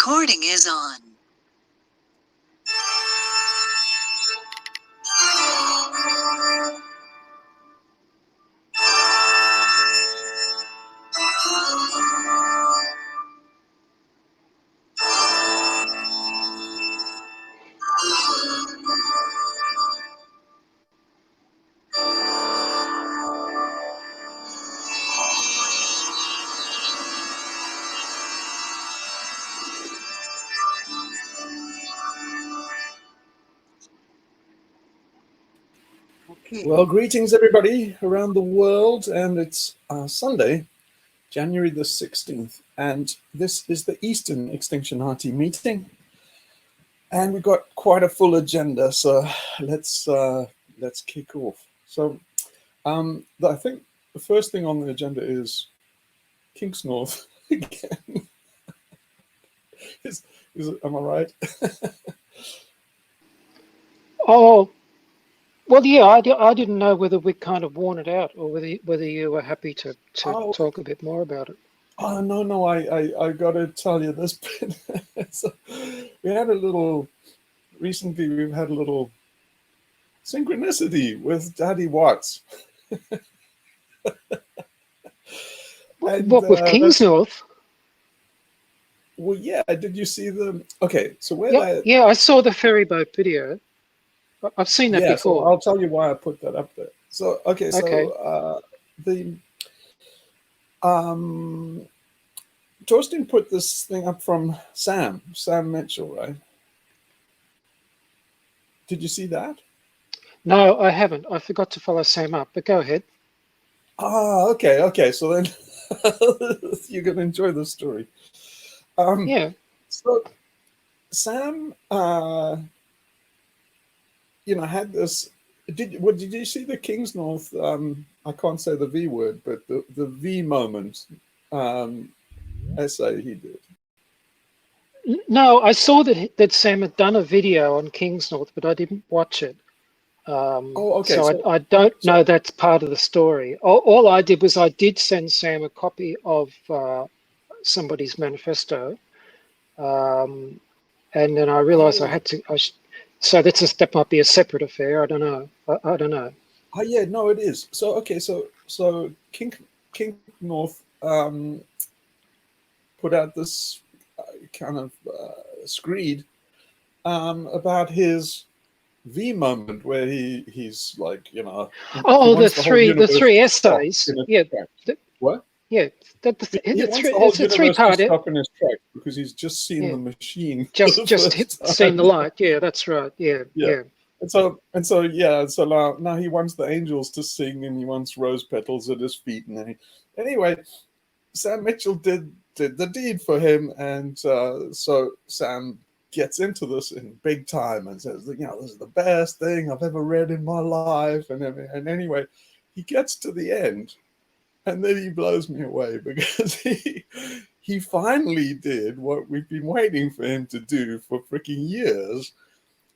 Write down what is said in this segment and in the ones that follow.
recording is on. Well, greetings everybody around the world, and it's Sunday, January the 16th, and this is the Eastern Extinctionati meeting, and we've got quite a full agenda, so let's kick off. So I think the first thing on the agenda is King's North again. Am I right? Oh, well, yeah, I didn't know whether we'd kind of worn it out or whether you were happy to talk a bit more about it. Oh, no, I got to tell you this bit. So we had recently we've had a little synchronicity with Daddy Watts. What, with King's North? Well, yeah, did you see okay, so where Yeah, I saw the ferryboat video. I've seen that before. So I'll tell you why I put that up there. So, okay, so Torsten put this thing up from Sam Mitchell, right? Did you see that? No, I haven't. I forgot to follow Sam up, but go ahead. Ah, okay. So then you're going to enjoy the story. Yeah. So Sam, had this. Did you see the King's North? I can't say the V word, but the V moment essay he did. No, I saw that Sam had done a video on King's North, but I didn't watch it. Okay. So I don't know that's part of the story. All I did was I did send Sam a copy of somebody's manifesto, and then I realized I had to. So that might be a separate affair. I don't know. I don't know. Oh yeah, no, it is. So okay, so King North put out this kind of screed about his V moment where he's like, Oh, the three essays. Yeah. What? Yeah, the three-part. Stop in his track because he's just seen the machine. Just seen the light. Yeah, that's right. Yeah. And so now he wants the angels to sing, and he wants rose petals at his feet. And anyway, Sam Mitchell did the deed for him, and so Sam gets into this in big time and says, this is the best thing I've ever read in my life. And anyway, he gets to the end, and then he blows me away because he finally did what we've been waiting for him to do for freaking years.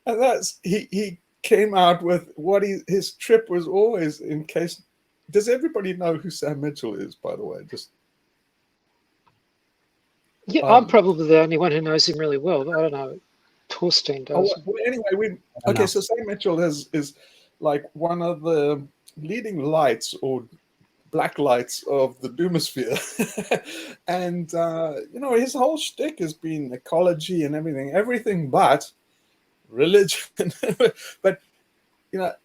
And that's he came out with what his trip was always in case. Does everybody know who Sam Mitchell is, by the way? Yeah, I'm probably the only one who knows him really well. I don't know. Torsten does. Well, anyway, so Sam Mitchell is like one of the leading lights or black lights of the doomosphere. And his whole shtick has been ecology and everything but religion. But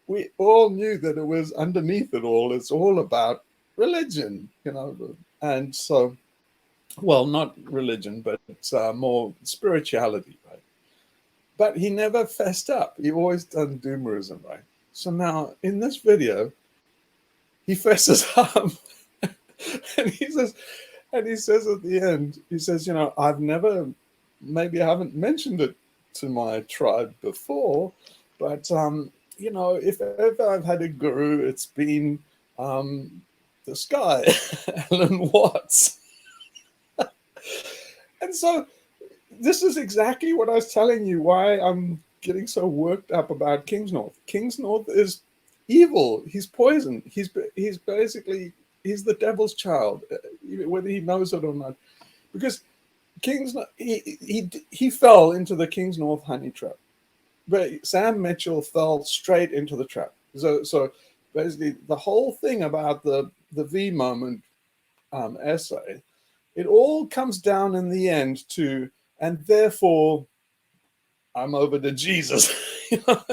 we all knew that it was underneath it all. It's all about religion, and so, well, not religion, but more spirituality, right? But he never fessed up. He always done doomerism, right? So now in this video, he fesses up, and he says at the end, he says, maybe I haven't mentioned it to my tribe before, but if ever I've had a guru, it's been this guy, Alan Watts. And so this is exactly what I was telling you, why I'm getting so worked up about King's North. King's North is evil. He's poison. He's basically the devil's child, whether he knows it or not. Because he fell into the King's North honey trap, but Sam Mitchell fell straight into the trap. So basically, the whole thing about the V moment essay, it all comes down in the end to, and therefore I'm over to Jesus. You know?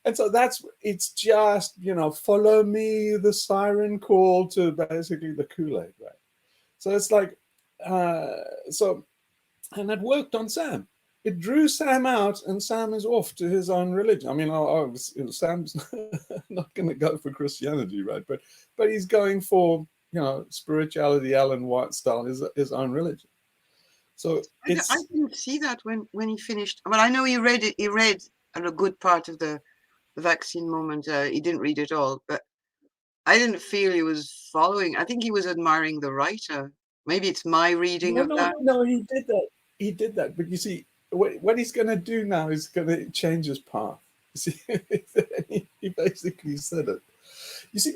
And so that's, it's just, follow me, the siren call to basically the Kool-Aid, right? So it's like, so, and it worked on Sam. It drew Sam out, and Sam is off to his own religion. I mean, Sam's not going to go for Christianity, right? But he's going for, spirituality, Alan White style, his own religion. So I didn't see that when he finished. Well, I know he read it. He read a good part of the vaccine moment. He didn't read it all, but I didn't feel he was following. I think he was admiring the writer. Maybe it's my reading of that. No, he did that. He did that. But you see, what he's going to do now is going to change his path. You see, he basically said it. You see,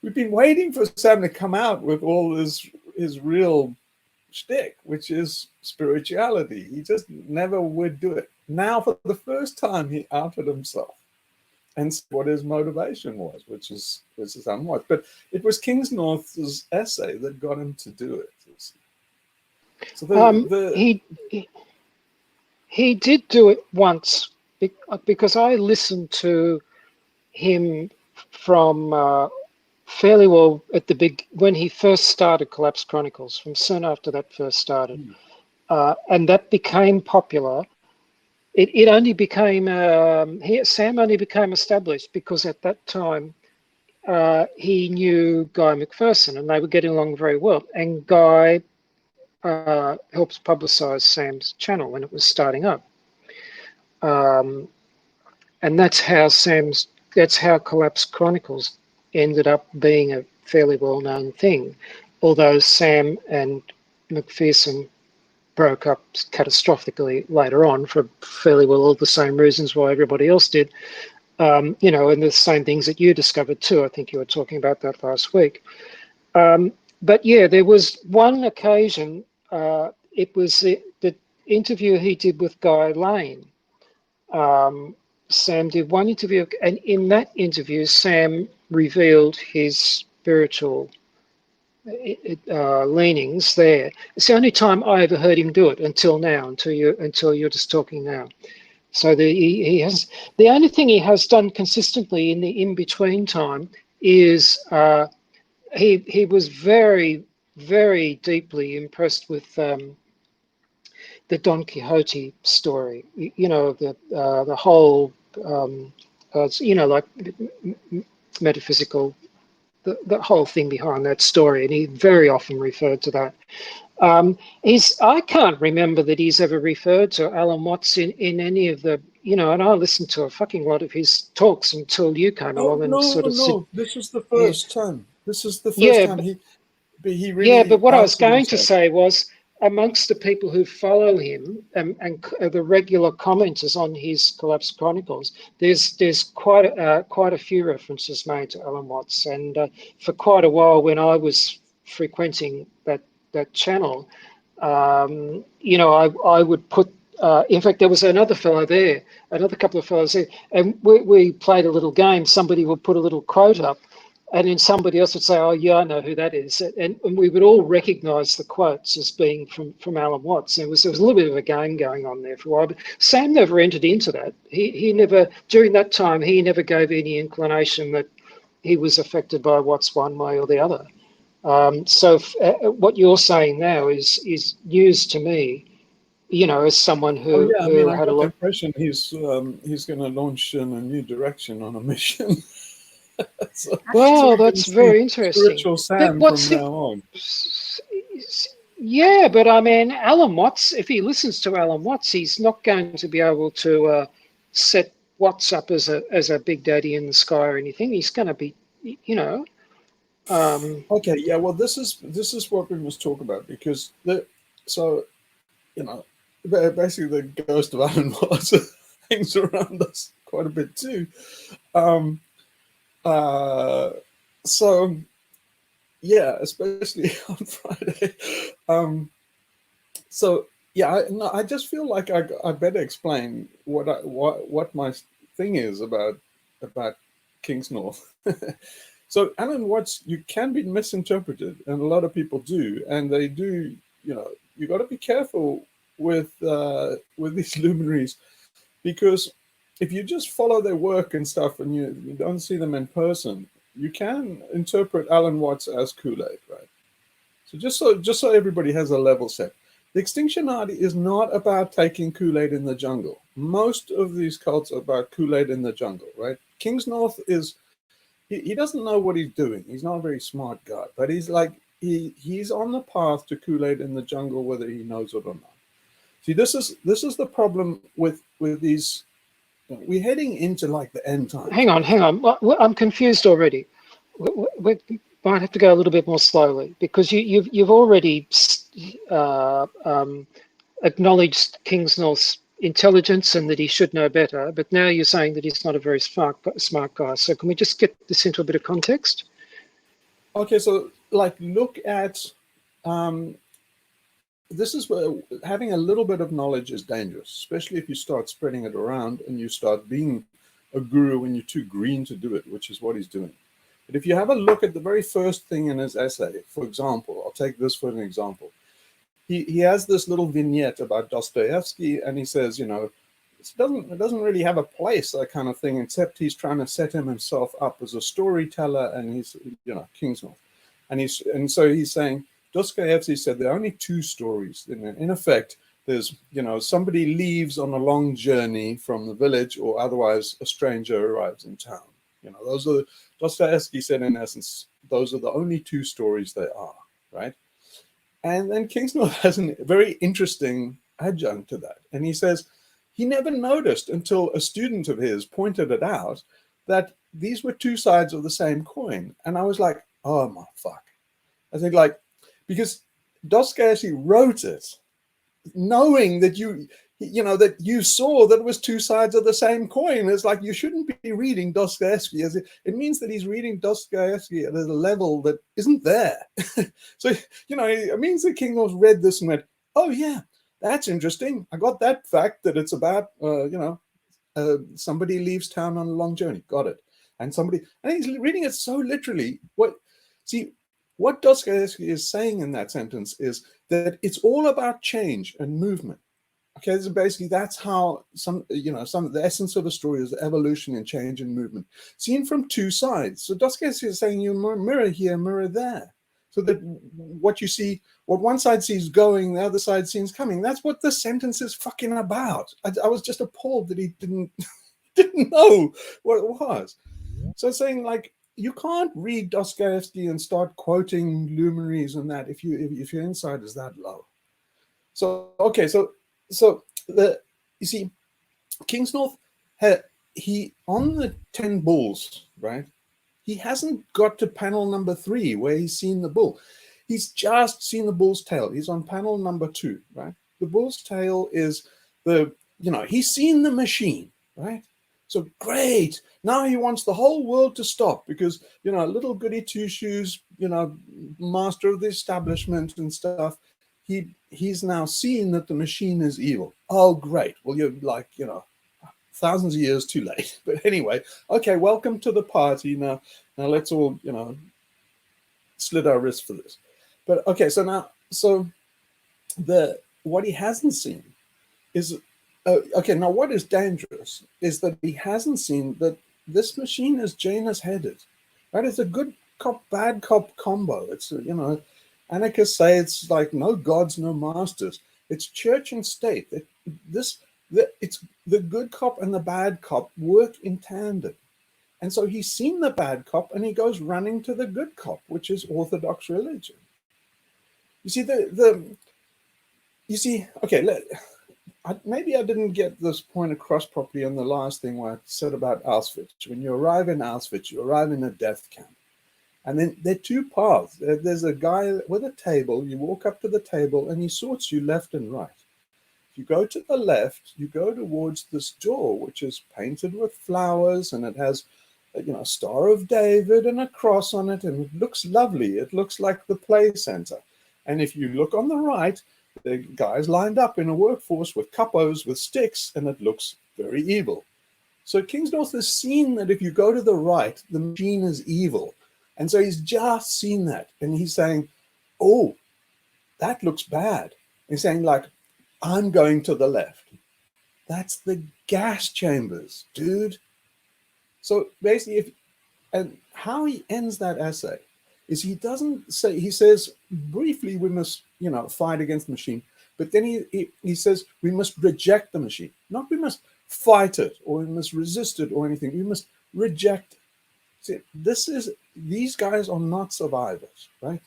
we've been waiting for Sam to come out with all his real shtick, which is spirituality. He just never would do it. Now, for the first time, he outed himself and what his motivation was, which is unwise. But it was Kingsnorth's essay that got him to do it. So he did do it once, because I listened to him from fairly well at when he first started Collapse Chronicles, from soon after that first started, and that became popular. It only became Sam only became established because at that time he knew Guy McPherson and they were getting along very well. And Guy helps publicize Sam's channel when it was starting up, and that's how Collapse Chronicles ended up being a fairly well-known thing. Although Sam and McPherson broke up catastrophically later on for fairly well all the same reasons why everybody else did, and the same things that you discovered too. I think you were talking about that last week. But yeah, there was one occasion, it was the interview he did with Guy Lane. Sam did one interview, and in that interview, Sam revealed his spiritual leanings there. It's the only time I ever heard him do it until now, until you're just talking now. So he has, the only thing he has done consistently in the in-between time is he was very, very deeply impressed with the Don Quixote story. The whole like metaphysical, the whole thing behind that story, and he very often referred to that. I can't remember that he's ever referred to Alan Watts in any of the, and I listened to a fucking lot of his talks until you came along and this is the first time. This is the first time he really. Yeah, but what I was going himself. to say was, amongst the people who follow him and the regular commenters on his Collapse Chronicles, there's quite a few references made to Alan Watts, and for quite a while when I was frequenting that channel, I would put. In fact, there was another couple of fellows there, and we played a little game. Somebody would put a little quote up, and then somebody else would say, "Oh, yeah, I know who that is," and we would all recognise the quotes as being from Alan Watts. There was a little bit of a game going on there for a while, but Sam never entered into that. He never, during that time, he never gave any inclination that he was affected by Watts one way or the other. So what you're saying now is news to me. As someone who I mean, I had got a lot. The impression he's going to launch in a new direction on a mission. Well, that's very interesting. Spiritual Sam from now on. Yeah, but I mean, Alan Watts, if he listens to Alan Watts, he's not going to be able to set Watts up as a big daddy in the sky or anything. He's going to be, Okay, yeah. Well, this is what we must talk about, because basically the ghost of Alan Watts hangs around us quite a bit too. So yeah, especially on Friday. So yeah, no, I just feel like I better explain what my thing is about King's North. So Alan Watts, you can be misinterpreted, and a lot of people do, and they do. You know, you got to be careful with these luminaries, because if you just follow their work and stuff, and you don't see them in person, you can interpret Alan Watts as Kool-Aid, right? So just so everybody has a level set. The Extinctionati is not about taking Kool-Aid in the jungle. Most of these cults are about Kool-Aid in the jungle, right? King's North is, he doesn't know what he's doing. He's not a very smart guy, but he's like, he's on the path to Kool-Aid in the jungle, whether he knows it or not. See, this is the problem with these. We're heading into like the end times. Hang on. I'm confused already. We might have to go a little bit more slowly, because you've already acknowledged King's North's intelligence and that he should know better, but now you're saying that he's not a very smart guy. So can we just get this into a bit of context? Okay, so like look at this is where having a little bit of knowledge is dangerous, especially if you start spreading it around and you start being a guru when you're too green to do it, which is what he's doing. But if you have a look at the very first thing in his essay, for example, I'll take this for an example. He has this little vignette about Dostoevsky, and he says, you know, it doesn't really have a place, that kind of thing, except he's trying to set himself up as a storyteller, and he's, you know, King's North. And so he's saying, Dostoevsky said there are only two stories. In effect, there's, you know, somebody leaves on a long journey from the village, or otherwise a stranger arrives in town. You know, those are, Dostoevsky said, in essence, those are the only two stories there are, right? And then King's North has a very interesting adjunct to that. And he says he never noticed until a student of his pointed it out that these were two sides of the same coin. And I was like, oh my fuck. I think, like, because Dostoevsky wrote it knowing that that you saw that it was two sides of the same coin. It's like, you shouldn't be reading Dostoevsky as it means that he's reading Dostoevsky at a level that isn't there. So, you know, it means that King North read this and went, oh yeah, that's interesting. I got that fact that it's about, somebody leaves town on a long journey. Got it. And he's reading it so literally. What Dostoevsky is saying in that sentence is that it's all about change and movement. Okay, so basically that's how the essence of a story is evolution and change and movement, seen from two sides. So Dostoevsky is saying, you mirror here, mirror there, so that what you see, what one side sees going, the other side sees coming. That's what the sentence is fucking about. I was just appalled that he didn't know what it was. So saying, like, you can't read Dostoevsky and start quoting luminaries and that if your insight is that low. So okay, so you see, King's North, he on the 10 bulls, right? He hasn't got to panel number 3 where he's seen the bull. He's just seen the bull's tail. He's on panel number 2, right? The bull's tail is he's seen the machine, right? So great. Now he wants the whole world to stop because, little goody two-shoes, master of the establishment and stuff. He's now seen that the machine is evil. Oh, great. Well, you're like, thousands of years too late. But anyway, okay, welcome to the party. Now let's all, slit our wrists for this. But okay, what he hasn't seen is, now what is dangerous is that he hasn't seen that this machine is Janus headed, right? It's a good cop, bad cop combo. It's, anarchists say it's like no gods, no masters. It's church and state. It's the good cop and the bad cop work in tandem. And so he's seen the bad cop and he goes running to the good cop, which is Orthodox religion. You see, okay, maybe I didn't get this point across properly on the last thing where I said about Auschwitz. When you arrive in Auschwitz, you arrive in a death camp. And then there are two paths. There's a guy with a table. You walk up to the table and he sorts you left and right. If you go to the left, you go towards this door, which is painted with flowers, and it has a Star of David and a cross on it, and it looks lovely. It looks like the play center. And if you look on the right, the guys lined up in a workforce with capos, with sticks, and it looks very evil. So Kingsnorth has seen that if you go to the right, the machine is evil. And so he's just seen that. And he's saying, oh, that looks bad. He's saying, like, I'm going to the left. That's the gas chambers, dude. So basically, and how he ends that essay is he doesn't say, he says, briefly, we must, fight against the machine. But then he says, we must reject the machine. Not we must fight it or we must resist it or anything. We must reject it. See, these guys are not survivors, right?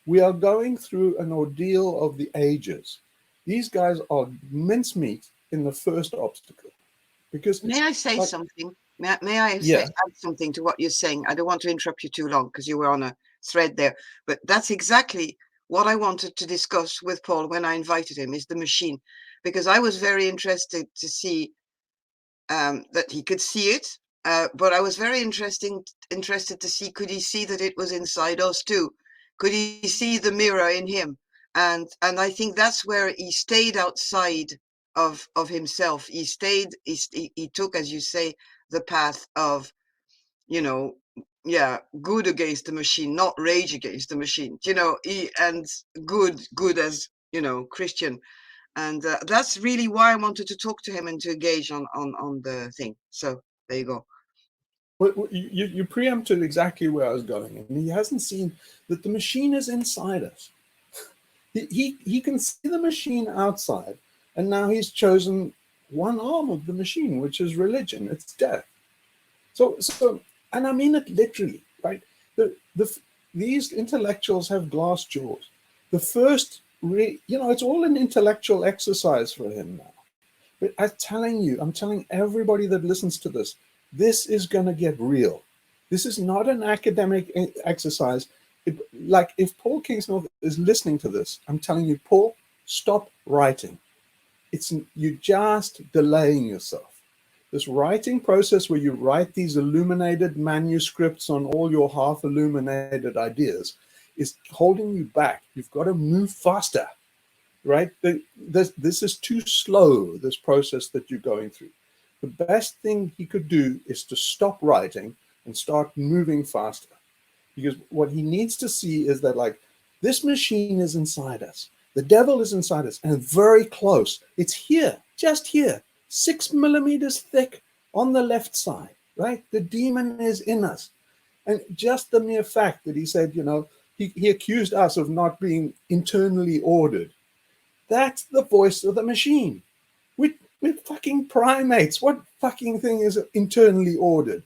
We are going through an ordeal of the ages. These guys are mincemeat in the first obstacle. Because may I say something? May I add something to what you're saying? I don't want to interrupt you too long because you were on a thread there. But that's exactly what I wanted to discuss with Paul when I invited him, is the machine. Because I was very interested to see that he could see it. But I was very interested to see, could he see that it was inside us too? Could he see the mirror in him? And I think that's where he stayed outside of himself. He took, as you say, the path of, good against the machine, not rage against the machine, and good as, Christian. And that's really why I wanted to talk to him and to engage on the thing. So there you go. Well, you preempted exactly where I was going. And he hasn't seen that the machine is inside us. He can see the machine outside, and now he's chosen one arm of the machine, which is religion. It's death. So, and I mean it literally, right? These intellectuals have glass jaws. The first, it's all an intellectual exercise for him now. But I'm telling everybody that listens to this is going to get real. This is not an academic exercise. If Paul Kingsnorth is listening to this, I'm telling you, Paul, stop writing. You're just delaying yourself. This writing process where you write these illuminated manuscripts on all your half-illuminated ideas is holding you back. You've got to move faster, right? This is too slow, this process that you're going through. The best thing he could do is to stop writing and start moving faster. Because what he needs to see is that, this machine is inside us. The devil is inside us and very close. It's here, just here, 6 millimeters thick on the left side, right? The demon is in us. And just the mere fact that he said, he accused us of not being internally ordered. That's the voice of the machine. We're fucking primates. What fucking thing is internally ordered?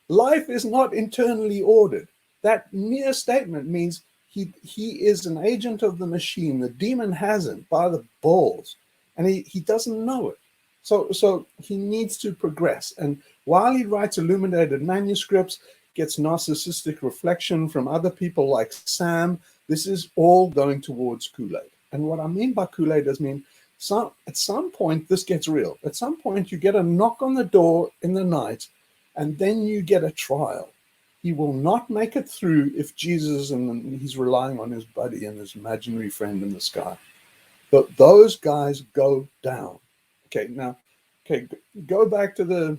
Life is not internally ordered. That mere statement means he is an agent of the machine. The demon has him by the balls, and he doesn't know it. So he needs to progress. And while he writes illuminated manuscripts, gets narcissistic reflection from other people like Sam, this is all going towards Kool-Aid. And what I mean by Kool-Aid does mean at some point this gets real. At some point you get a knock on the door in the night, and then you get a trial. He will not make it through if Jesus, and he's relying on his buddy and his imaginary friend in the sky. But those guys go down. Go back to the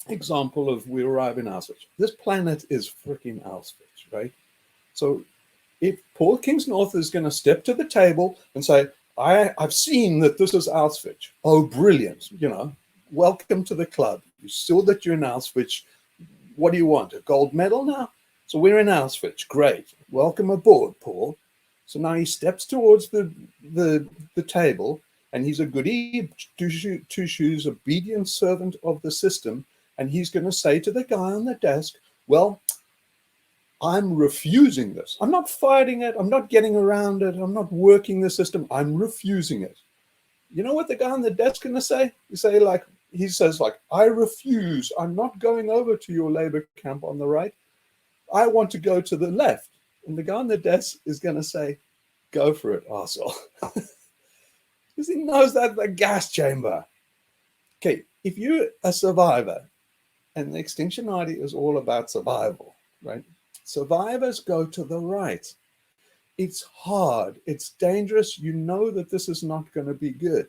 example of we arrive in Auschwitz. This planet is freaking Auschwitz, right? So if Paul Kingsnorth is going to step to the table and say, I've seen that this is Auschwitz. Oh, brilliant. Welcome to the club. You saw that you're in Auschwitz. What do you want? A gold medal now? So we're in Auschwitz. Great. Welcome aboard, Paul. So now he steps towards the table, and he's a goody two shoes, obedient servant of the system. And he's going to say to the guy on the desk, well, I'm refusing this. I'm not fighting it. I'm not getting around it. I'm not working the system. I'm refusing it. You know what the guy on the desk going to say? He says, I refuse. I'm not going over to your labor camp on the right. I want to go to the left. And the guy on the desk is going to say, go for it, arsehole. Because he knows that's the gas chamber. Okay, if you're a survivor, and the Extinctionati is all about survival, right? Survivors go to the right. it's hard, it's dangerous. You know that this is not going to be good,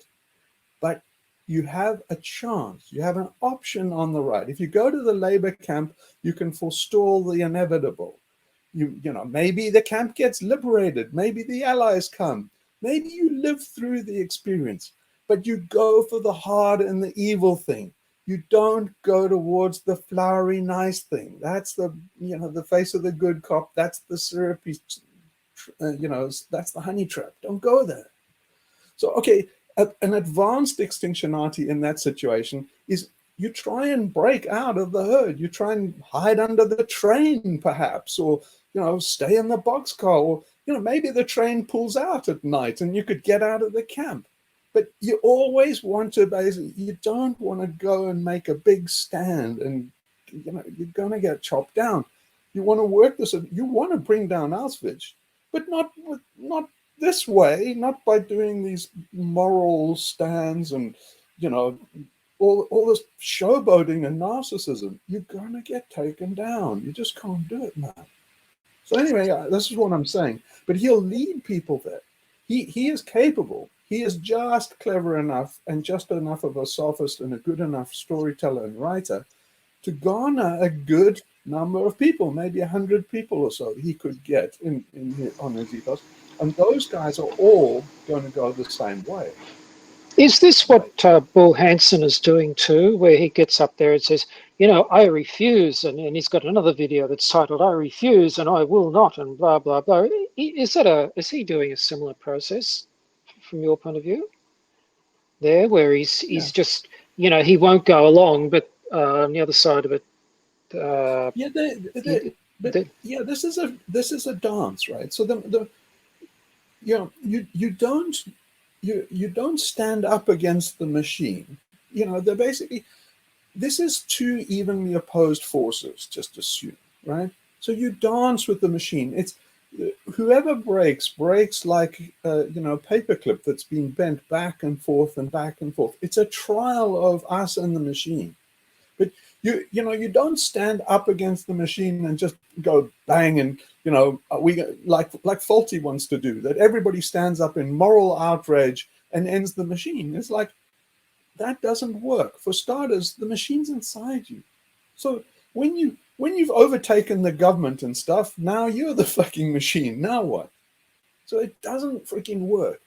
but you have a chance. You have an option on the right. If you go to the labor camp, you can forestall the inevitable. You know, maybe the camp gets liberated. Maybe the Allies come. Maybe you live through the experience, but you go for the hard and the evil thing. You don't go towards the flowery, nice thing. That's the, you know, the face of the good cop. That's the syrupy, you know, that's the honey trap. Don't go there. So, okay, an advanced extinctionati in that situation is you try and break out of the herd. You try and hide under the train, perhaps, or, you know, stay in the boxcar, or, you know, maybe the train pulls out at night and you could get out of the camp. But you always want to basically, you don't want to go and make a big stand and, you know, you're going to get chopped down. You want to work this, you want to bring down Auschwitz, but not this way, not by doing these moral stands and, you know, all this showboating and narcissism. You're going to get taken down. You just can't do it, man. So anyway, this is what I'm saying. But he'll lead people there. He is capable. He is just clever enough and just enough of a sophist and a good enough storyteller and writer to garner a good number of people, maybe 100 people or so he could get on his ethos. And those guys are all going to go the same way. Is this what Bull Hansen is doing too, where he gets up there and says, you know, I refuse, and he's got another video that's titled, I refuse and I will not, and blah, blah, blah. Is he doing a similar process from your point of view there, where he's just, you know, he won't go along, but on the other side of it, this is a dance, right? So you don't stand up against the machine. You know, they're basically, this is two evenly opposed forces, just assume, right? So you dance with the machine. It's whoever breaks like you know, paperclip that's been bent back and forth and back and forth. It's a trial of us and the machine. But you know, you don't stand up against the machine and just go bang and, you know, we like Faulty wants to do, that everybody stands up in moral outrage and ends the machine. It's like, that doesn't work. For starters, the machine's inside you. So when you've overtaken the government and stuff, now you're the fucking machine. Now what? So it doesn't freaking work.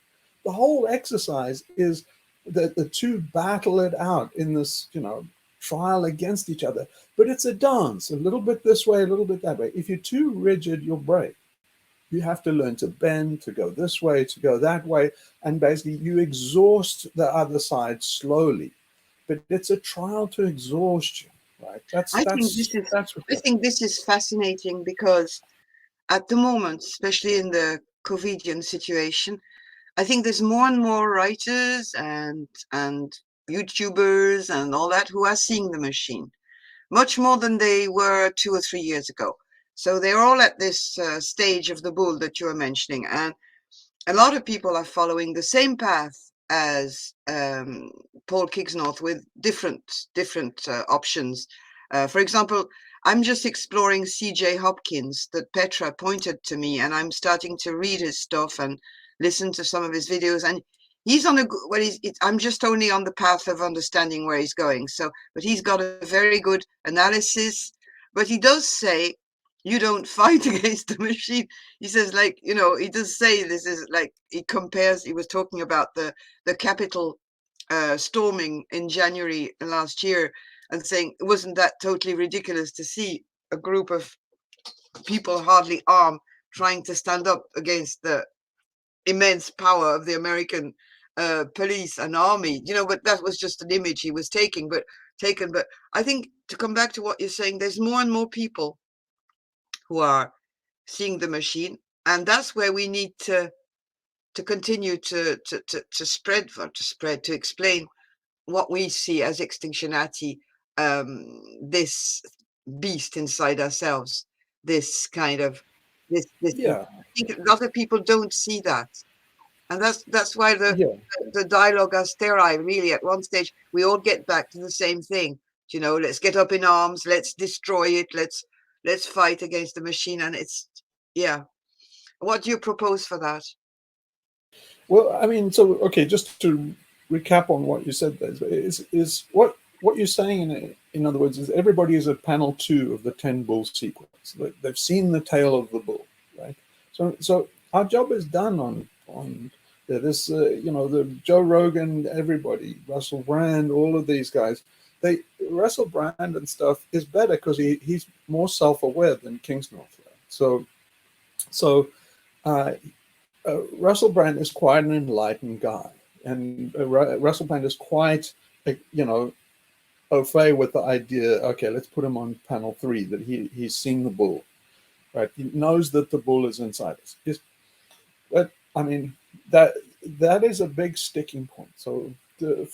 The whole exercise is that the two battle it out in this, you know, trial against each other. But it's a dance, a little bit this way, a little bit that way. If you're too rigid, you'll break. You have to learn to bend, to go this way, to go that way. And basically you exhaust the other side slowly. But it's a trial to exhaustion, right? I think this is fascinating because at the moment, especially in the COVIDian situation, I think there's more and more writers and YouTubers and all that who are seeing the machine, much more than they were 2 or 3 years ago. So they're all at this stage of the bull that you were mentioning, and a lot of people are following the same path as Paul Kigsnorth with different options. For example, I'm just exploring C.J. Hopkins that Petra pointed to me, and I'm starting to read his stuff and listen to some of his videos. And he's on I'm just only on the path of understanding where he's going. So, but he's got a very good analysis. But he does say you don't fight against the machine. He says, like, you know, he does say this is like, he was talking about the Capitol storming in January last year and saying, wasn't that totally ridiculous to see a group of people hardly armed trying to stand up against the immense power of the American police and army, you know, but that was just an image he was taken. But I think, to come back to what you're saying, there's more and more people who are seeing the machine, and that's where we need to continue to explain what we see as extinctionati, this beast inside ourselves, this kind of this. Yeah. I think a lot of people don't see that, and that's why the dialogue are sterile. Really, at one stage, we all get back to the same thing. You know, let's get up in arms, let's destroy it, let's fight against the machine, and it's, yeah. What do you propose for that? Well, I mean, so okay, just to recap on what you said, there, is what you're saying in other words is everybody is at panel 2 of the 10 bull sequence. They've seen the tail of the bull, right? So our job is done on this. You know, the Joe Rogan, everybody, Russell Brand, all of these guys. Russell Brand and stuff is better because he's more self-aware than Kingsnorth. So. Uh, Russell Brand is quite an enlightened guy, and Russell Brand is quite, you know, au fait with the idea. Okay, let's put him on panel 3. That he's seen the bull, right? He knows that the bull is inside us. But I mean that is a big sticking point. So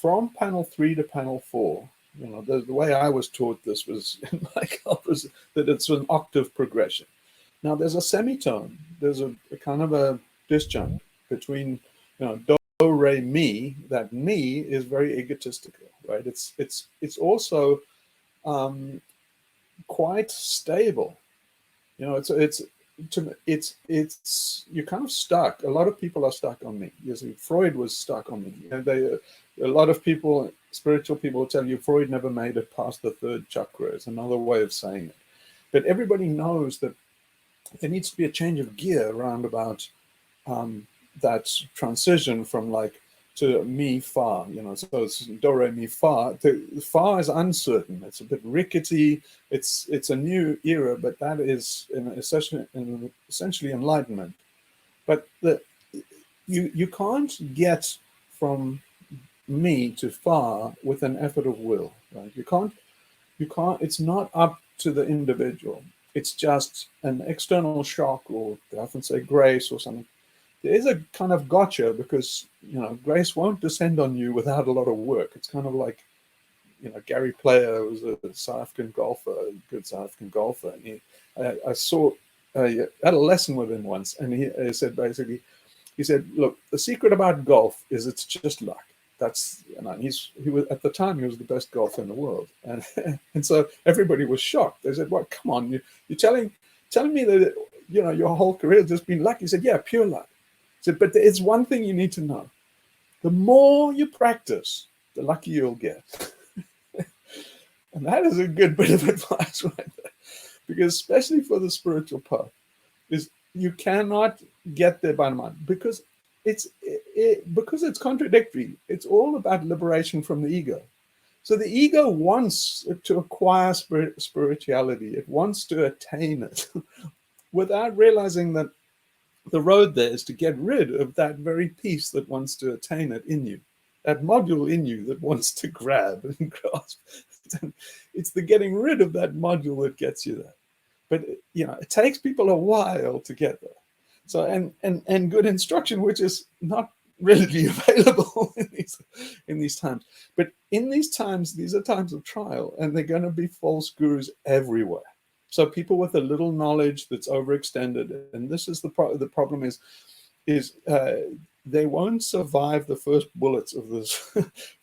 from panel 3 to panel 4, you know, the way I was taught this was in my was that it's an octave progression. Now there's a semitone. There's a kind of a disjunct between, you know, do, re, mi. That mi is very egotistical, right? It's also quite stable. You know, it's you're kind of stuck. A lot of people are stuck on me. You see, Freud was stuck on me, and a lot of people, spiritual people, will tell you Freud never made it past the 3rd chakra. It's another way of saying it. But everybody knows that there needs to be a change of gear around about that transition from like to mi fa, you know, so it's do re mi fa. The fa is uncertain. It's a bit rickety. It's a new era, but that is essentially enlightenment. But you can't get from mi to fa with an effort of will, right? You can't. It's not up to the individual. It's just an external shock, or they often say grace or something. There is a kind of gotcha because, you know, grace won't descend on you without a lot of work. It's kind of like, you know, Gary Player was a South African golfer, a good South African golfer. And I had a lesson with him once, and he said basically, he said, look, the secret about golf is it's just luck. That's, you know, he was at the time he was the best golfer in the world, and and so everybody was shocked. They said, "Well, come on, you're telling me that, you know, your whole career has just been luck?" He said, "Yeah, pure luck." He said, "But it's one thing you need to know: the more you practice, the luckier you'll get." And that is a good bit of advice right there, because especially for the spiritual path, is you cannot get there by the mind because because it's contradictory. It's all about liberation from the ego. So the ego wants to acquire spirituality. It wants to attain it without realizing that the road there is to get rid of that very piece that wants to attain it in you, that module in you that wants to grab and grasp. It's the getting rid of that module that gets you there. But, you know, it takes people a while to get there. So, and good instruction, which is not readily available in these times. But in these times, these are times of trial, and they're going to be false gurus everywhere. So people with a little knowledge that's overextended, and this is the problem is they won't survive the first bullets of this,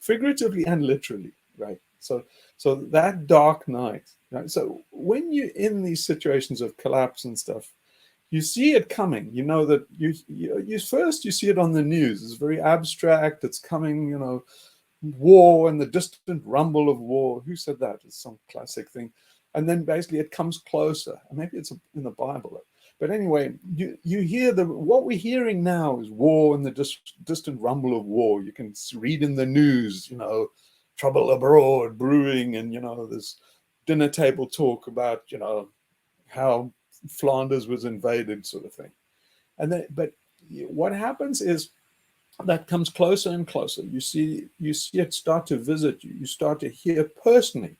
figuratively and literally, right? So that dark night. Right? So when you're in these situations of collapse and stuff, you see it coming. You know that you first you see it on the news. It's very abstract. It's coming. You know, war and the distant rumble of war. Who said that? It's some classic thing. And then basically it comes closer. Maybe it's in the Bible. But anyway, you hear what we're hearing now is war and the distant rumble of war. You can read in the news, you know, trouble abroad brewing, and, you know, there's dinner table talk about, you know, how Flanders was invaded, sort of thing. And then, but what happens is that comes closer and closer. You see it start to visit you. You start to hear personally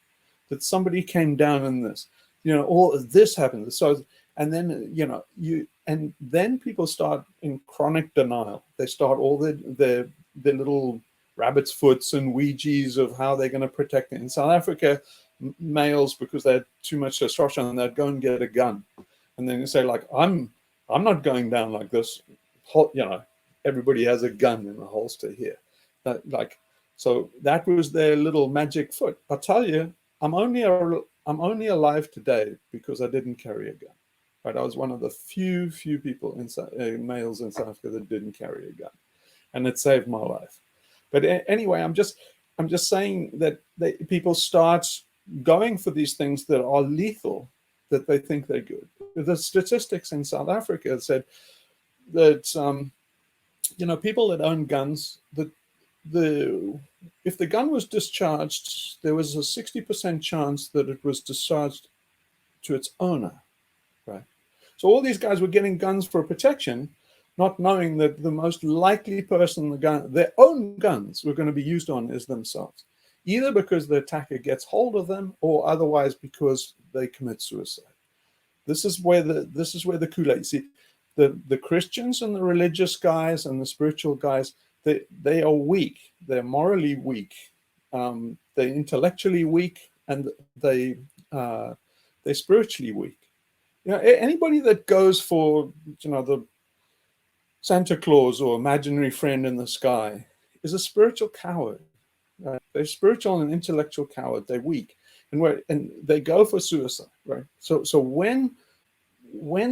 that somebody came down in this, you know, all this happened. So, and then, you know, and then people start in chronic denial. They start all their little rabbit's foots and Ouija's of how they're going to protect it. In South Africa, males, because they had too much testosterone, they'd go and get a gun, and then they say, like, I'm not going down like this. You know, everybody has a gun in the holster here. So that was their little magic foot. I tell you, I'm only alive today because I didn't carry a gun. right? I was one of the few people males in South Africa that didn't carry a gun, and it saved my life. But anyway, I'm just saying that people start going for these things that are lethal, that they think they're good. The statistics in South Africa said that people that own guns, that if the gun was discharged, there was a 60% chance that it was discharged to its owner, right? So all these guys were getting guns for protection, not knowing that the most likely person their own guns were going to be used on is themselves, either because the attacker gets hold of them or otherwise because they commit suicide. This is where the Kool-Aid. See, the Christians and the religious guys and the spiritual guys, they are weak. They're morally weak. They're intellectually weak, and they're spiritually weak. Anybody that goes for the Santa Claus or imaginary friend in the sky is a spiritual coward. Right? They're spiritual and intellectual coward. They're weak, and they go for suicide. Right. So when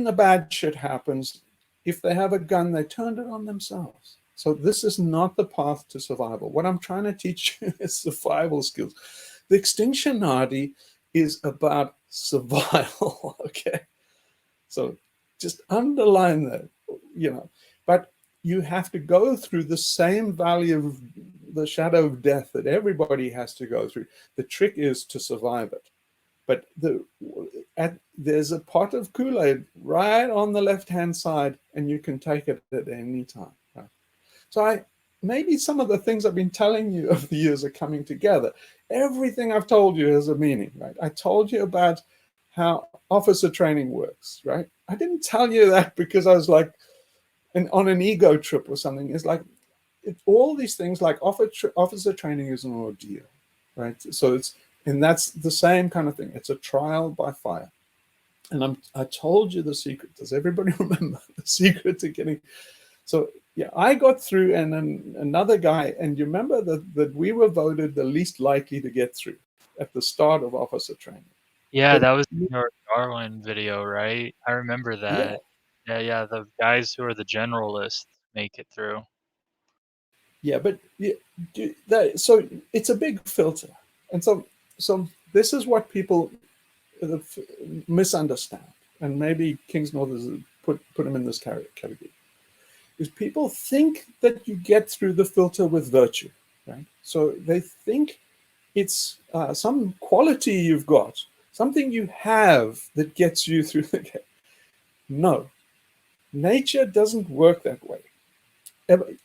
the bad shit happens, if they have a gun, they turn it on themselves. So this is not the path to survival. What I'm trying to teach you is survival skills. The Extinctionati is about survival. Okay. So just underline that, but you have to go through the same valley of the shadow of death that everybody has to go through. The trick is to survive it. But there's a pot of Kool-Aid right on the left-hand side, and you can take it at any time. Right? So maybe some of the things I've been telling you over the years are coming together. Everything I've told you has a meaning, right? I told you about how officer training works, right? I didn't tell you that because I was like on an ego trip or something. It's like all these things, like officer training is an ordeal, right? So and that's the same kind of thing. It's a trial by fire. And I told you the secret. Does everybody remember the secret to getting? So yeah, I got through, and then another guy, and you remember that we were voted the least likely to get through at the start of officer training. Yeah, that was your Darwin video, right? I remember that. Yeah, the guys who are the generalists make it through. Yeah, but so it's a big filter, and so this is what people misunderstand, and maybe Kingsnorth is put them in this category. Is people think that you get through the filter with virtue, right? So they think it's some quality you've got, something you have that gets you through the gate. No, nature doesn't work that way.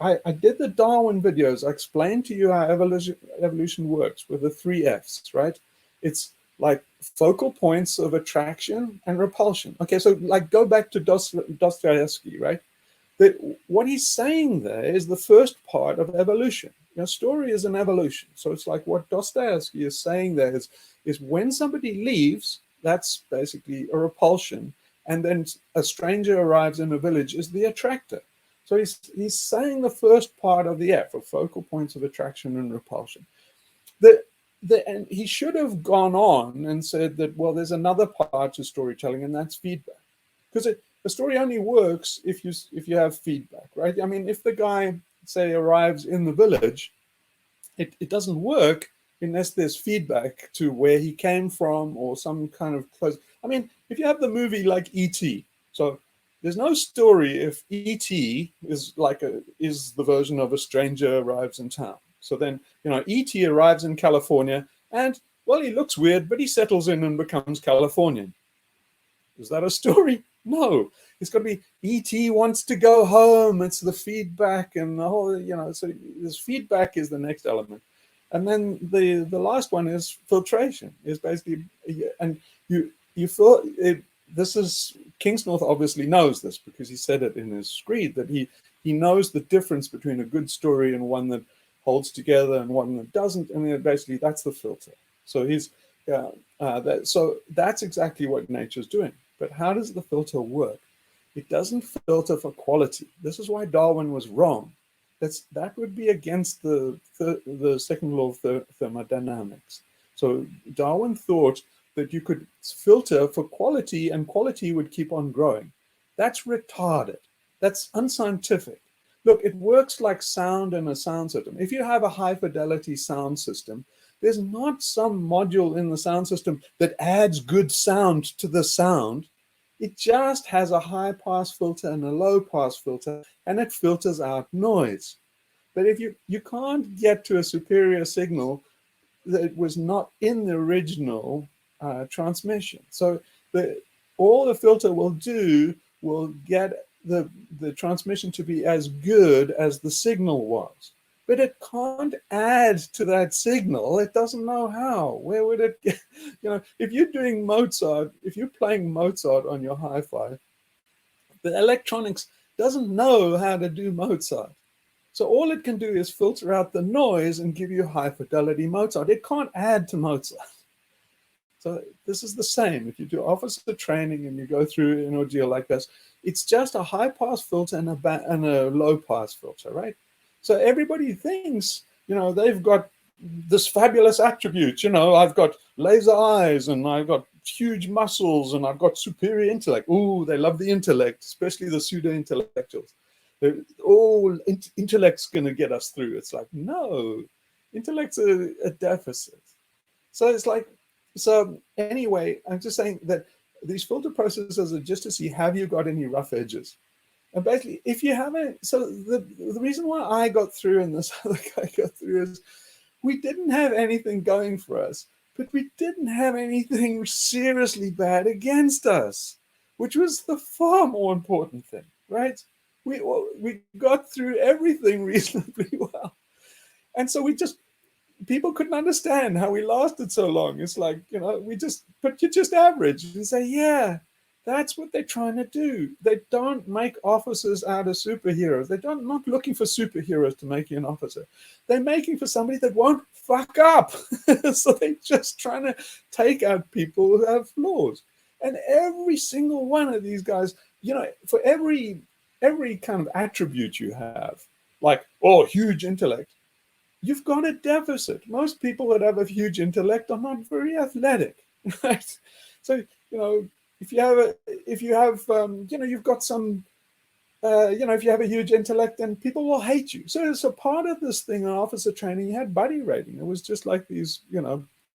I did the Darwin videos. I explained to you how evolution works with the 3 Fs, right? It's like focal points of attraction and repulsion. Okay, so like go back to Dostoevsky, right? What he's saying there is the first part of evolution. Story is an evolution. So it's like what Dostoevsky is saying there is when somebody leaves, that's basically a repulsion. And then a stranger arrives in a village is the attractor. So he's saying the first part of the F, of focal points of attraction and repulsion. And he should have gone on and said that, well, there's another part to storytelling, and that's feedback. Because the story only works if you have feedback, right? I mean, if the guy, say, arrives in the village, it doesn't work unless there's feedback to where he came from or some kind of close. I mean, if you have the movie like E.T., so there's no story if E.T. is the version of a stranger arrives in town. So then, E.T. arrives in California and, well, he looks weird, but he settles in and becomes Californian. Is that a story? No. It's got to be E.T. wants to go home. It's the feedback and the whole, so this feedback is the next element. And then the last one is filtration. Is basically, and you feel it. This is Kingsnorth obviously knows this because he said it in his screed that he knows the difference between a good story and one that holds together and one that doesn't. And basically that's the filter. So so that's exactly what nature's doing. But how does the filter work? It doesn't filter for quality. This is why Darwin was wrong. That would be against the second law of thermodynamics. So Darwin thought that you could filter for quality and quality would keep on growing. That's retarded. That's unscientific. Look, it works like sound in a sound system. If you have a high fidelity sound system, there's not some module in the sound system that adds good sound to the sound. It just has a high pass filter and a low pass filter, and it filters out noise. But if you can't get to a superior signal that was not in the original transmission. So all the filter will do will get the transmission to be as good as the signal was. But it can't add to that signal. It doesn't know how. Where would it get? If you're doing Mozart, if you're playing Mozart on your hi-fi, the electronics doesn't know how to do Mozart. So all it can do is filter out the noise and give you high fidelity Mozart. It can't add to Mozart. So this is the same. If you do officer training and you go through an ordeal like this, it's just a high pass filter and a low pass filter, right? So everybody thinks, they've got this fabulous attribute. I've got laser eyes and I've got huge muscles and I've got superior intellect. Ooh, they love the intellect, especially the pseudo-intellectuals. Intellect's going to get us through. It's like, no, intellect's a deficit. So it's like, so anyway, I'm just saying that these filter processes are just to see, have you got any rough edges? And basically, if you haven't, so the reason why I got through and this other guy got through is we didn't have anything going for us, but we didn't have anything seriously bad against us, which was the far more important thing, right? We got through everything reasonably well. And so people couldn't understand how we lasted so long. It's like, but you're just average and say, yeah, that's what they're trying to do. They don't make officers out of superheroes. They're not looking for superheroes to make you an officer. They're making for somebody that won't fuck up. So they're just trying to take out people who have flaws. And every single one of these guys, for every kind of attribute you have, like, huge intellect, you've got a deficit. Most people that have a huge intellect are not very athletic, right? So, if you have you've got some, if you have a huge intellect, then people will hate you. So part of this thing in officer training, you had buddy rating. It was just like these,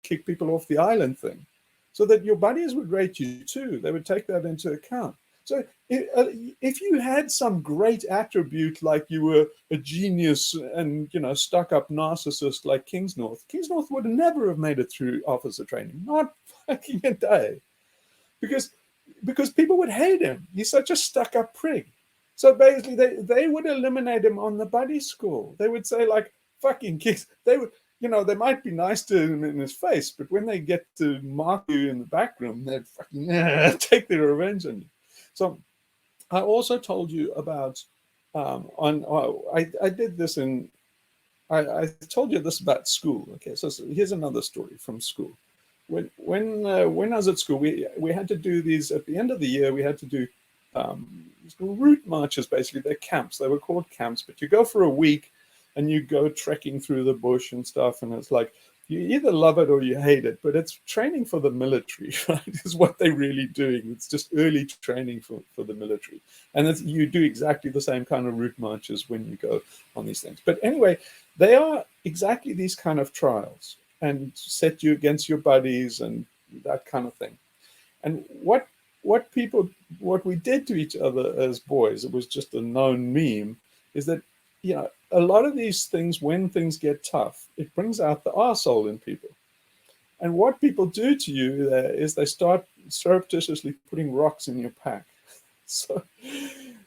kick people off the island thing, so that your buddies would rate you too. They would take that into account. So if you had some great attribute, like you were a genius and, stuck-up narcissist like Kingsnorth would never have made it through officer training. Not fucking a day. Because people would hate him. He's such a stuck-up prig. So basically, they would eliminate him on the buddy score. They would say, like, fucking kids. They would, they might be nice to him in his face, but when they get to mark you in the back room, they'd fucking take their revenge on you. So I also told you about, I did this I told you this about school. Okay, so here's another story from school. When I was at school, we had to do these, at the end of the year, we had to do route marches, basically. They're camps. They were called camps, but you go for a week and you go trekking through the bush and stuff, and it's like, you either love it or you hate it, but it's training for the military, right? Is what they're really doing. It's just early training for the military. And you do exactly the same kind of route marches when you go on these things. But anyway, they are exactly these kind of trials, and set you against your buddies and that kind of thing. And what we did to each other as boys, it was just a known meme, is that, a lot of these things, when things get tough, it brings out the arsehole in people. And what people do to you there is they start surreptitiously putting rocks in your pack. So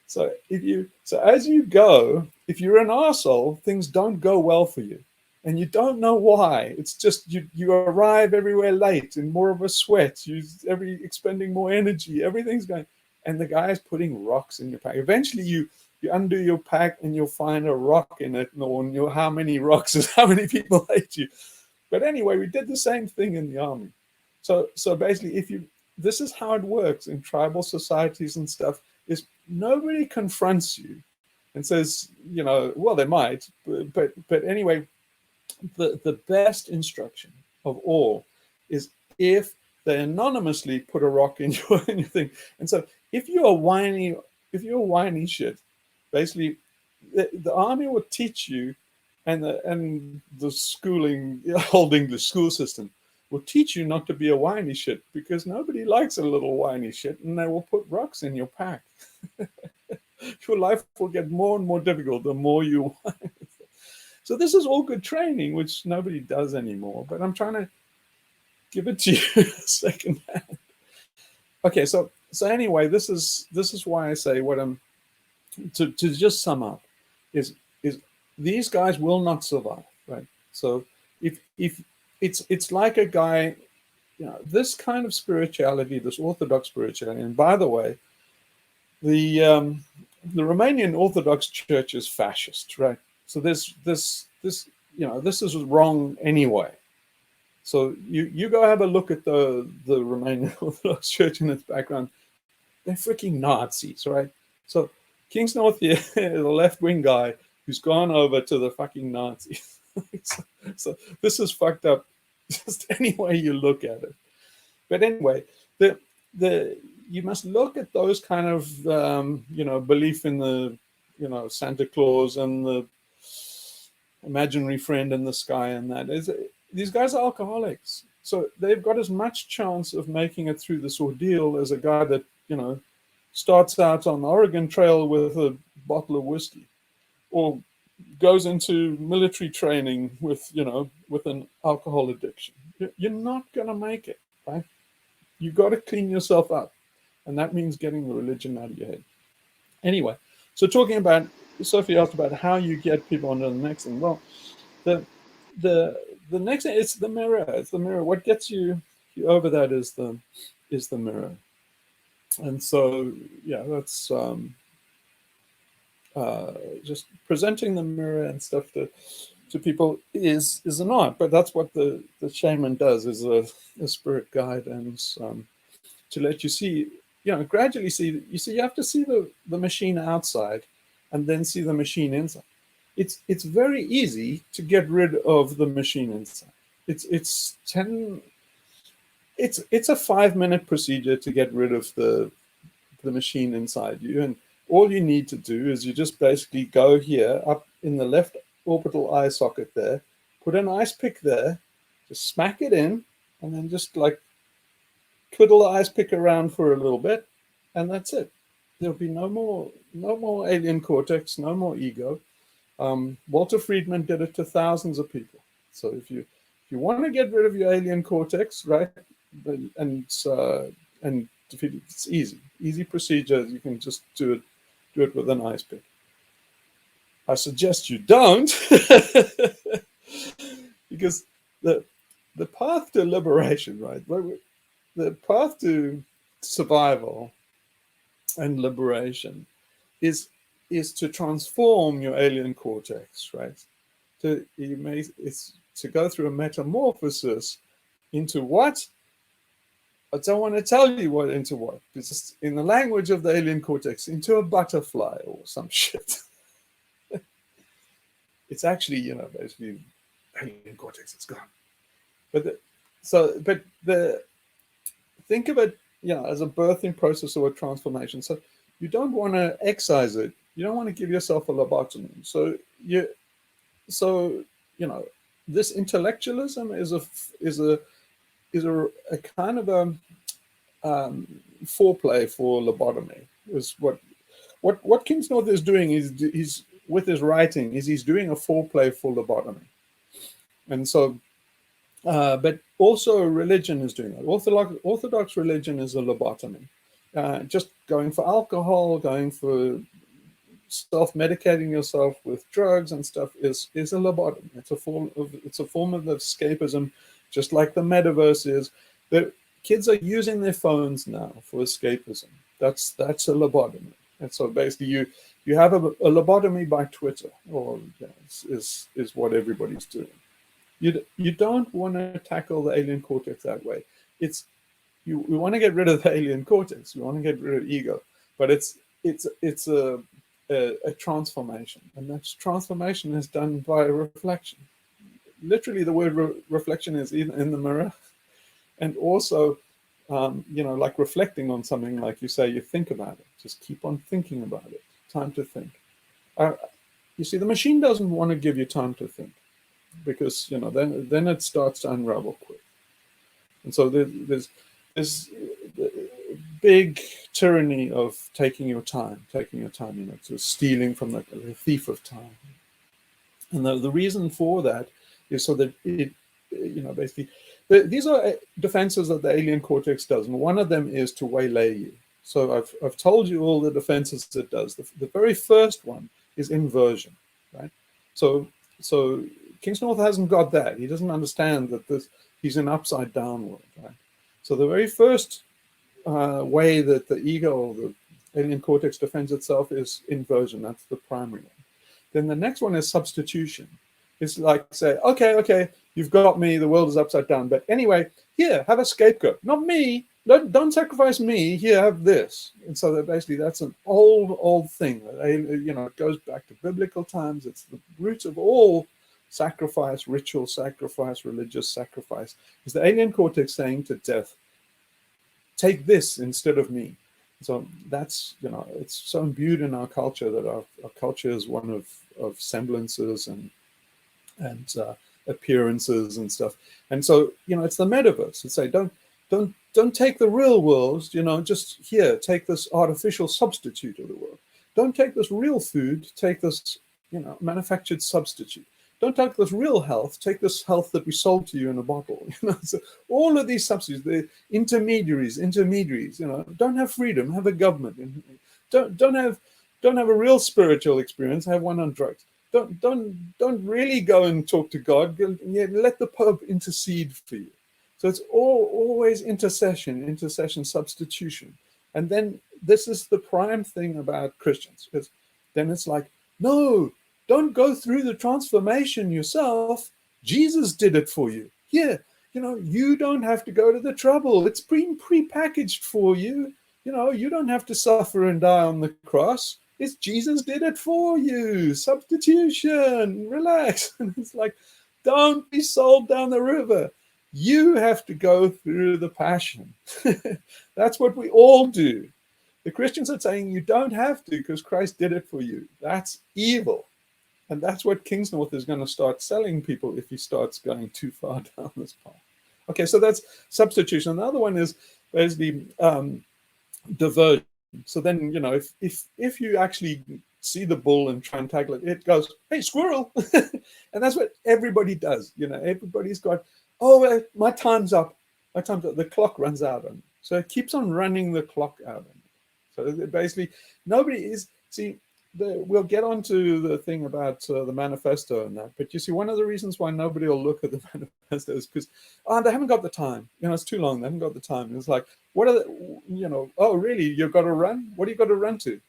as you go, if you're an arsehole, things don't go well for you. And you don't know why. It's just you arrive everywhere late, in more of a sweat, expending more energy, everything's going, and the guy is putting rocks in your pack. Eventually you undo your pack and you'll find a rock in it, or how many rocks is how many people hate you. But anyway, we did the same thing in the army. So basically, this is how it works in tribal societies and stuff, is nobody confronts you and says, well, they might, but anyway, the best instruction of all is, if they anonymously put a rock in your thing. And so if you're whiny shit, basically the army will teach you, and the schooling, old English school system will teach you not to be a whiny shit, because nobody likes a little whiny shit, and they will put rocks in your pack. Your life will get more and more difficult the more you whine. So this is all good training, which nobody does anymore, but I'm trying to give it to you second hand. Okay, so anyway, this is why I say what I'm to just sum up is these guys will not survive, right? So if it's like a guy, this kind of spirituality, this Orthodox spirituality, and by the way, the Romanian Orthodox Church is fascist, right? So this is wrong anyway. So you go have a look at the Romanian Orthodox Church and its background. They're freaking Nazis, right? So Kingsnorth here, the left-wing guy who's gone over to the fucking Nazis. so this is fucked up just any way you look at it. But anyway, you must look at those kind of belief in the Santa Claus and the imaginary friend in the sky, and that is, these guys are alcoholics, so they've got as much chance of making it through this ordeal as a guy that starts out on the Oregon Trail with a bottle of whiskey, or goes into military training with an alcohol addiction. You're not gonna make it, right? You got to clean yourself up, and that means getting the religion out of your head. Anyway, so talking about, Sophie asked about how you get people onto the next thing. Well, the next thing, it's the mirror. It's the mirror. What gets you over that is the mirror. And so that's just presenting the mirror and stuff to people is an art, but that's what the shaman does, is a spirit guidance, to let you see, gradually see. You have to see the machine outside and then see the machine inside. It's very easy to get rid of the machine inside. It's a 5-minute procedure to get rid of the machine inside you, and all you need to do is you just basically go here up in the left orbital eye socket there, put an ice pick there, just smack it in, and then just like twiddle the ice pick around for a little bit, and that's it. There'll be no more alien cortex, no more ego. Walter Friedman did it to thousands of people. So if you want to get rid of your alien cortex, right, and defeat it, it's easy procedure. You can just do it with an ice pick. I suggest you don't, because the path to liberation, right, the path to survival and liberation is to transform your alien cortex, right? It's to go through a metamorphosis into what? I don't want to tell you what into what. It's just in the language of the alien cortex, into a butterfly or some shit. It's actually, basically alien cortex is gone. Think of it, as a birthing process or a transformation. So you don't want to excise it. You don't want to give yourself a lobotomy. So this intellectualism is a kind of a foreplay for lobotomy. Is what Kingsnorth is doing is he's with his writing is he's doing a foreplay for lobotomy, and so. But also religion is doing that. Orthodox religion is a lobotomy. Just going for alcohol, going for self-medicating yourself with drugs and stuff is a lobotomy. It's a form of escapism, just like the metaverse is. The kids are using their phones now for escapism. That's a lobotomy. And so basically you have a lobotomy by Twitter, or is what everybody's doing. You don't want to tackle the alien cortex that way. We want to get rid of the alien cortex. We want to get rid of ego, but it's a transformation, and that transformation is done by reflection. Literally, the word reflection is in the mirror, and also you know, like reflecting on something, like you say, you think about it. Just keep on thinking about it. Time to think. You see, the machine doesn't want to give you time to think, because, you know, then it starts to unravel quick. And so there's this big tyranny of taking your time, you know, to stealing from the thief of time. And the reason for that is so that it, you know, basically, these are defenses that the alien cortex does. And one of them is to waylay you. So I've told you all the defenses it does. The very first one is inversion, right? So King's North hasn't got that. He doesn't understand that he's in upside down world, right? So the very first way that the ego or the alien cortex defends itself is inversion. That's the primary one. Then the next one is substitution. It's like, say, okay, you've got me, the world is upside down. But anyway, here, have a scapegoat. Not me. Don't sacrifice me. Here, have this. And so that basically that's an old thing. You know, it goes back to biblical times. It's the root of all sacrifice, ritual sacrifice, religious sacrifice. Is the alien cortex saying to death, take this instead of me. So that's, you know, it's so imbued in our culture that our culture is one of semblances and appearances and stuff. And so, you know, it's the metaverse. It's say, don't take the real world, you know, just here, take this artificial substitute of the world. Don't take this real food, take this, you know, manufactured substitute. Don't take this real health, take this health that we sold to you in a bottle. You know, so all of these substitutes, the intermediaries, you know, don't have freedom, have a government. Don't have a real spiritual experience, have one on drugs. Don't really go and talk to God. Let the Pope intercede for you. So it's always intercession, substitution. And then this is the prime thing about Christians, because then it's like, no, don't go through the transformation yourself. Jesus did it for you. Here, you know, you don't have to go to the trouble. It's pre-packaged for you. You know, you don't have to suffer and die on the cross. It's Jesus did it for you. Substitution, relax. And it's like, don't be sold down the river. You have to go through the passion. That's what we all do. The Christians are saying you don't have to because Christ did it for you. That's evil. And that's what Kingsnorth is going to start selling people if he starts going too far down this path. Okay, so that's substitution. Another one is basically diversion. So then, you know, if you actually see the bull and try and tackle it, it goes, hey, squirrel. And that's what everybody does. You know, everybody's got, oh, my time's up. My time's up. The clock runs out on me. So it keeps on running the clock out on me. So basically, nobody is, see, we'll get onto the thing about the manifesto and that, but you see, one of the reasons why nobody will look at the manifesto is because they haven't got the time. You know, it's too long. They haven't got the time. And it's like, what are the, you know? Oh, really? You've got to run? What do you got to run to?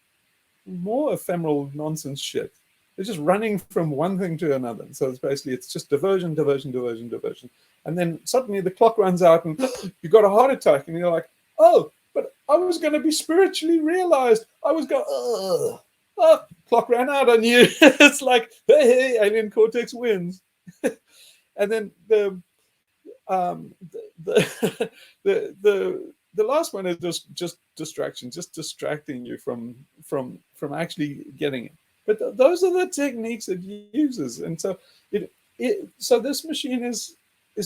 More ephemeral nonsense shit. They're just running from one thing to another. So it's basically, it's just diversion, and then suddenly the clock runs out, and you got a heart attack, and you're like, oh, but I was going to be spiritually realized. I was going, oh, clock ran out on you. It's like, hey, alien cortex wins. And then the last one is just distraction, just distracting you from actually getting it. But those are the techniques it uses, and so so this machine is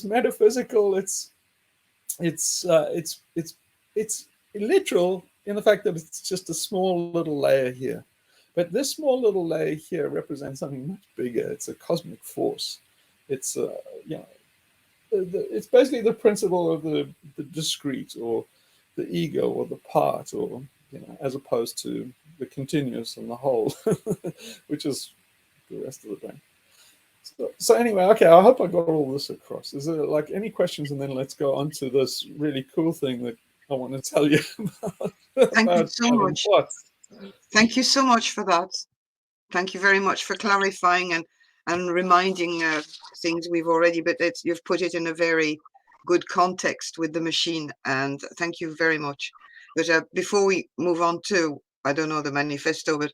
metaphysical. It's literal in the fact that it's just a small little layer here. But this small little layer here represents something much bigger. It's a cosmic force. It's you know, it's basically the principle of the discrete, or the ego, or the part, or, you know, as opposed to the continuous and the whole, which is the rest of the brain. So anyway, okay, I hope I got all this across. Is there like any questions? And then let's go on to this really cool thing that I want to tell you about. Thank you so much. Thank you so much for that. Thank you very much for clarifying and reminding things we've already, but you've put it in a very good context with the machine, and thank you very much. But before we move on to, I don't know, the manifesto, but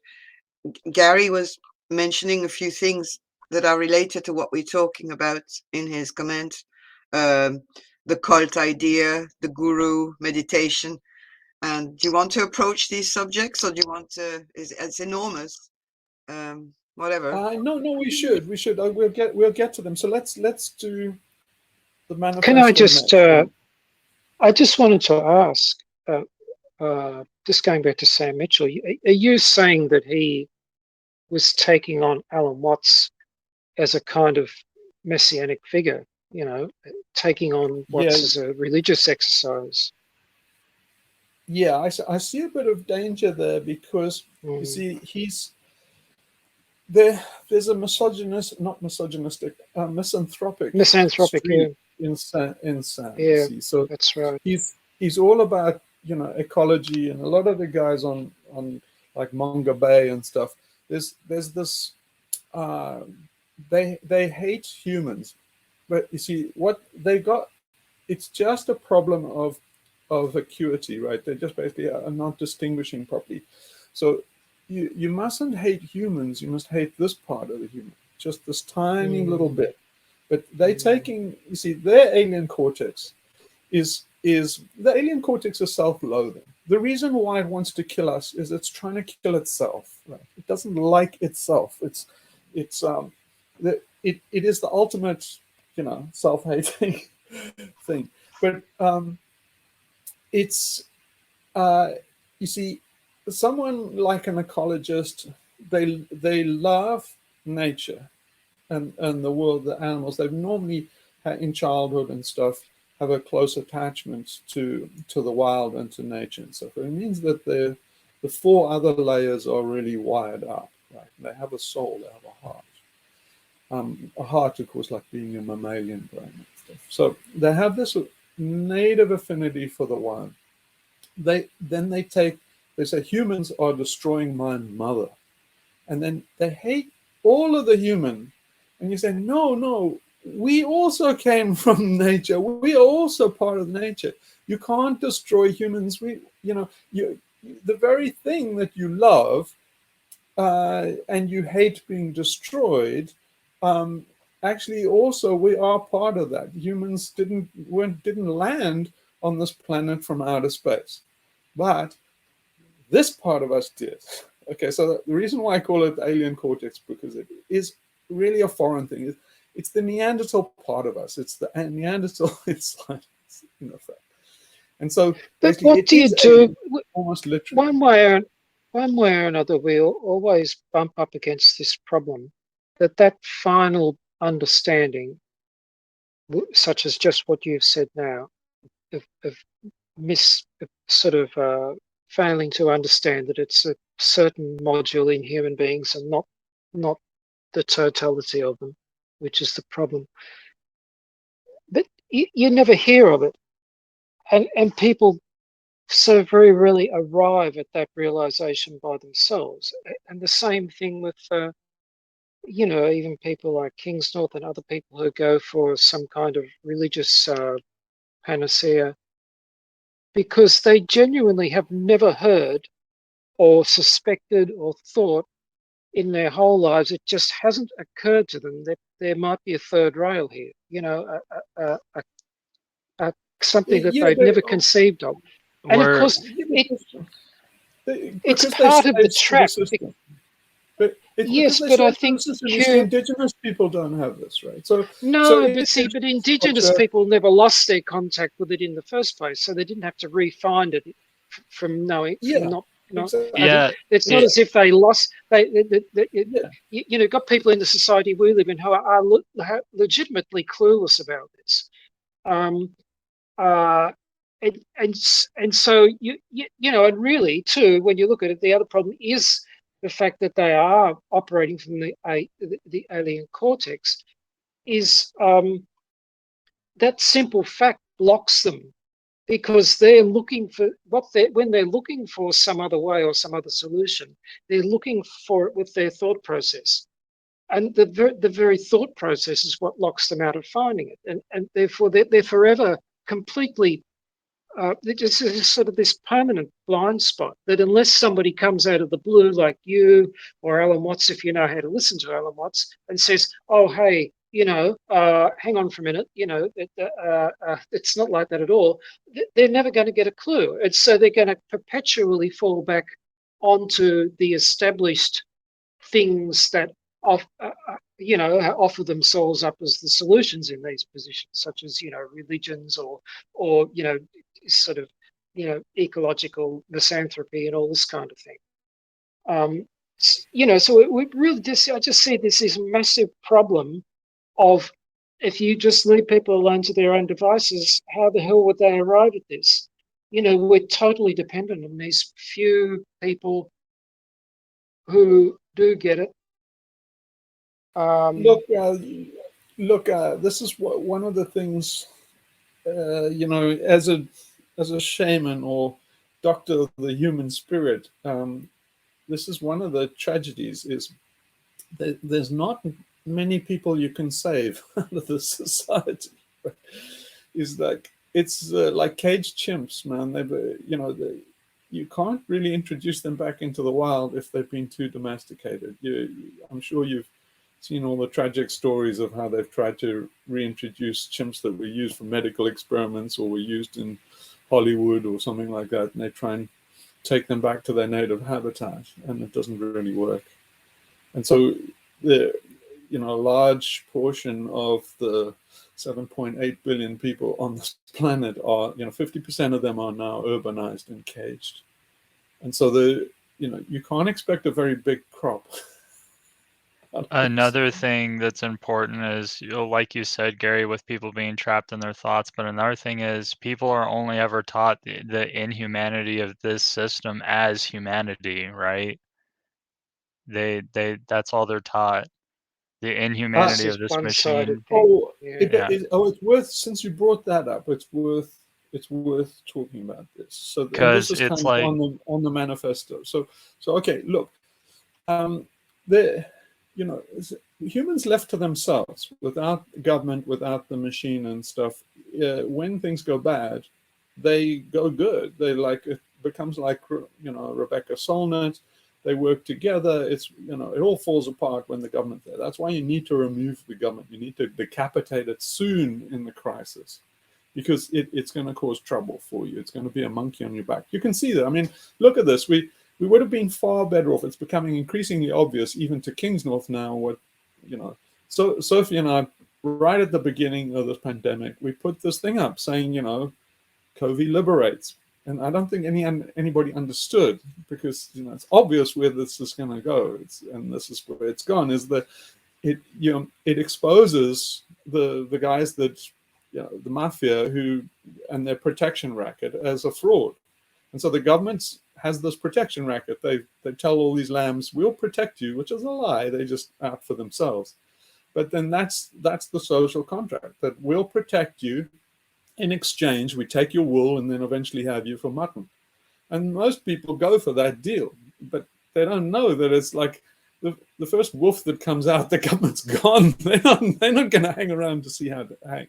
Gary was mentioning a few things that are related to what we're talking about in his comment. the cult idea, the guru, meditation. And do you want to approach these subjects, or do you want to? It's enormous. Whatever. No, we should. We'll get to them. So let's do the Can I manifesto just? next. I just wanted to ask. Just going back to Sam Mitchell, are you saying that he was taking on Alan Watts as a kind of messianic figure? You know, taking on Watts as a religious exercise? Yeah, I see a bit of danger there because you see there's a misanthropic streak in Sam. Yeah, see. So that's right. He's all about ecology, and a lot of the guys on like Manga Bay and stuff. There's this they hate humans, but you see what they got. It's just a problem of acuity, right? They just basically are not distinguishing properly. So you mustn't hate humans. You must hate this part of the human, just this tiny little bit. But they taking, you see, their alien cortex is the alien cortex is self-loathing. The reason why it wants to kill us is it's trying to kill itself. Right? It doesn't like itself. It is the ultimate, self-hating thing. But it's you see, someone like an ecologist, they love nature and the world, the animals. They've normally in childhood and stuff have a close attachment to the wild and to nature and stuff. It means that the four other layers are really wired up. Right? They have a soul. They have a heart. A heart, of course, like being a mammalian brain and stuff. So they have this native affinity for the wild. They say humans are destroying my mother, and then they hate all of the human, and you say no, we also came from nature. We are also part of nature. You can't destroy humans. The very thing that you love and you hate being destroyed. Actually, also we are part of that. Humans didn't land on this planet from outer space, but this part of us did. Okay, so the reason why I call it alien cortex, because it is really a foreign thing. It's the Neanderthal part of us. It's the Neanderthal inside, in effect. And so, but what do you do? Alien, almost literally. One way or another, we'll always bump up against this problem that final understanding, such as just what you've said now, of sort of failing to understand that it's a certain module in human beings and not the totality of them, which is the problem. But you never hear of it, and people so very rarely arrive at that realization by themselves. And the same thing with even people like Kingsnorth and other people who go for some kind of religious panacea, because they genuinely have never heard or suspected or thought in their whole lives. It just hasn't occurred to them that there might be a third rail here, something that they've never conceived of. And of course, it's part of the trap. But yes, but I think indigenous people don't have this, right? But indigenous people never lost their contact with it in the first place, so they didn't have to re-find it from knowing. It's not as if they lost. Got people in the society we live in who are legitimately clueless about this. And so and really too, when you look at it, the other problem is the fact that they are operating from the alien cortex. Is that simple fact blocks them, because they're looking for when they're looking for some other way or some other solution, they're looking for it with their thought process, and the very thought process is what locks them out of finding it, and therefore they're forever completely. It's sort of this permanent blind spot that unless somebody comes out of the blue like you or Alan Watts, if you know how to listen to Alan Watts, and says, "Oh, hey, hang on for a minute, it's not like that at all. They're never going to get a clue. And so they're going to perpetually fall back onto the established things that offer themselves up as the solutions in these positions, such as, religions or sort of, ecological misanthropy and all this kind of thing. So we really I just see this massive problem of, if you just leave people alone to their own devices, how the hell would they arrive at this? We're totally dependent on these few people who do get it. Look, this is one of the things, as a shaman or doctor of the human spirit, this is one of the tragedies, is that there's not many people you can save out of this society. Is like, it's like caged chimps, man. You can't really introduce them back into the wild if they've been too domesticated. I'm sure you've seen all the tragic stories of how they've tried to reintroduce chimps that were used for medical experiments or were used in Hollywood or something like that, and they try and take them back to their native habitat, and it doesn't really work. And so a large portion of the 7.8 billion people on this planet are, 50% of them are now urbanized and caged. And so you can't expect a very big crop. Another thing that's important is, like you said, Gary, with people being trapped in their thoughts. But another thing is, people are only ever taught the inhumanity of this system as humanity, right? That's all they're taught. The inhumanity of this machine. It's worth, since you brought that up, it's worth talking about this. So, and this is kind of like on the manifesto. So okay, look, humans left to themselves, without government, without the machine and stuff, when things go bad, they go good. It becomes like, Rebecca Solnit. They work together. It all falls apart when the government's there. That's why you need to remove the government. You need to decapitate it soon in the crisis, because it's going to cause trouble for you. It's going to be a monkey on your back. You can see that. I mean, look at this. We would have been far better off. It's becoming increasingly obvious, even to Kingsnorth now, So Sophie and I, right at the beginning of this pandemic, we put this thing up saying, COVID liberates. And I don't think anybody understood, because it's obvious where this is going to go. And this is where it's gone. Is that it exposes the guys that the mafia and their protection racket as a fraud. And so the government has this protection racket. They tell all these lambs, we'll protect you, which is a lie. They just out for themselves. But then that's the social contract, that we'll protect you. In exchange, we take your wool and then eventually have you for mutton. And most people go for that deal, but they don't know that it's like the first wolf that comes out, the government's gone. They're not going to hang around to see how to hang.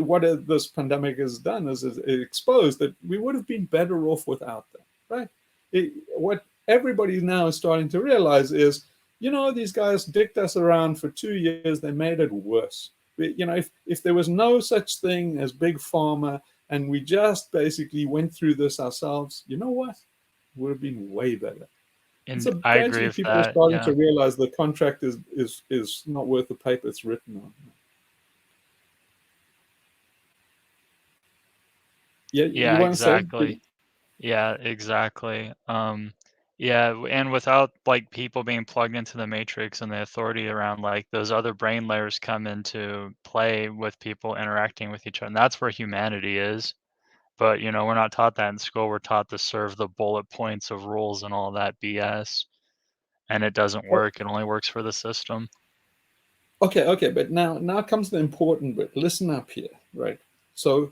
What this pandemic has done is it exposed that we would have been better off without them, right? What everybody now is starting to realize is, these guys dicked us around for 2 years. They made it worse. If there was no such thing as big pharma and we just basically went through this ourselves, you know what? It would have been way better. And so I agree with people that. are starting to realize the contract is not worth the paper it's written on. Yeah, exactly. Yeah, exactly. Yeah, and without people being plugged into the matrix and the authority around, those other brain layers come into play with people interacting with each other. And that's where humanity is. But, we're not taught that in school. We're taught to serve the bullet points of rules and all that BS. And it doesn't work. It only works for the system. Okay, but now comes the important bit. Listen up here, right? So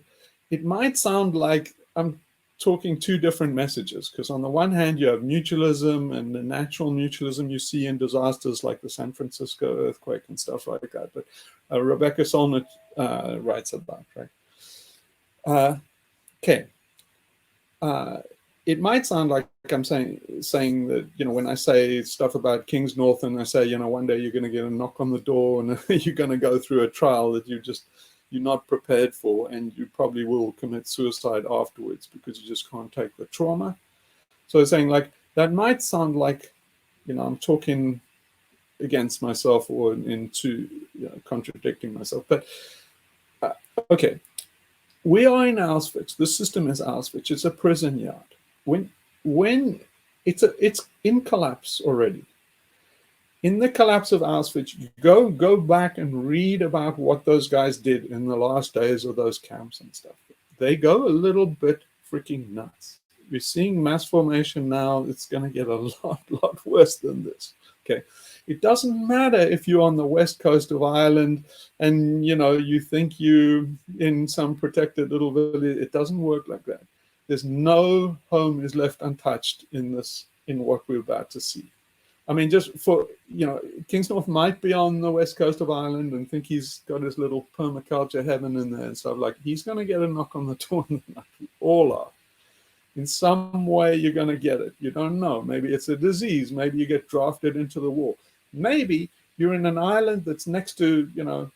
it might sound like I'm talking two different messages, because on the one hand, you have mutualism and the natural mutualism you see in disasters like the San Francisco earthquake and stuff like that, but Rebecca Solnit writes about, right? Okay. it might sound like I'm saying that, you know, when I say stuff about King's North and I say, you know, one day you're going to get a knock on the door and you're going to go through a trial that you're not prepared for, and you probably will commit suicide afterwards because you just can't take the trauma. So it's saying, like, that might sound like, you know, I'm talking against myself or into, you know, contradicting myself. But okay, we are in Auschwitz. The system is Auschwitz. It's a prison yard. When it's in collapse already. In the collapse of Auschwitz, go back and read about what those guys did in the last days of those camps and stuff. They go a little bit freaking nuts. We're seeing mass formation now. It's going to get a lot worse than this. Okay, it doesn't matter if you're on the west coast of Ireland and, you know, you think you in some protected little village. It doesn't work like that. There's no home is left untouched in what we're about to see. I mean, just for, you know, Kingsnorth might be on the west coast of Ireland and think he's got his little permaculture heaven in there and stuff. Like, he's going to get a knock on the door. We all are. In some way, you're going to get it. You don't know. Maybe it's a disease. Maybe you get drafted into the war. Maybe you're in an island that's next to, you know,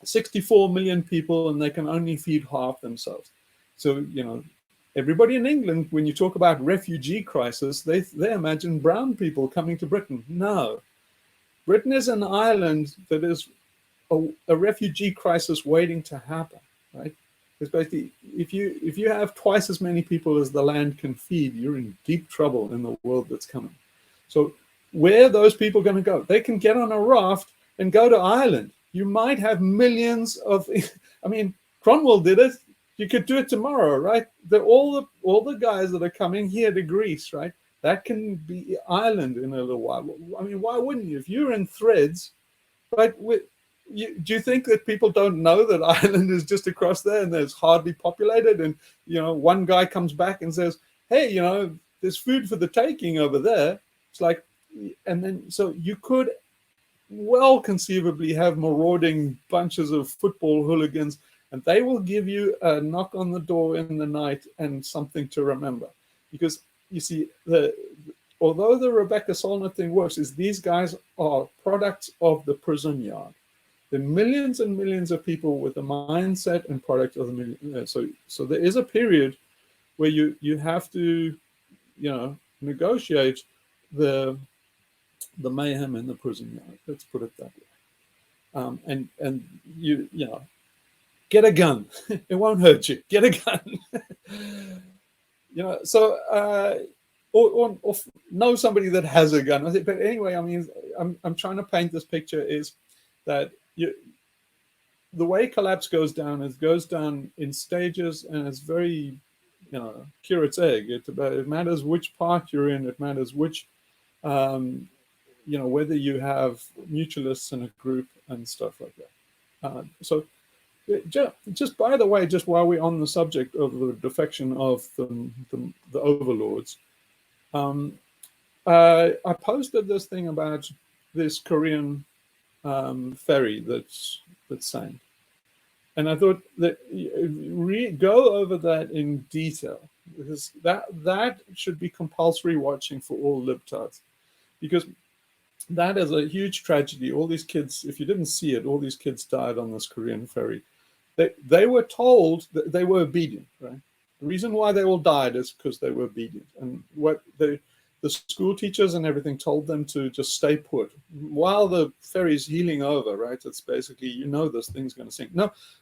64 million people and they can only feed half themselves. So, you know, everybody in England, when you talk about refugee crisis, they imagine brown people coming to Britain. No. Britain is an island that is a refugee crisis waiting to happen, right? It's basically, if you have twice as many people as the land can feed, you're in deep trouble in the world that's coming. So where are those people going to go? They can get on a raft and go to Ireland. You might have millions of, I mean, Cromwell did it. You could do it tomorrow, right? All the guys that are coming here to Greece, right? That can be Ireland in a little while. I mean, why wouldn't you? If you're in Threads, right? Do you think that people don't know that Ireland is just across there and there's hardly populated? And, you know, one guy comes back and says, hey, you know, there's food for the taking over there. It's like, and then, so you could well conceivably have marauding bunches of football hooligans, and they will give you a knock on the door in the night and something to remember. Because, you see, although the Rebecca Solnit thing works, is these guys are products of the prison yard. There are millions and millions of people with the mindset and product of the million. So there is a period where you have to, you know, negotiate the mayhem in the prison yard. Let's put it that way. And you know, get a gun. It won't hurt you. Get a gun. You know, so or know somebody that has a gun. But anyway, I mean, I'm trying to paint this picture is that the way collapse goes down is goes down in stages, and it's very, you know, curate's egg. It matters which part you're in. It matters which, you know, whether you have mutualists in a group and stuff like that. So just by the way, just while we're on the subject of the defection of the overlords, I posted this thing about this Korean ferry that's sank, and I thought that go over that in detail, because that should be compulsory watching for all libtards, because that is a huge tragedy. All these kids, if you didn't see it, all these kids died on this Korean ferry. They were told that they were obedient, right? The reason why they all died is because they were obedient. And what the school teachers and everything told them to just stay put while the ferry's heeling over, right? It's basically, you know, this thing's going to sink.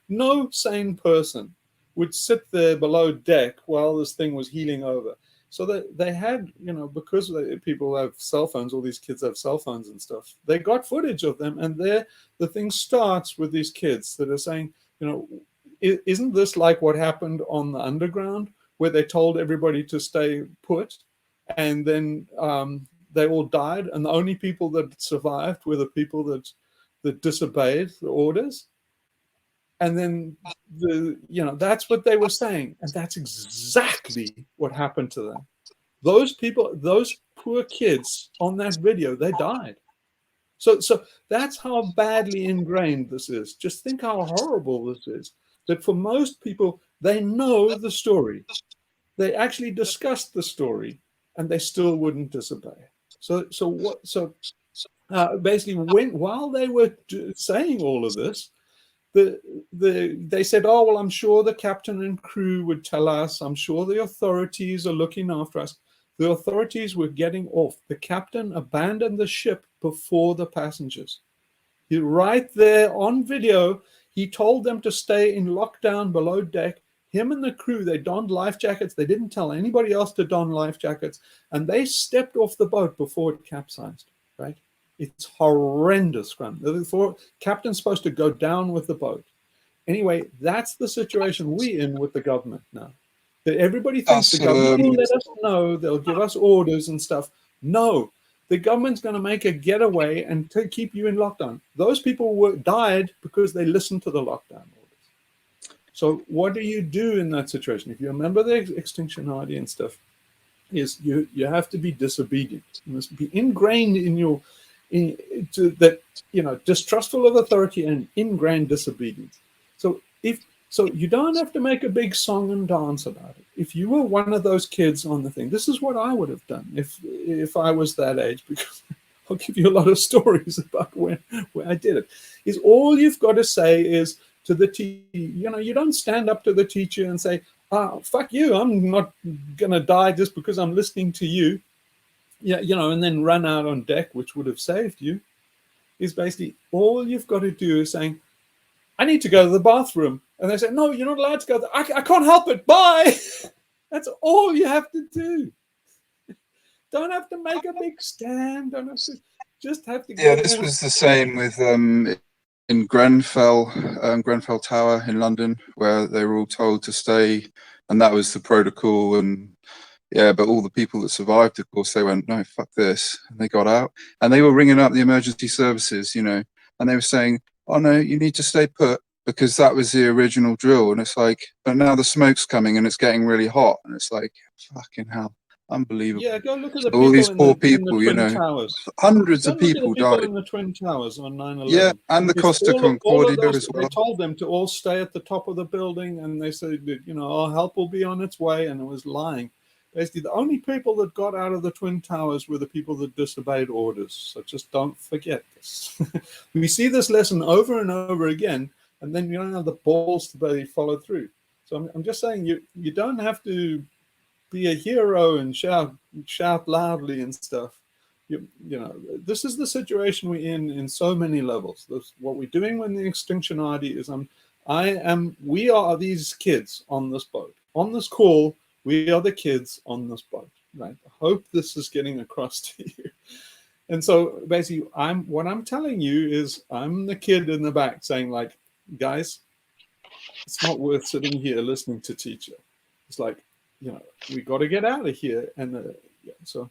No sane person would sit there below deck while this thing was heeling over. So they had, you know, because people have cell phones, all these kids have cell phones and stuff, they got footage of them. And the thing starts with these kids that are saying, you know, isn't this like what happened on the underground, where they told everybody to stay put, and then they all died, and the only people that survived were the people that disobeyed the orders? And then you know, that's what they were saying, and that's exactly what happened to them. Those people, those poor kids on that video, they died. So that's how badly ingrained this is. Just think how horrible this is. That for most people, they know the story. they actually discussed the story, and they still wouldn't disobey. So basically, while they were saying all of this, they said, oh, well, I'm sure the captain and crew would tell us. I'm sure the authorities are looking after us. The authorities were getting off. The captain abandoned the ship before the passengers. Right there on video, he told them to stay in lockdown below deck. Him and the crew, they donned life jackets. They didn't tell anybody else to don life jackets. And they stepped off the boat before it capsized, right? It's horrendous, Graham. The captain's supposed to go down with the boat. Anyway, that's the situation we're in with the government now. That everybody thinks the government will let us know, they'll give us orders and stuff. No, the government's going to make a getaway and keep you in lockdown. Those people died because they listened to the lockdown orders. So what do you do in that situation? If you're a member of the Extinctionati and stuff, is you have to be disobedient. You must be ingrained in your distrustful of authority and ingrained disobedience. So you don't have to make a big song and dance about it. If you were one of those kids on the thing, this is what I would have done if I was that age, because I'll give you a lot of stories about where I did it. Is all you've got to say is to the teacher, you don't stand up to the teacher and say, fuck you, I'm not going to die just because I'm listening to you. Yeah, and then run out on deck, which would have saved you. Is basically all you've got to do is saying, I need to go to the bathroom. And they say, no, you're not allowed to go there. I can't help it. Bye. That's all you have to do. Don't have to make a big stand. Don't have to, just have to get this was the same with in Grenfell Tower in London, where they were all told to stay. And that was the protocol. And yeah, but all the people that survived, of course, they went, no, fuck this. And they got out. And they were ringing up the emergency services, and they were saying, oh, no, you need to stay put, because that was the original drill. And it's like, but now the smoke's coming and it's getting really hot. And it's like, fucking hell, unbelievable. Yeah, go look at the so all these poor people, in the Twin Towers. Hundreds of people died. In the Twin Towers on 9/11. Yeah, and the Costa Concordia as well. They told them to all stay at the top of the building, and they said, our help will be on its way, and it was lying. Basically, the only people that got out of the Twin Towers were the people that disobeyed orders. So just don't forget this. We see this lesson over and over again, and then you don't have the balls to follow through. So I'm just saying, you don't have to be a hero and shout loudly and stuff. This is the situation we're in so many levels. What we're doing when the Extinctionati is, we are these kids on this boat. On this call, we are the kids on this boat, right? I hope this is getting across to you. And so basically, what I'm telling you is I'm the kid in the back saying, like, guys, it's not worth sitting here listening to teacher. It's like, we got to get out of here. And so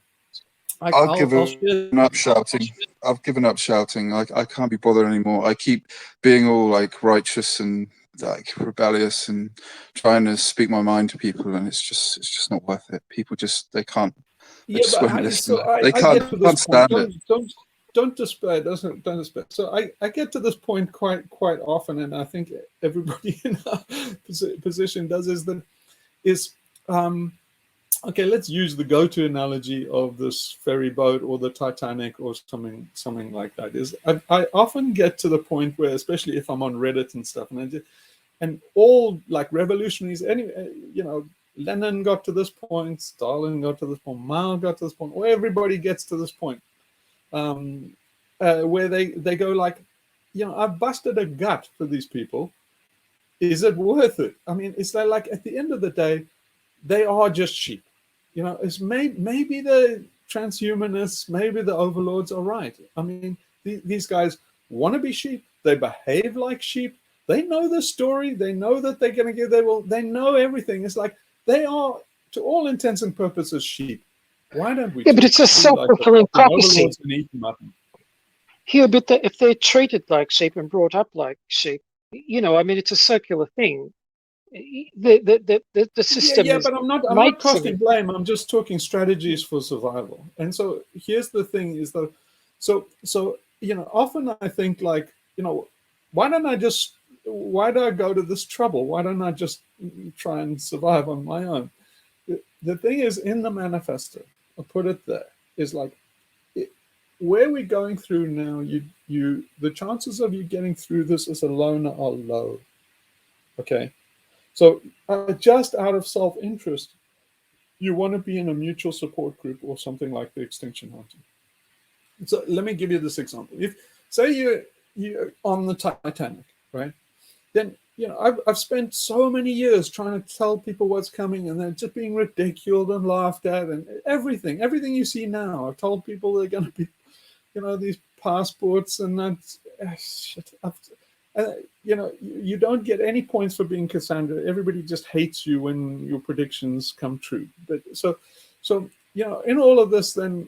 I've given up shouting. I've given up shouting. I can't be bothered anymore. I keep being all like righteous and like rebellious and trying to speak my mind to people, and it's just not worth it. People they can't. They just won't listen. They can't stand it. Don't despair. Don't despair. So I get to this point quite often, and I think everybody in our position does. Okay, let's use the go-to analogy of this ferry boat or the Titanic or something like that. I often get to the point where, especially if I'm on Reddit and stuff, and all like revolutionaries, Lenin got to this point, Stalin got to this point, Mao got to this point, or everybody gets to this point, where they go like, I've busted a gut for these people. Is it worth it? I mean, it's like at the end of the day, they are just sheep. It's maybe the transhumanists, maybe the overlords are right. I mean, these guys want to be sheep. They behave like sheep. They know the story. They know that they're going to give. They know everything. It's like they are, to all intents and purposes, sheep. Why don't we? Yeah, but it's a self-fulfilling prophecy. Here, but if they're treated like sheep and brought up like sheep, I mean, it's a circular thing. The system. Yeah, but I'm not casting blame. I'm just talking strategies for survival. And so here's the thing: is that so often I think like why do I go to this trouble? Why don't I just try and survive on my own? the thing is, in the manifesto, I'll put it there, is like, where we're going through now, the chances of you getting through this as a loner are low. Okay, so just out of self-interest, you want to be in a mutual support group or something like the Extinctionati. So let me give you this example. If say you're on the Titanic, right? Then I've spent so many years trying to tell people what's coming, and they're just being ridiculed and laughed at, and everything you see now. I've told people they're going to be, these passports and that's shit. You don't get any points for being Cassandra. Everybody just hates you when your predictions come true. But so in all of this, then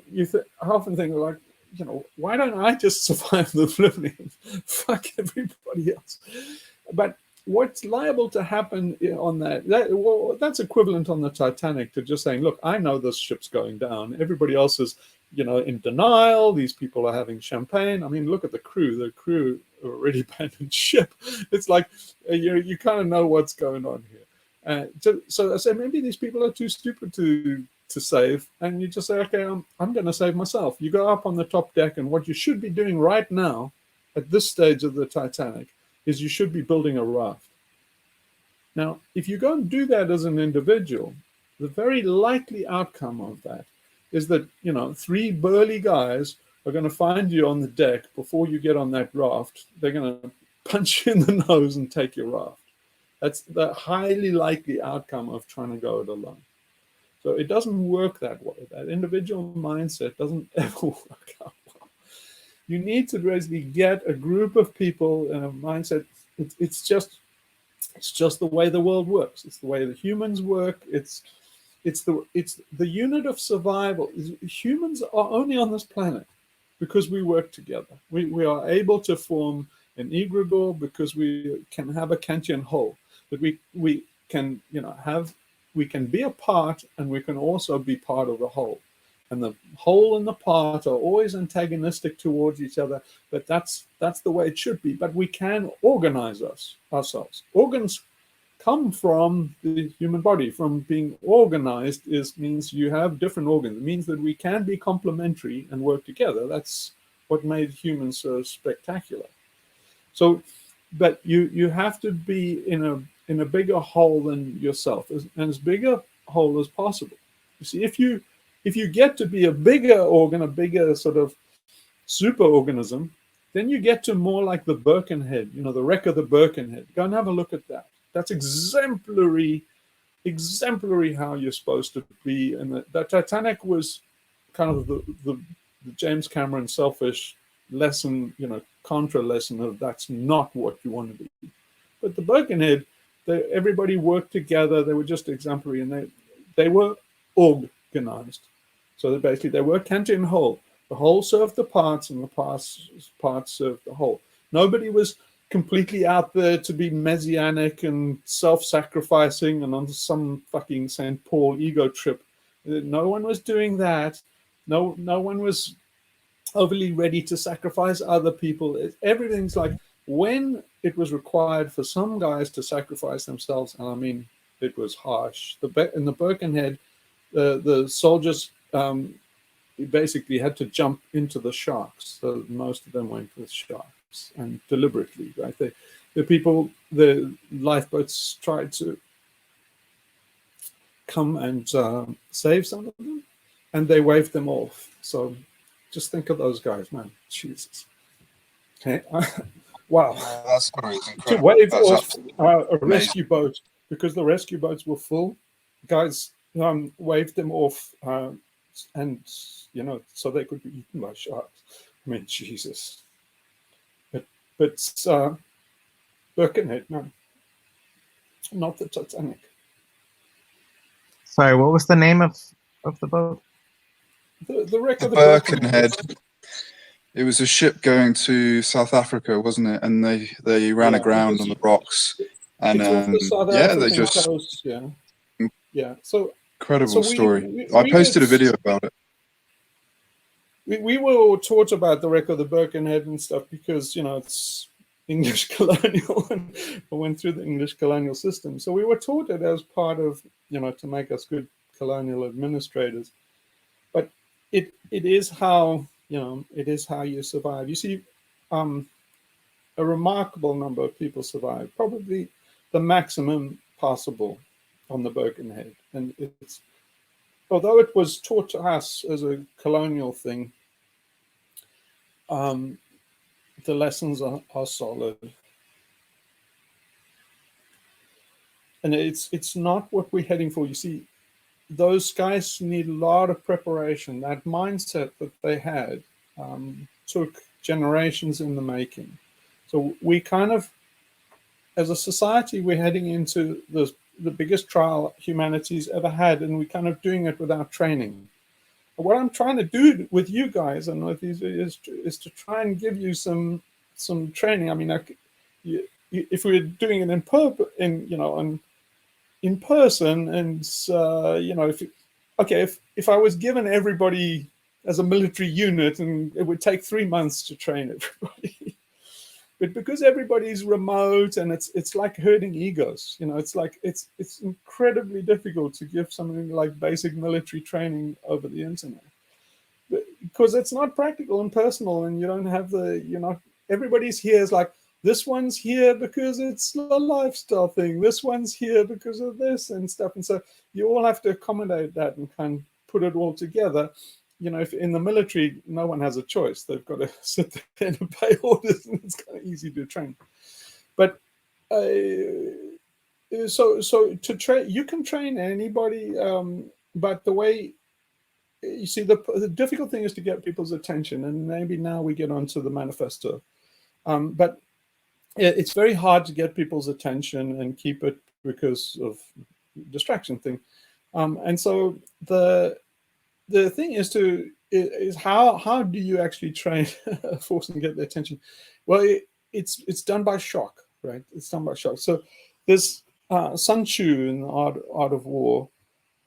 I often think like, why don't I just survive the flipping? Fuck everybody else. But what's liable to happen on that's equivalent on the Titanic to just saying, look, I know this ship's going down. Everybody else is, in denial. These people are having champagne. I mean, look at the crew. The crew are already abandoned ship. It's like, you kind of know what's going on here. So I say, maybe these people are too stupid to save, and you just say, okay, I'm going to save myself. You go up on the top deck, and what you should be doing right now at this stage of the Titanic is you should be building a raft. Now, if you go and do that as an individual, the very likely outcome of that is that, 3 burly guys are going to find you on the deck before you get on that raft. They're going to punch you in the nose and take your raft. That's the highly likely outcome of trying to go it alone. So it doesn't work that way. That individual mindset doesn't ever work out well. You need to basically get a group of people in a mindset. It's just the way the world works. It's the way the humans work. It's the unit of survival. Humans are only on this planet because we work together. We are able to form an egregore because we can have a Kantian whole. That we can we can be a part, and we can also be part of the whole. And the whole and the part are always antagonistic towards each other, but that's the way it should be. But we can organize ourselves. Organs come from the human body. From being organized means you have different organs. It means that we can be complementary and work together. That's what made humans so spectacular. So, but you have to be in a bigger whole than yourself, and as big a whole as possible. You see, if you get to be a bigger organ, a bigger sort of super organism, then you get to more like the Birkenhead, the wreck of the Birkenhead. Go and have a look at that. That's exemplary how you're supposed to be. And the Titanic was kind of the James Cameron selfish lesson, contra lesson of that's not what you want to be. But the Birkenhead, everybody worked together. They were just exemplary, and they were organized. So basically, they were Kantian whole. The whole served the parts, and the parts served the whole. Nobody was completely out there to be messianic and self-sacrificing and on some fucking St. Paul ego trip. No one was doing that. No one was overly ready to sacrifice other people. Everything's like, when it was required for some guys to sacrifice themselves, and I mean, it was harsh. In the Birkenhead, the soldiers basically had to jump into the sharks. So most of them went with sharks, and deliberately, right? The lifeboats tried to come and save some of them, and they waved them off. So just think of those guys, man. Jesus. Okay. Wow. That story is To incredible. wave That's off a amazing. rescue boat because the rescue boats were full. Guys waved them off, and so they could be eaten by sharks. I mean, Jesus. But Birkenhead, no, not the Titanic. Sorry, what was the name of the boat? The wreck of the Birkenhead. It was a ship going to South Africa, wasn't it? And they ran aground on the rocks. And they just coast, yeah. So incredible story. I posted a video about it. We were taught about the wreck of the Birkenhead and stuff because it's English colonial, and I went through the English colonial system. So we were taught it as part of to make us good colonial administrators. But it is how, it is how you survive. You see, a remarkable number of people survive, probably the maximum possible on the Birkenhead. And it's, although it was taught to us as a colonial thing, the lessons are solid. And it's not what we're heading for. You see, those guys need a lot of preparation. That mindset that they had took generations in the making. So we kind of, as a society, we're heading into the biggest trial humanity's ever had, and we're kind of doing it without training. What I'm trying to do with you guys and with these is to try and give you some training. I mean, if we're doing it in person, and if I was given everybody as a military unit, and it would take 3 months to train everybody. But because everybody's remote, and it's like herding egos, it's incredibly difficult to give something like basic military training over the internet, because it's not practical and personal, and you don't have everybody's here is like, this one's here because it's a lifestyle thing, this one's here because of this and stuff, and so you all have to accommodate that and kind of put it all together. If in the military, no one has a choice. They've got to sit there and obey orders, and it's kind of easy to train. But so to train, you can train anybody, but the way, you see, the difficult thing is to get people's attention, and maybe now we get onto the manifesto. But it's very hard to get people's attention and keep it because of distraction thing. And so the thing is how do you actually train a force and get their attention? Well, it's done by shock, right? It's done by shock. So there's Sun Tzu in the Art of War.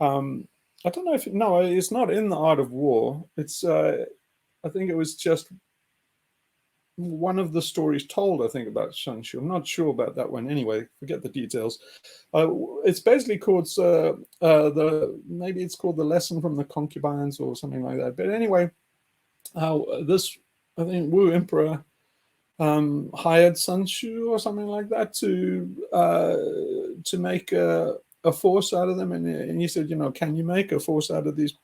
I don't know it's not in the Art of War. It's I think it was just one of the stories told, I think, about Sun Tzu. I'm not sure about that one. Anyway, forget the details. It's basically called maybe it's called The Lesson from the Concubines or something like that. But anyway, this, I think, Wu Emperor hired Sun Tzu or something like that to make a force out of them, and he said, can you make a force out of these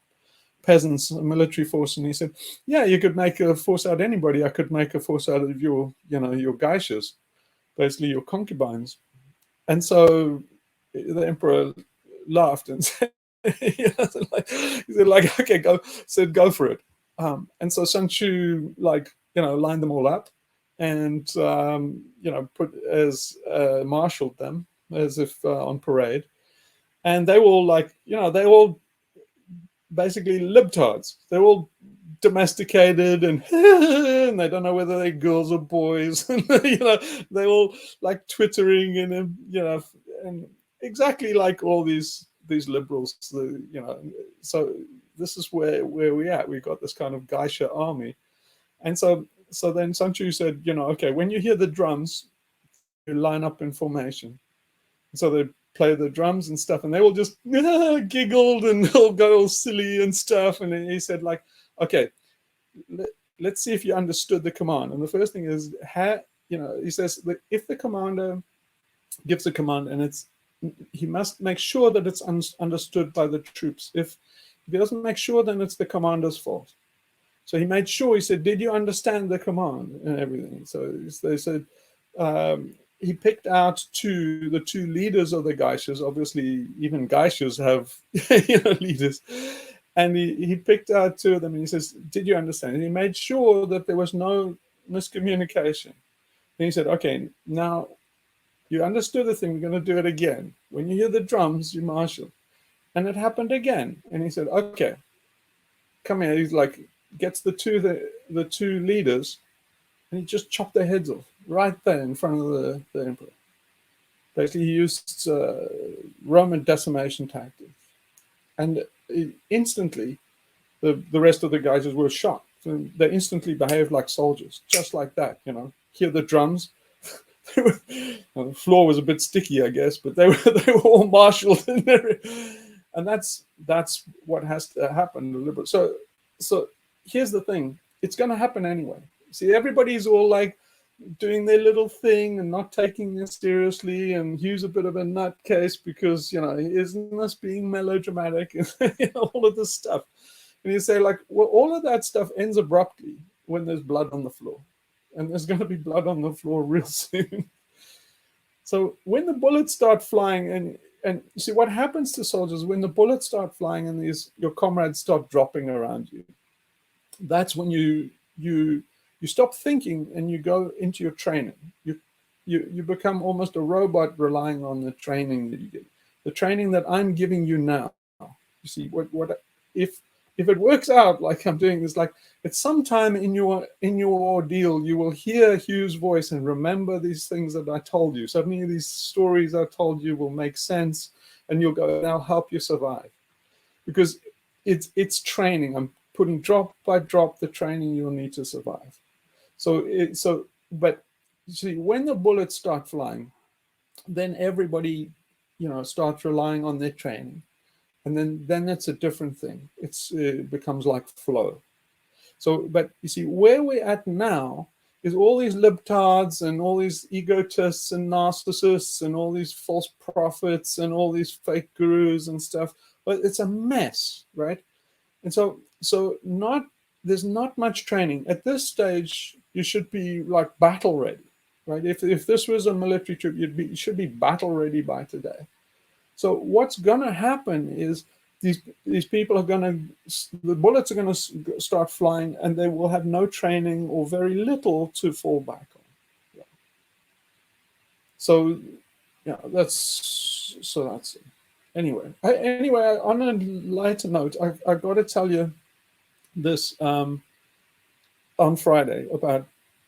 peasants, a military force? And he said, yeah, you could make a force out of anybody. I could make a force out of your geishas, basically your concubines. And so the emperor laughed and said, he said, like, okay, go for it. And so Sun Tzu, lined them all up, and marshaled them as if on parade. And they were all they all basically libtards. They're all domesticated, and and they don't know whether they're girls or boys. And they're all like twittering, and and exactly like all these liberals. So this is where we're at. We've got this kind of geisha army, and so then Sun Tzu said, okay, when you hear the drums, you line up in formation. So they play the drums and stuff, and they all just giggled and they'll go all silly and stuff. And he said, like, okay, let's see if you understood the command. And the first thing is, he says that if the commander gives a command, and he must make sure that it's understood by the troops. If he doesn't make sure, then it's the commander's fault. So he made sure. He said, did you understand the command and everything? So they said, he picked out the two leaders of the geishas. Obviously, even geishas have leaders. And he picked out two of them, and he says, did you understand? And he made sure that there was no miscommunication. And he said, okay, now you understood the thing. We're going to do it again. When you hear the drums, you marshal. And it happened again. And he said, okay, come here. He's like, gets the two leaders, and he just chopped their heads off right there in front of the emperor. Basically, he used Roman decimation tactics. And instantly, the rest of the guys were shocked. And they instantly behaved like soldiers, just like that, Hear the drums. The floor was a bit sticky, I guess, but they were all marshaled. And that's what has to happen. So here's the thing. It's going to happen anyway. See, everybody's all like doing their little thing and not taking this seriously, and Hugh's a bit of a nutcase because, isn't this being melodramatic and all of this stuff. And you say, like, well, all of that stuff ends abruptly when there's blood on the floor. And there's going to be blood on the floor real soon. So when the bullets start flying, and you see what happens to soldiers when the bullets start flying and your comrades start dropping around you, that's when you stop thinking and you go into your training. You become almost a robot relying on the training that you get. The training that I'm giving you now. You see, what if it works out like I'm doing this, like at some time in your ordeal, you will hear Hugh's voice and remember these things that I told you. Suddenly these stories I told you will make sense, and you'll go, "I'll help you survive." Because it's training. I'm putting drop by drop the training you'll need to survive. But you see, when the bullets start flying, then everybody, starts relying on their training. And then that's a different thing. It becomes like flow. So, but you see, where we're at now is all these libtards and all these egotists and narcissists and all these false prophets and all these fake gurus and stuff. But it's a mess, right? And so there's not much training. At this stage, you should be like battle ready, right? If this was a military troop, you should be battle ready by today. So what's going to happen is these people the bullets are going to start flying, and they will have no training or very little to fall back on. Yeah. So, that's it. Anyway, on a lighter note, I've got to tell you this on Friday about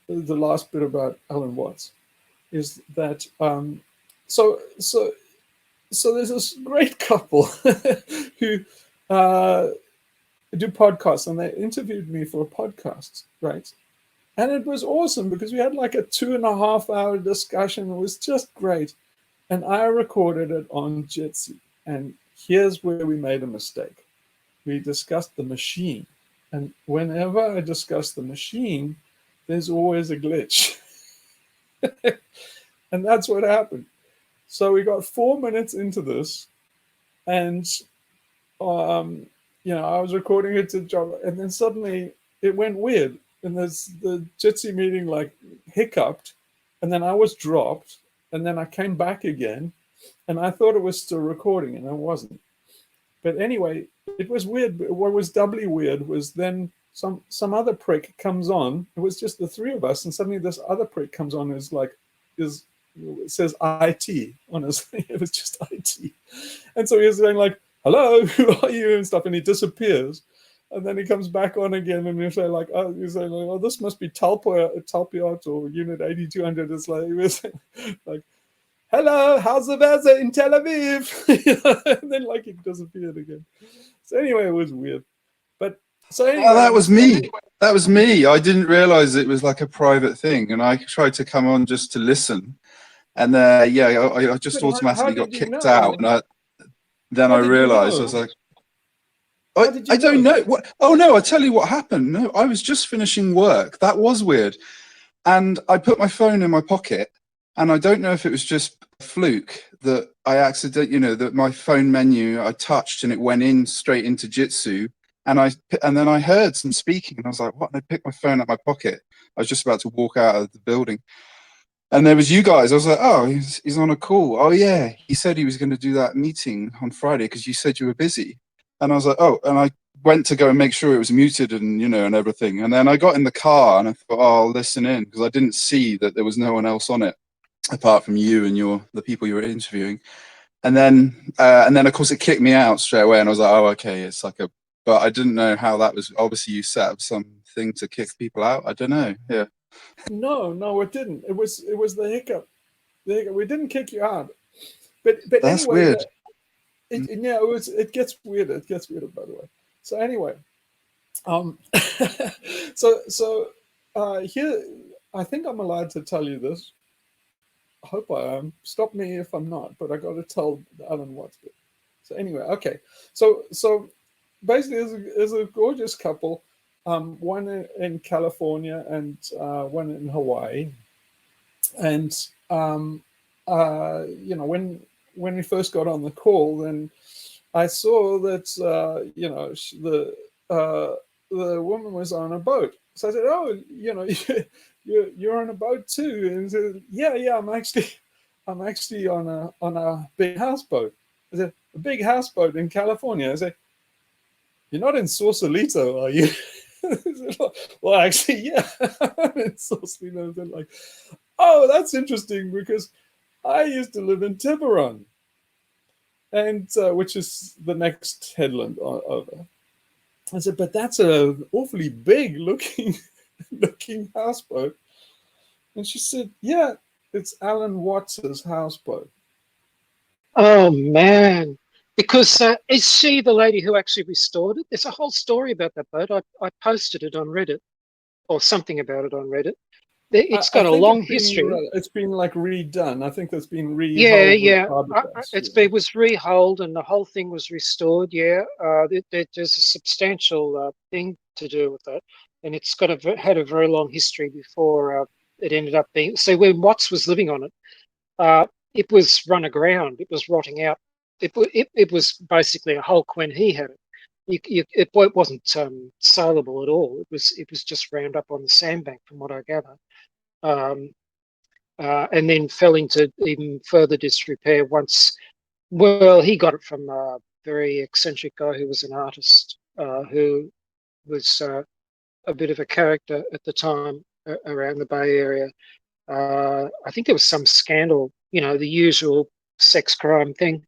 the last bit about Alan Watts, is that so there's this great couple who do podcasts, and they interviewed me for a podcast, right? And it was awesome because we had like a 2.5-hour discussion. It was just great. And I recorded it on Jitsi. And here's where we made a mistake. We discussed the machine. And whenever I discuss the machine, there's always a glitch. And that's what happened. So we got 4 minutes into this, and I was recording it to Java, and then suddenly it went weird, and the Jitsi meeting like hiccuped, and then I was dropped, and then I came back again, and I thought it was still recording, and it wasn't. But anyway, it was weird. What was doubly weird was then some other prick comes on. It was just the three of us, and suddenly this other prick comes on. It says IT on his thing. It was just IT. And so he was saying like, "Hello, who are you?" and stuff, and he disappears. And then he comes back on again, and you say like, "Oh, this must be Talpiot or Unit 8200." It's like, he was like, "Hello, how's the weather in Tel Aviv?" And then like he disappeared again. So anyway, it was weird. But so anyway, that was me. That was me. I didn't realize it was like a private thing, and I tried to come on just to listen. And I just automatically got kicked out, and I realized I was like, I don't know what. Oh no, I tell you what happened. No, I was just finishing work. That was weird, and I put my phone in my pocket, and I don't know if it was just a fluke that I accidentally, that my phone menu I touched and it went in straight into Jitsi, and then I heard some speaking, and I was like, what? And I picked my phone out of my pocket. I was just about to walk out of the building. And there was you guys. I was like, oh, he's on a call. Oh, yeah. He said he was going to do that meeting on Friday because you said you were busy. And I was like, oh, and I went to go and make sure it was muted and, and everything. And then I got in the car and I thought, oh, I'll listen in because I didn't see that there was no one else on it apart from you and the people you were interviewing. And then of course, it kicked me out straight away. And I was like, oh, okay. It's like but I didn't know how that was. Obviously, you set up something to kick people out. I don't know. Yeah. No, it didn't. It was the hiccup. We didn't kick you out. But that's anyway, weird. It gets weirder. It gets weirder, by the way. So anyway, here, I think I'm allowed to tell you this. I hope I am. Stop me if I'm not. But I got to tell the Alan Watts bit. So anyway, okay. So basically, there's a gorgeous couple, one in California and one in Hawaii, and you know, when we first got on the call, then I saw that you know, the woman was on a boat. So I said, "Oh, you know, you're on a boat too?" And said, "Yeah, I'm actually on a big houseboat." I said, "A big houseboat in California?" I said, "You're not in Sausalito, are you?" Well, actually, yeah, I'm in Sausalito. They're like, "Oh, that's interesting because I used to live in Tiburon, and which is the next headland over." I said, "But that's an awfully big looking houseboat." And she said, "Yeah, it's Alan Watts's houseboat." Oh man. Because is she the lady who actually restored it? There's a whole story about that boat. I posted it on Reddit, or something about it on Reddit. It's I got a think long history. it's been like redone. I think that's been Yeah, rehulled with yeah. fiberglass. It was rehulled and the whole thing was restored. Yeah, there's a substantial thing to do with that, and it's had a very long history before it ended up being. So when Watts was living on it, it was run aground. It was rotting out. It was basically a hulk when he had it. It wasn't saleable at all. It was just round up on the sandbank, from what I gather. And then fell into even further disrepair once. Well, he got it from a very eccentric guy who was an artist, who was a bit of a character at the time around the Bay Area. I think there was some scandal, you know, the usual sex crime thing.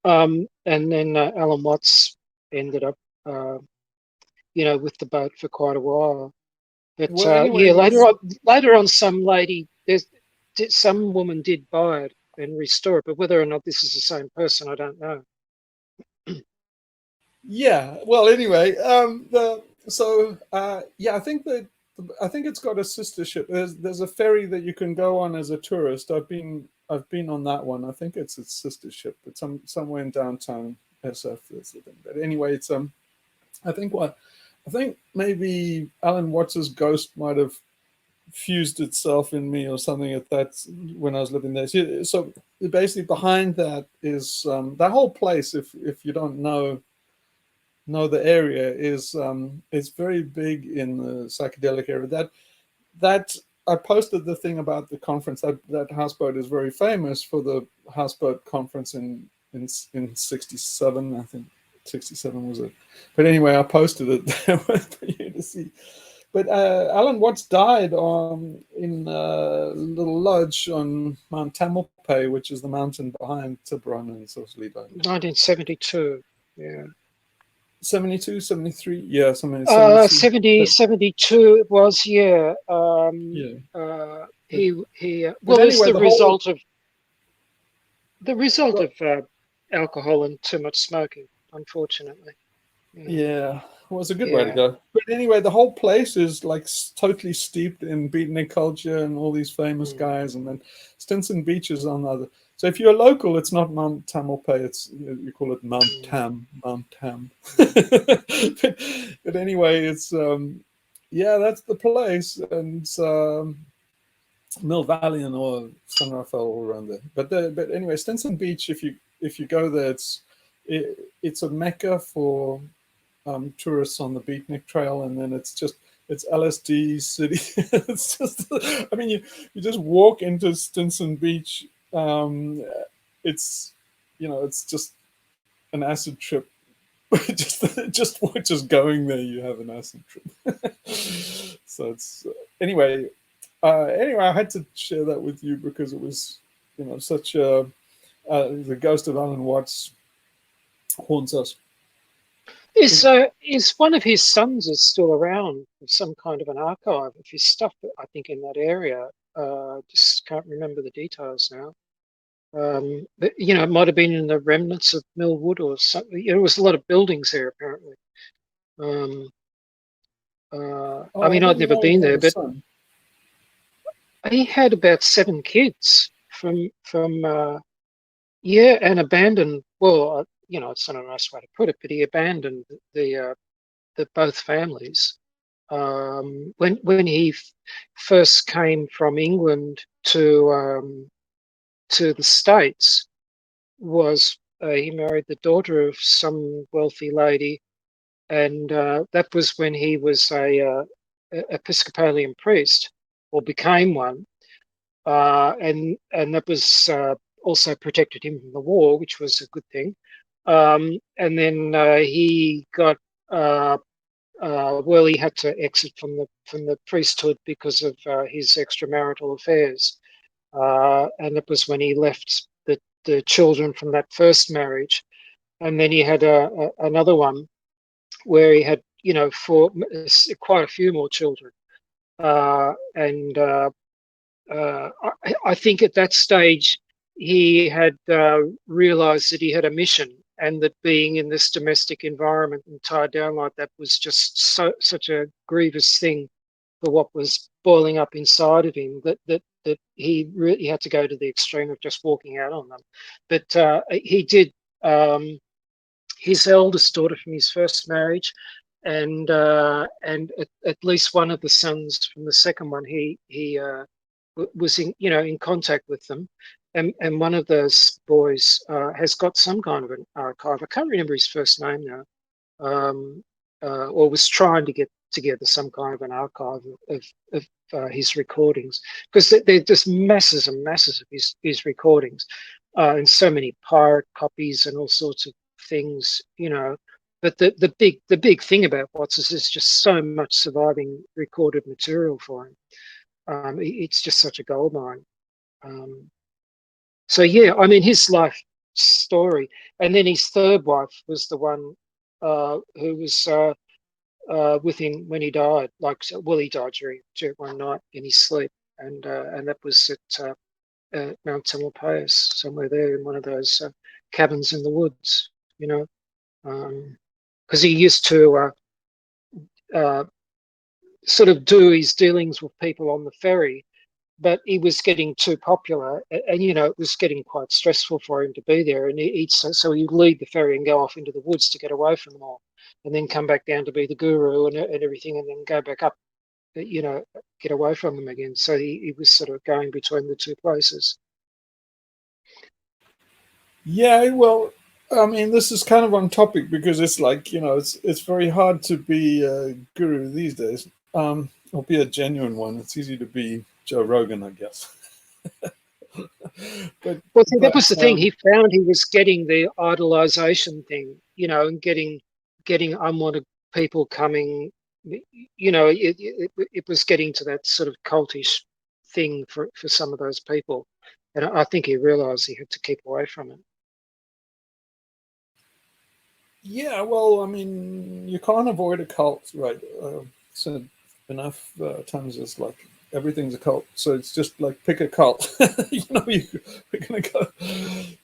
And then Alan Watts ended up, you know, with the boat for quite a while. But Well, anyway, yeah, later on, some woman did buy it and restore it, but whether or not this is the same person, I don't know. yeah. Well, anyway, yeah, I think it's got a sister ship. There's a ferry that you can go on as a tourist. I've been on that one. I think it's its sister ship. It's somewhere in downtown SF. But anyway, it's I think maybe Alan Watts's ghost might have fused itself in me or something at that when I was living there. So basically, behind that is that whole place. If you don't know the area, is very big in the psychedelic area. That I posted the thing about the conference. That houseboat is very famous for the houseboat conference in '67. I think '67 was it. But anyway, I posted it there for you to see. But Alan Watts died in a little lodge on Mount Tamalpais, which is the mountain behind Tiburon and Sausalito. 1972, yeah. 72, 73? Yeah, something. 72 it was, yeah. Yeah. Well, Anyway, it's the result of alcohol and too much smoking, unfortunately. Yeah, well, it's a good way to go. But anyway, the whole place is like totally steeped in beatnik culture and all these famous guys. And then Stinson Beach is on the other. So if you're local, it's not Mount Tamalpais. It's you call it Mount Tam. but anyway, it's yeah, that's the place, and Mill Valley and all San Rafael all around there. But anyway, Stinson Beach, if you go there, it's a mecca for tourists on the Beatnik Trail, and then it's LSD city. It's just, I mean, you just walk into Stinson Beach. It's it's just an acid trip. just going there, you have an acid trip. So it's anyway. I had to share that with you because it was such a the ghost of Alan Watts haunts us. Is one of his sons is still around with some kind of an archive of his stuff, I think, in that area. Just can't remember the details now. But it might have been in the remnants of Millwood or something. There was a lot of buildings there, apparently. I mean, I'd never been there, but he had about 7 kids from and abandoned. Well, you know, it's not a nice way to put it, but he abandoned the both families. When he first came from England to the States, was he married the daughter of some wealthy lady, and that was when he was a Episcopalian priest, or became one, and that was also protected him from the war, which was a good thing. And then he got well, he had to exit from the priesthood because of his extramarital affairs, and it was when he left the children from that first marriage, and then he had another one where he had, you know, quite a few more children, and I think at that stage he had realized that he had a mission, and that being in this domestic environment and tied down like that was just such a grievous thing for what was boiling up inside of him, that he really had to go to the extreme of just walking out on them. But he did. His eldest daughter from his first marriage, and at least one of the sons from the second one, he was in contact with them, and one of those boys has got some kind of an archive. I can't remember his first name now, or was trying to get together some kind of an archive of his recordings, because they're just masses and masses of his recordings, and so many pirate copies and all sorts of things, you know. But the big thing about Watts is there's just so much surviving recorded material for him. It's just such a goldmine. So yeah, I mean, his life story, and then his third wife was the one who was with him when he died. Well, he died during one night in his sleep, and that was at Mount Tamalpais, somewhere there in one of those cabins in the woods, you know, because he used to sort of do his dealings with people on the ferry, but he was getting too popular, and you know, it was getting quite stressful for him to be there, and so he'd leave the ferry and go off into the woods to get away from them all, and then come back down to be the guru and everything, and then go back up, you know, get away from them again. So he was sort of going between the two places. Yeah, well, I mean, this is kind of on topic because it's like, you know, it's very hard to be a guru these days, or be a genuine one. It's easy to be Joe Rogan, I guess. Well, see, that was the thing. He found he was getting the idolization thing, you know, and getting unwanted people coming, you know, it was getting to that sort of cultish thing for some of those people. And I think he realized he had to keep away from it. Yeah, well, I mean, you can't avoid a cult, right? So enough times it's like everything's a cult. So it's just like pick a cult. You know, we're gonna go.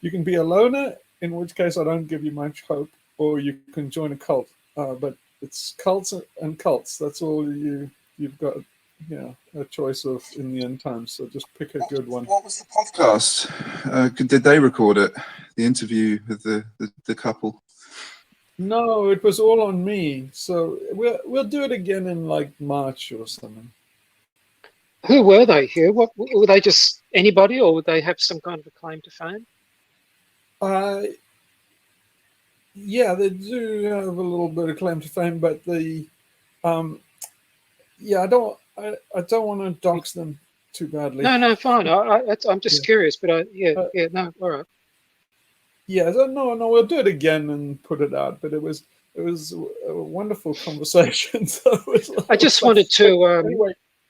You can be a loner, in which case I don't give you much hope, or you can join a cult. But it's cults and cults. That's all you've got. You know, a choice of in the end times. So just pick a good one. What was the podcast? Did they record it? The interview with the couple? No, it was all on me. So we'll do it again in like March or something. Who were they, Hugh? What were they? Just anybody, or would they have some kind of a claim to fame? Yeah, they do have a little bit of claim to fame, but yeah, I don't want to dox them too badly. No, fine. I'm just curious, but no, all right. Yeah, no, we'll do it again and put it out. But it was a wonderful conversation. So I just wanted to.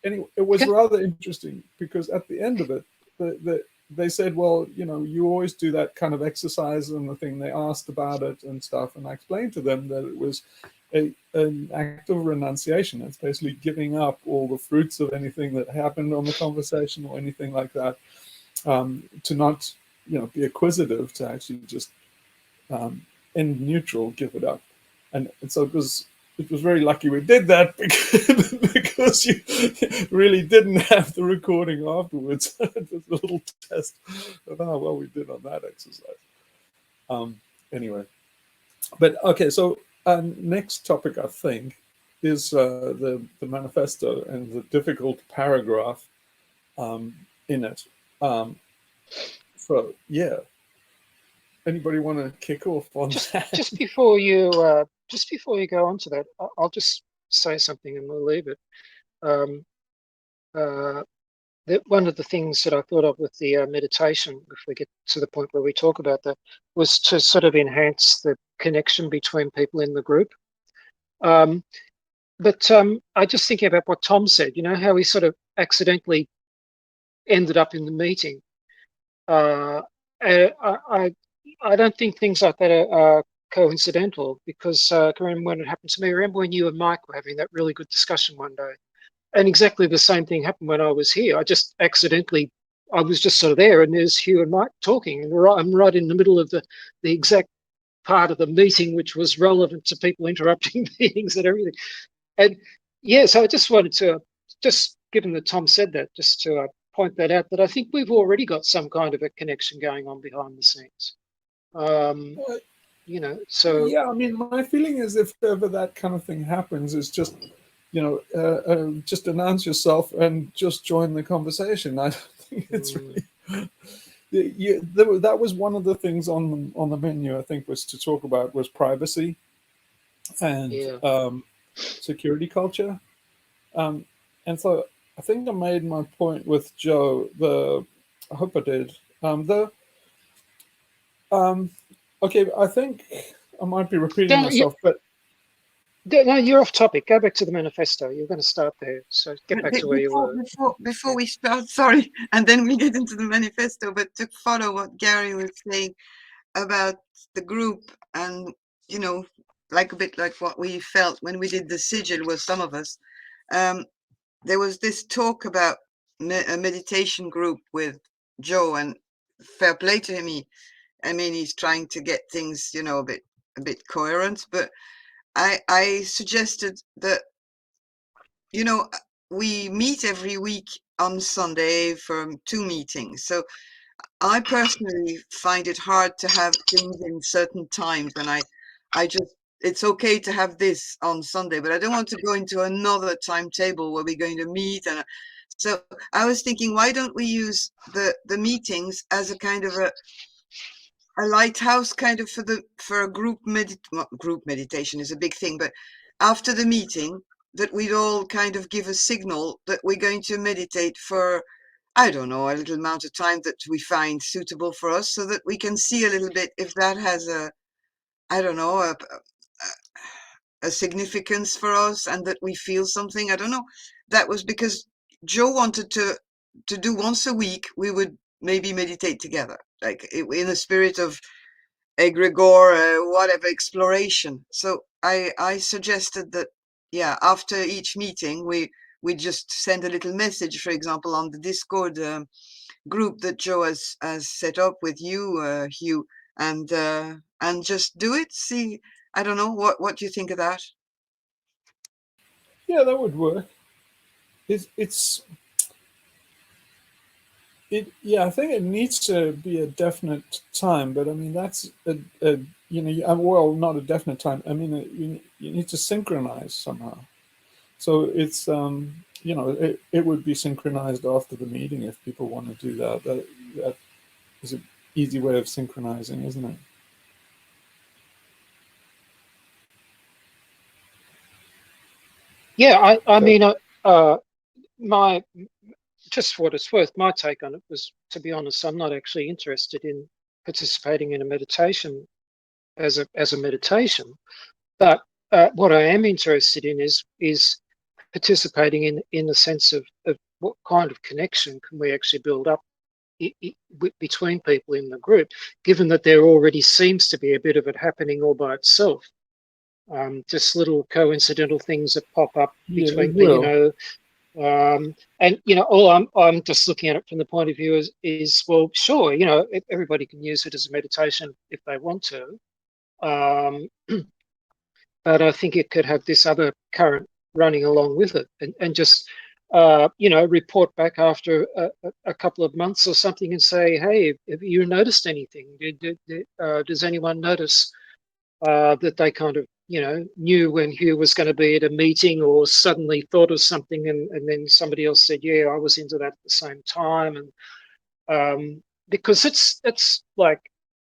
Anyway, it was rather interesting because at the end of it, they said, well, you know, you always do that kind of exercise and the thing. They asked about it and stuff, and I explained to them that it was an act of renunciation. It's basically giving up all the fruits of anything that happened on the conversation or anything like that, to not, you know, be acquisitive, to actually just end neutral, give it up. And so it was very lucky we did that because you really didn't have the recording afterwards. It was a little test of how well we did on that exercise. Anyway, But okay, so next topic, I think, is the manifesto and the difficult paragraph in it. So yeah, anybody want to kick off on that? Just before you go on to that, I'll just say something and we'll leave it. That one of the things that I thought of with the meditation, if we get to the point where we talk about that, was to sort of enhance the connection between people in the group. But I just thinking about what Tom said, you know, how he sort of accidentally ended up in the meeting. I don't think things like that are coincidental, because I can remember when it happened to me. I remember when you and Mike were having that really good discussion one day. And exactly the same thing happened when I was here. I was just sort of there, and there's Hugh and Mike talking, and I'm right in the middle of the exact part of the meeting which was relevant to people interrupting meetings and everything. And yeah, so I just wanted to, just given that Tom said that, just to point that out, that I think we've already got some kind of a connection going on behind the scenes. You know, so yeah, I mean, my feeling is if ever that kind of thing happens, is just, you know, just announce yourself and just join the conversation. I don't think it's really. That was one of the things on the menu, I think, was to talk about was privacy and security culture. And so I think I made my point with Joe. I hope I did. Okay, I think I might be repeating myself, but no, you're off topic. Go back to the manifesto. You're going to start there, so get back to where you were. Before we start, sorry, and then we get into the manifesto, but to follow what Gary was saying about the group, and you know, like a bit like what we felt when we did the sigil with some of us. There was this talk about a meditation group with Joe, and fair play to him. I mean, he's trying to get things, you know, a bit coherent. But I suggested that, you know, we meet every week on Sunday for 2 meetings. So I personally find it hard to have things in certain times, and I just, it's okay to have this on Sunday, but I don't want to go into another timetable where we're going to meet. And so I was thinking, why don't we use the meetings as a kind of a lighthouse, kind of for a group group meditation is a big thing, but after the meeting, that we'd all kind of give a signal that we're going to meditate for, I don't know, a little amount of time that we find suitable for us, so that we can see a little bit if that has I don't know, a significance for us, and that we feel something. I don't know. That was because Joe wanted to do once a week. We would maybe meditate together, like in the spirit of egregore, whatever exploration. So I suggested that, yeah, after each meeting, we just send a little message, for example, on the Discord group that Joe has set up with you, Hugh, and just do it. See, I don't know, what do you think of that? Yeah, that would work. Yeah, I think it needs to be a definite time, but I mean that's you know, well, not a definite time. I mean, you need to synchronize somehow. So it's you know, it would be synchronized after the meeting if people want to do that. That is an easy way of synchronizing, isn't it? Yeah, I mean, my, just for what it's worth, my take on it was, to be honest, I'm not actually interested in participating in a meditation as a meditation, but what I am interested in is participating in the sense of what kind of connection can we actually build up between people in the group, given that there already seems to be a bit of it happening all by itself. Just little coincidental things that pop up between people, you know. And you know, all I'm just looking at it from the point of view is well, sure, you know, everybody can use it as a meditation if they want to, but I think it could have this other current running along with it, and just you know, report back after a couple of months or something and say, hey, have you noticed anything? Does anyone notice that they kind of, knew when Hugh was going to be at a meeting or suddenly thought of something, and then somebody else said, yeah, I was into that at the same time. And because it's like,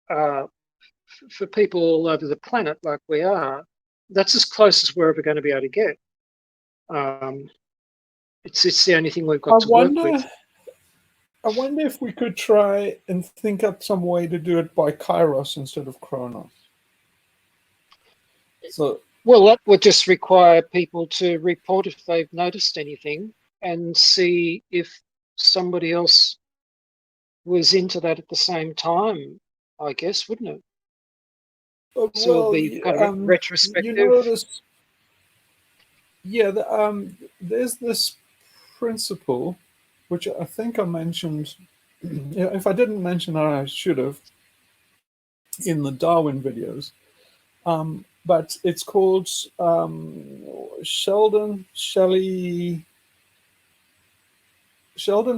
for people all over the planet like we are, that's as close as we're ever going to be able to get. It's the only thing we've got to work with. I wonder if we could try and think up some way to do it by Kairos instead of Chronos. So, well, that would just require people to report if they've noticed anything and see if somebody else was into that at the same time, I guess, wouldn't it? So it'll be kind of retrospective. This, there's this principle, which I think I mentioned. If I didn't mention it, I should have, in the Darwin videos. But it's called Sheldon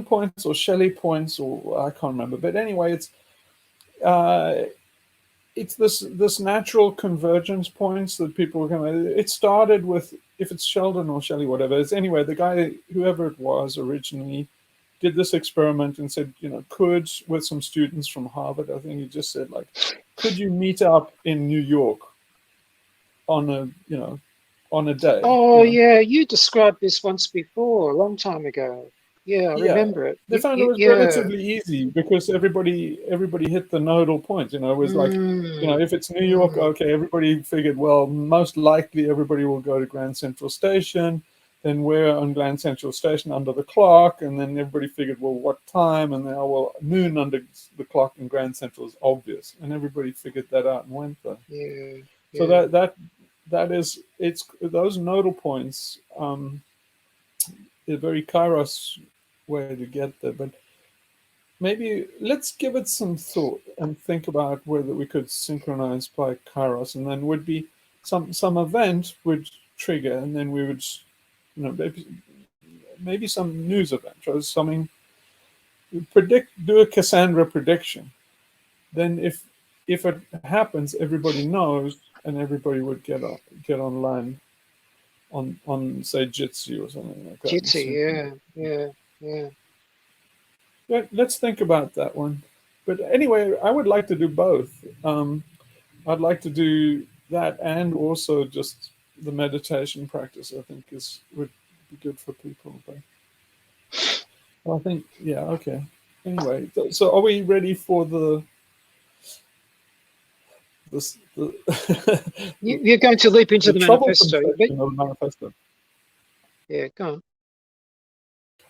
points or Shelley points, or I can't remember. But anyway, it's this natural convergence points that people are going to. It started with, if it's Sheldon or Shelley, whatever. It's anyway, the guy, whoever it was originally, did this experiment and said, could, with some students from Harvard, I think he just said, like, could you meet up in New York on a day? Oh, yeah, you described this once before, a long time ago. Yeah, I remember it. They found it was relatively easy because everybody hit the nodal point. It was like, if it's New York, okay, everybody figured, well, most likely everybody will go to Grand Central Station. Then we're on Grand Central Station under the clock, and then everybody figured, well, what time? And then, noon under the clock in Grand Central is obvious, and everybody figured that out and went there. Yeah. So that is, it's those nodal points. A very Kairos way to get there, but maybe let's give it some thought and think about whether we could synchronize by Kairos, and then would be some event would trigger, and then we would, maybe some news event or something. Do a Cassandra prediction. Then if it happens, everybody knows, and everybody would get online on say Jitsi or something like that. Jitsi, yeah. Let's think about that one. But anyway, I would like to do both. I'd like to do that and also just the meditation practice. I think would be good for people. But I think, okay. Anyway, so are we ready for you're going to leap into the manifesto. Yeah, go on.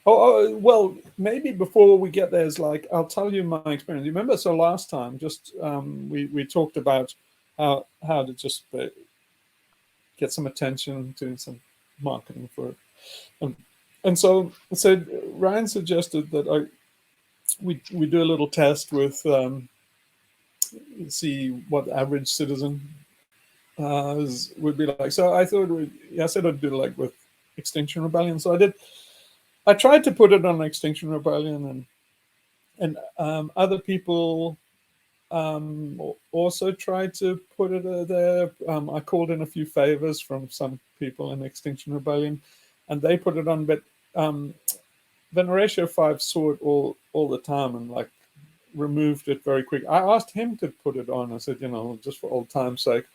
Oh, well, maybe before we get there, I'll tell you my experience. You remember, so last time, just we talked about how to just get some attention, doing some marketing for it. And so Ryan suggested that we do a little test with see what the average citizen would be like. So I thought I said I'd do like with Extinction Rebellion. So I tried to put it on Extinction Rebellion, and other people also tried to put it there. I called in a few favors from some people in Extinction Rebellion, and they put it on. But Veneratio 5 saw it all the time and like removed it very quick. I asked him to put it on. I said, just for old time's sake,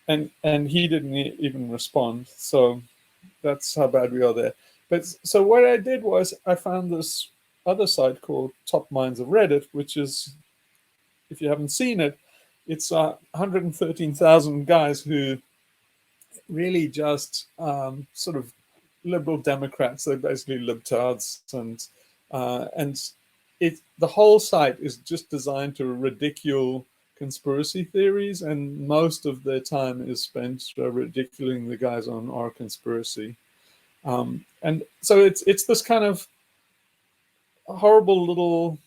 and he didn't even respond. So that's how bad we are there. But so what I did was I found this other site called Top Minds of Reddit, which is, if you haven't seen it, it's 113,000 guys who really just sort of liberal Democrats. They're basically libtards, and the whole site is just designed to ridicule conspiracy theories, and most of their time is spent ridiculing the guys on our conspiracy. And so it's this kind of horrible little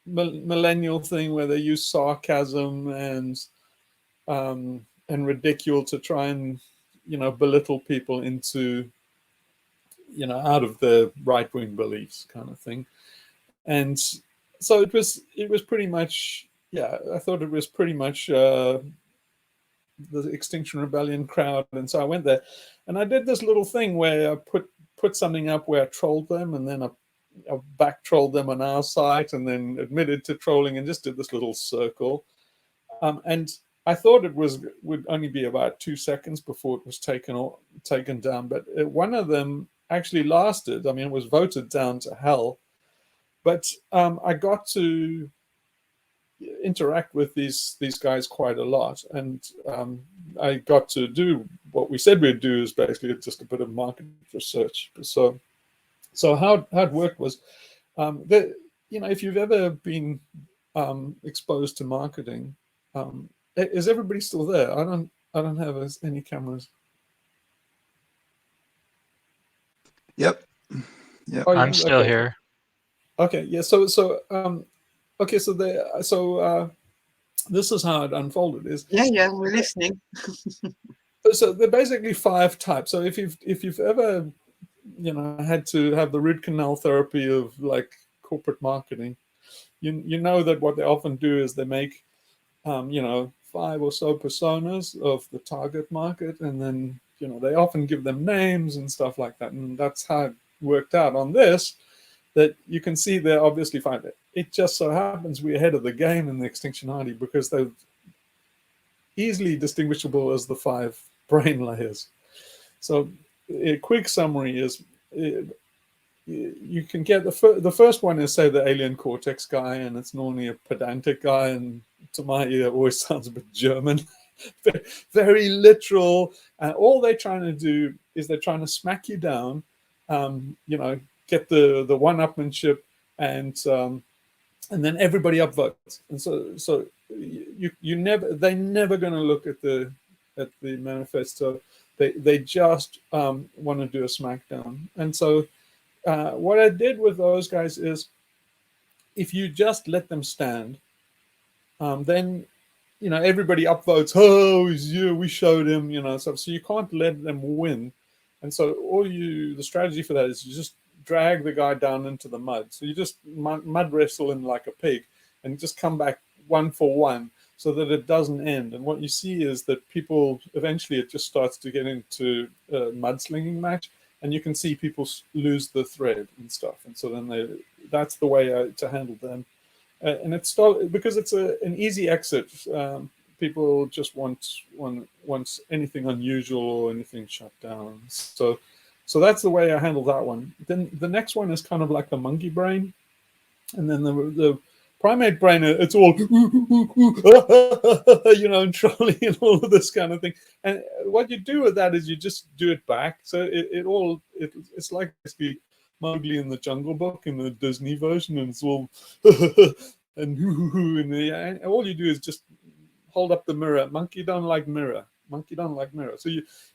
millennial thing where they use sarcasm and ridicule to try and belittle people into out of their right-wing beliefs, kind of thing. And so it was pretty much, I thought it was pretty much the Extinction Rebellion crowd, and so I went there, and I did this little thing where I put something up where I trolled them, and then I back trolled them on our site, and then admitted to trolling, and just did this little circle. And I thought it would only be about 2 seconds before it was taken down, but one of them actually lasted. I mean, it was voted down to hell, but I got to interact with these guys quite a lot, and I got to do what we said we'd do, is basically just a bit of market research. So how it worked was that, you know, if you've ever been exposed to marketing, is everybody still there? I don't have any cameras. Yep. Yep. Oh, I'm still here. Okay. Yeah. Okay. So this is how it unfolded. Yeah, we're listening. So there are basically 5 types. So if you've ever, you know, had to have the root canal therapy of like corporate marketing, you know that what they often do is they make, you know, 5 or so personas of the target market, and then, you know, they often give them names and stuff like that, and that's how it worked out on this. That you can see they're obviously fine. It just so happens we're ahead of the game in the Extinctionati because they're easily distinguishable as the 5 brain layers. So a quick summary is, you can get the first one is, say, the alien cortex guy, and it's normally a pedantic guy, and to my ear always sounds a bit German. Very literal. All they're trying to do is they're trying to smack you down, you know, get the one-upmanship, and then everybody upvotes. And so they're never going to look at the manifesto. They just want to do a smackdown. And so what I did with those guys is, if you just let them stand, then, you know, everybody upvotes, oh, he's you, we showed him, you know, so you can't let them win. And so the strategy for that is you just drag the guy down into the mud. So you just mud wrestle him like a pig and just come back 1 for 1 so that it doesn't end. And what you see is that people, eventually it just starts to get into a mudslinging match, and you can see people lose the thread and stuff. And so then that's the way to handle them. And it's because it's an easy exit. People just want anything unusual or anything shut down. So that's the way I handle that one. Then the next one is kind of like the monkey brain, and then the primate brain. It's all you know, and trolling and all of this kind of thing. And what you do with that is you just do it back. So it's like basically Mowgli in the Jungle Book in the Disney version, and it's all and all you do is just hold up the mirror. Monkey don't like mirror. Monkey don't like mirror. So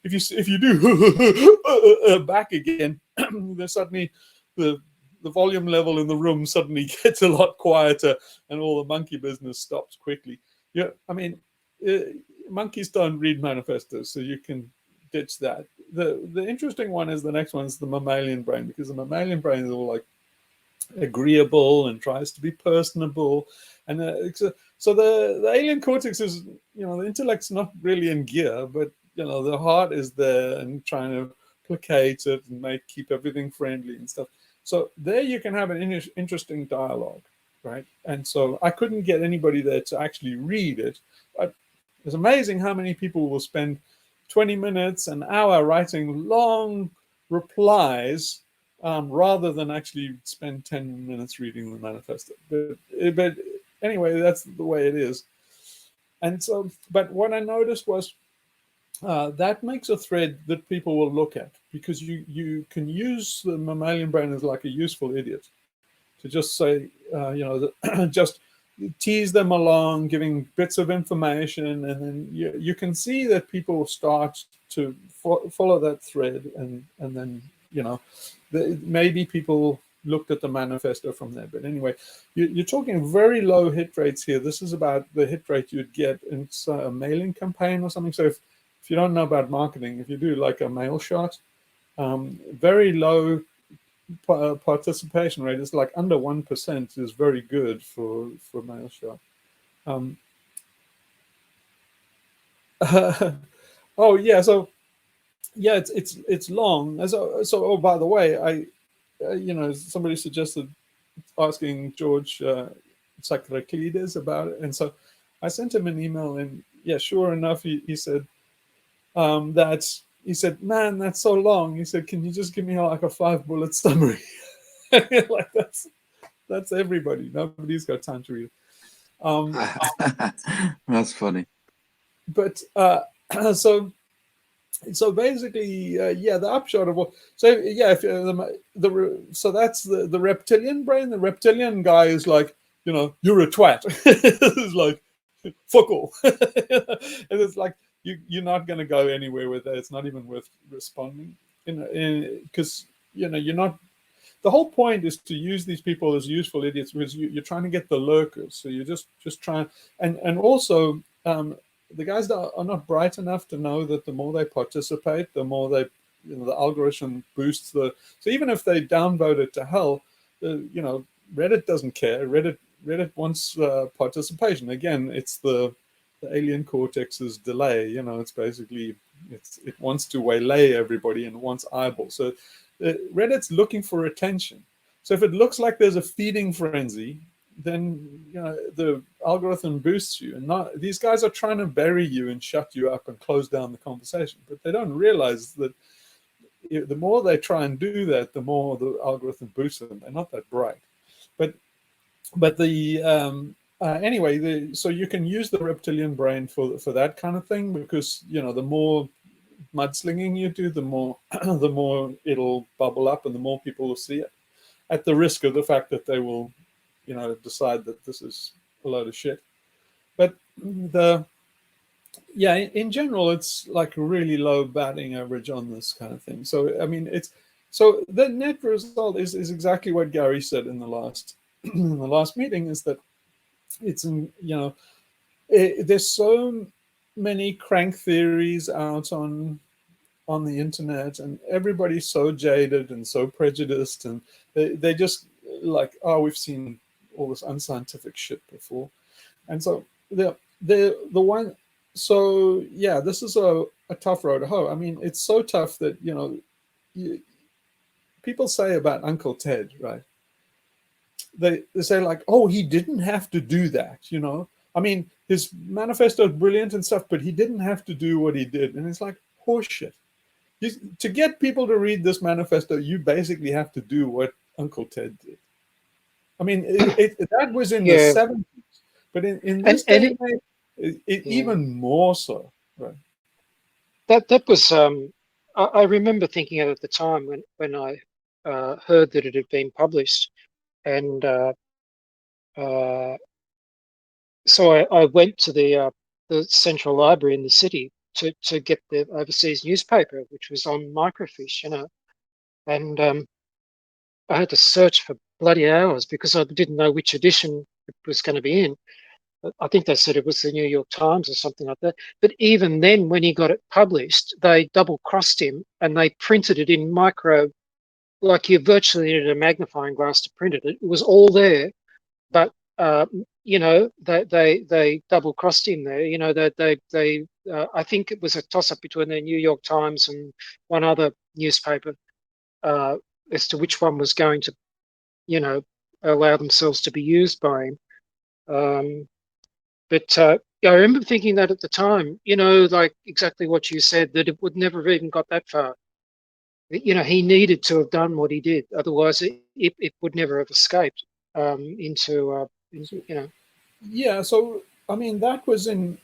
if you do back again, then suddenly the volume level in the room suddenly gets a lot quieter, and all the monkey business stops quickly. Yeah, I mean, monkeys don't read manifestos, so you can ditch that. The interesting one is the next one is the mammalian brain, because the mammalian brain is all like agreeable and tries to be personable, and so the alien cortex is, you know, the intellect's not really in gear, but, you know, the heart is there and trying to placate it and keep everything friendly and stuff. So there you can have an interesting dialogue, right? And so I couldn't get anybody there to actually read it, but it's amazing how many people will spend 20 minutes, an hour writing long replies rather than actually spend 10 minutes reading the manifesto. But anyway, that's the way it is. And so, but what I noticed was that makes a thread that people will look at, because you can use the mammalian brain as like a useful idiot to just say, you know, just tease them along, giving bits of information, and then you can see that people start to follow that thread, and then, you know, maybe people looked at the manifesto from there. But anyway, you're talking very low hit rates here. This is about the hit rate you'd get in a mailing campaign or something. So if you don't know about marketing, if you do like a mail shot, very low participation rate is like under 1% is very good for mail shot. Oh yeah, so yeah, it's long. So oh, by the way, somebody suggested asking George Tsakraklides about it, and so I sent him an email, and yeah, sure enough, he said he said, man, that's so long. He said, can you just give me like a 5-bullet summary? Like that's everybody. Nobody's got time to read it. That's funny. But so basically, yeah, the upshot of what. So yeah, if so that's the reptilian brain. The reptilian guy is like, you're a twat. It's like, fuck all. And it's like you're not going to go anywhere with that. It's not even worth responding. Because you're not. The whole point is to use these people as useful idiots because you're trying to get the lurkers. So you're just trying, and also the guys that are not bright enough to know that the more they participate, the more they, the algorithm boosts the. So even if they downvote it to hell, Reddit doesn't care. Reddit wants participation. Again, it's the alien cortex's delay. It's basically it wants to waylay everybody and wants eyeballs. So Reddit's looking for attention. So if it looks like there's a feeding frenzy, then the algorithm boosts you. And not these guys are trying to bury you and shut you up and close down the conversation, but they don't realize that the more they try and do that, the more the algorithm boosts them. They're not that bright, but the anyway, so you can use the reptilian brain for that kind of thing, because the more mudslinging you do, the more the more it'll bubble up and the more people will see it, at the risk of the fact that they will decide that this is a load of shit. But in general, it's like a really low batting average on this kind of thing. So I mean, so the net result is exactly what Gary said in the last in the last meeting, is that it's there's so many crank theories out on the internet, and everybody's so jaded and so prejudiced, and they just like, oh, we've seen all this unscientific shit before. And so the one, so yeah, this is a tough road to hoe. I mean, it's so tough that people say about Uncle Ted, right? They say like, oh, he didn't have to do that, I mean, his manifesto is brilliant and stuff, but he didn't have to do what he did. And it's like horseshit. To get people to read this manifesto, you basically have to do what Uncle Ted did. I mean, that was in the 70s, but in this day and age, even more so. Right? That was I remember thinking at the time when I heard that it had been published, and so I went to the central library in the city to get the overseas newspaper, which was on microfiche, and I had to search for bloody hours because I didn't know which edition it was going to be in. I think they said it was the New York Times or something like that. But even then, when he got it published, they double-crossed him and they printed it in micro, like you virtually needed a magnifying glass to print it. It was all there, but they double-crossed him there. They I think it was a toss-up between the New York Times and one other newspaper as to which one was going to, allow themselves to be used by him. But I remember thinking that at the time, like exactly what you said, that it would never have even got that far. He needed to have done what he did. Otherwise, it would never have escaped into. Yeah, so I mean, that was in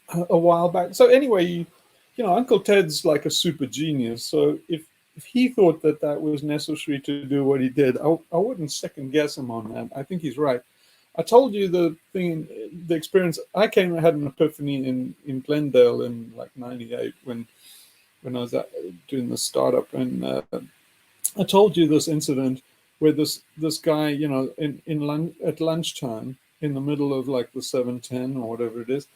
a while back. So anyway, Uncle Ted's like a super genius. So if he thought that was necessary to do what he did, I wouldn't second guess him on that. I think he's right. I told you the experience. I had an epiphany in Glendale in like '98 when I was doing the startup, and I told you this incident where this guy, at lunchtime in the middle of like the 710 or whatever it is,